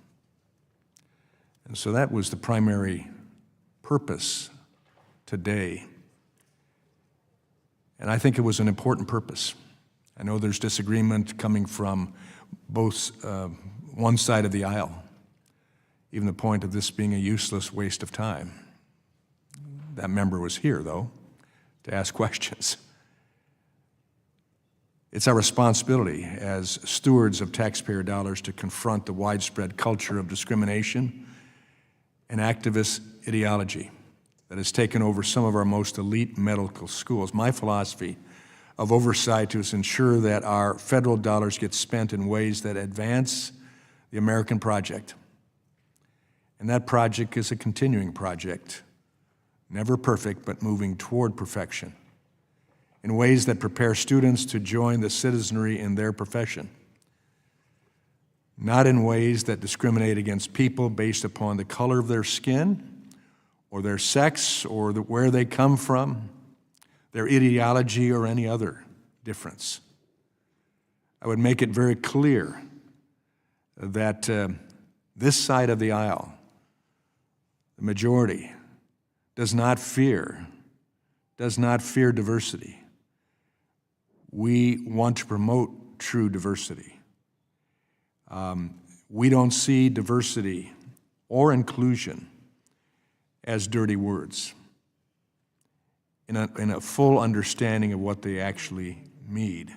And so that was the primary purpose today. And I think it was an important purpose. I know there's disagreement coming from both one side of the aisle, even the point of this being a useless waste of time. That member was here, though, to ask questions. It's our responsibility as stewards of taxpayer dollars to confront the widespread culture of discrimination and activist ideology that has taken over some of our most elite medical schools. My philosophy of oversight is to ensure that our federal dollars get spent in ways that advance the American project. And that project is a continuing project, never perfect, but moving toward perfection, in ways that prepare students to join the citizenry in their profession, not in ways that discriminate against people based upon the color of their skin or their sex or where they come from, their ideology or any other difference. I would make it very clear that this side of the aisle, the majority, does not fear diversity. We want to promote true diversity. We don't see diversity or inclusion as dirty words in a full understanding of what they actually mean.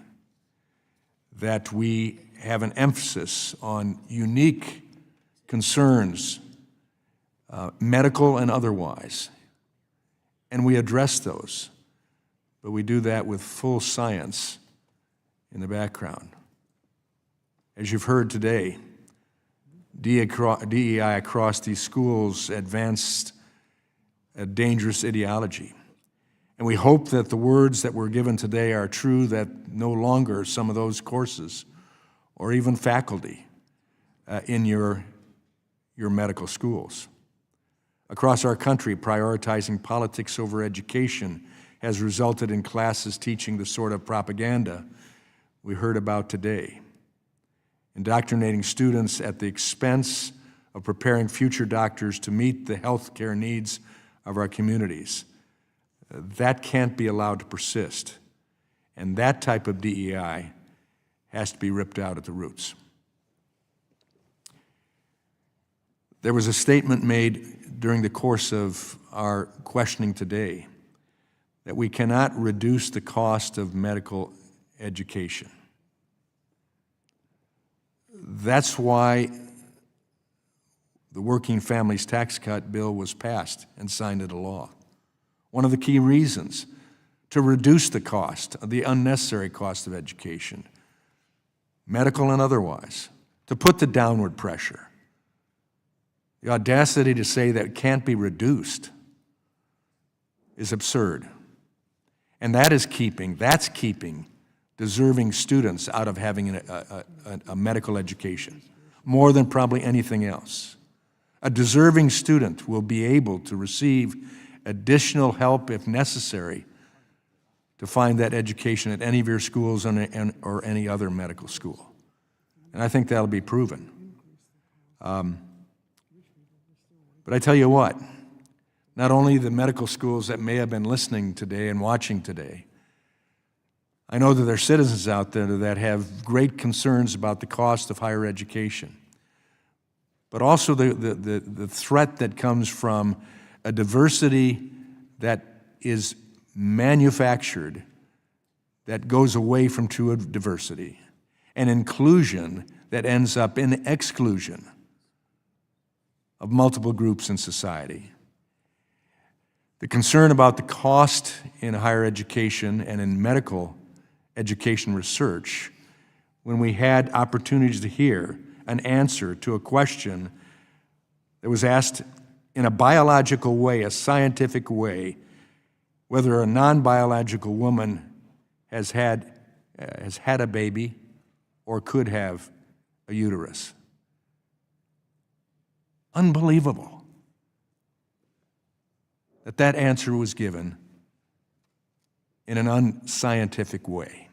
That we have an emphasis on unique concerns, medical and otherwise, and we address those, but we do that with full science in the background. As you've heard today, DEI across these schools advanced a dangerous ideology. And we hope that the words that were given today are true, that no longer some of those courses or even faculty in your medical schools. Across our country, prioritizing politics over education has resulted in classes teaching the sort of propaganda we heard about today, indoctrinating students at the expense of preparing future doctors to meet the health care needs of our communities. That can't be allowed to persist, and that type of DEI has to be ripped out at the roots. There was a statement made during the course of our questioning today that we cannot reduce the cost of medical education. That's why the Working Families Tax Cut bill was passed and signed into law. One of the key reasons to reduce the cost, the unnecessary cost of education, medical and otherwise, to put the downward pressure. The audacity to say that it can't be reduced is absurd. And that's keeping deserving students out of having a medical education, more than probably anything else. A deserving student will be able to receive additional help if necessary to find that education at any of your schools or any other medical school. And I think that'll be proven. But I tell you what, not only the medical schools that may have been listening today and watching today, I know that there are citizens out there that have great concerns about the cost of higher education, but also the threat that comes from a diversity that is manufactured, that goes away from true diversity, and inclusion that ends up in exclusion of multiple groups in society. The concern about the cost in higher education and in medical education research, when we had opportunities to hear an answer to a question that was asked in a biological way, a scientific way, whether a non-biological woman has had a baby or could have a uterus. Unbelievable that answer was given in an unscientific way.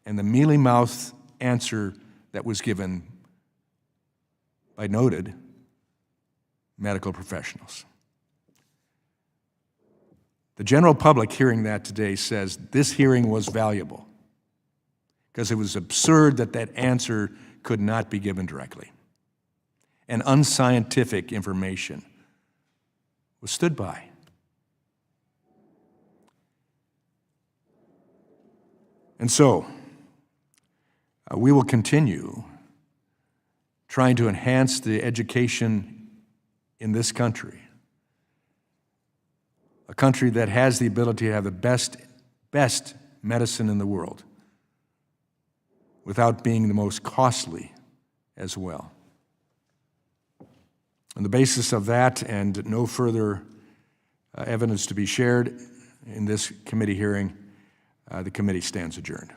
And the mealy-mouthed answer that was given by noted medical professionals. The general public hearing that today says this hearing was valuable because it was absurd that answer could not be given directly. And unscientific information was stood by. And so, we will continue trying to enhance the education in this country, a country that has the ability to have the best medicine in the world without being the most costly as well. On the basis of that and no further evidence to be shared in this committee hearing, the committee stands adjourned.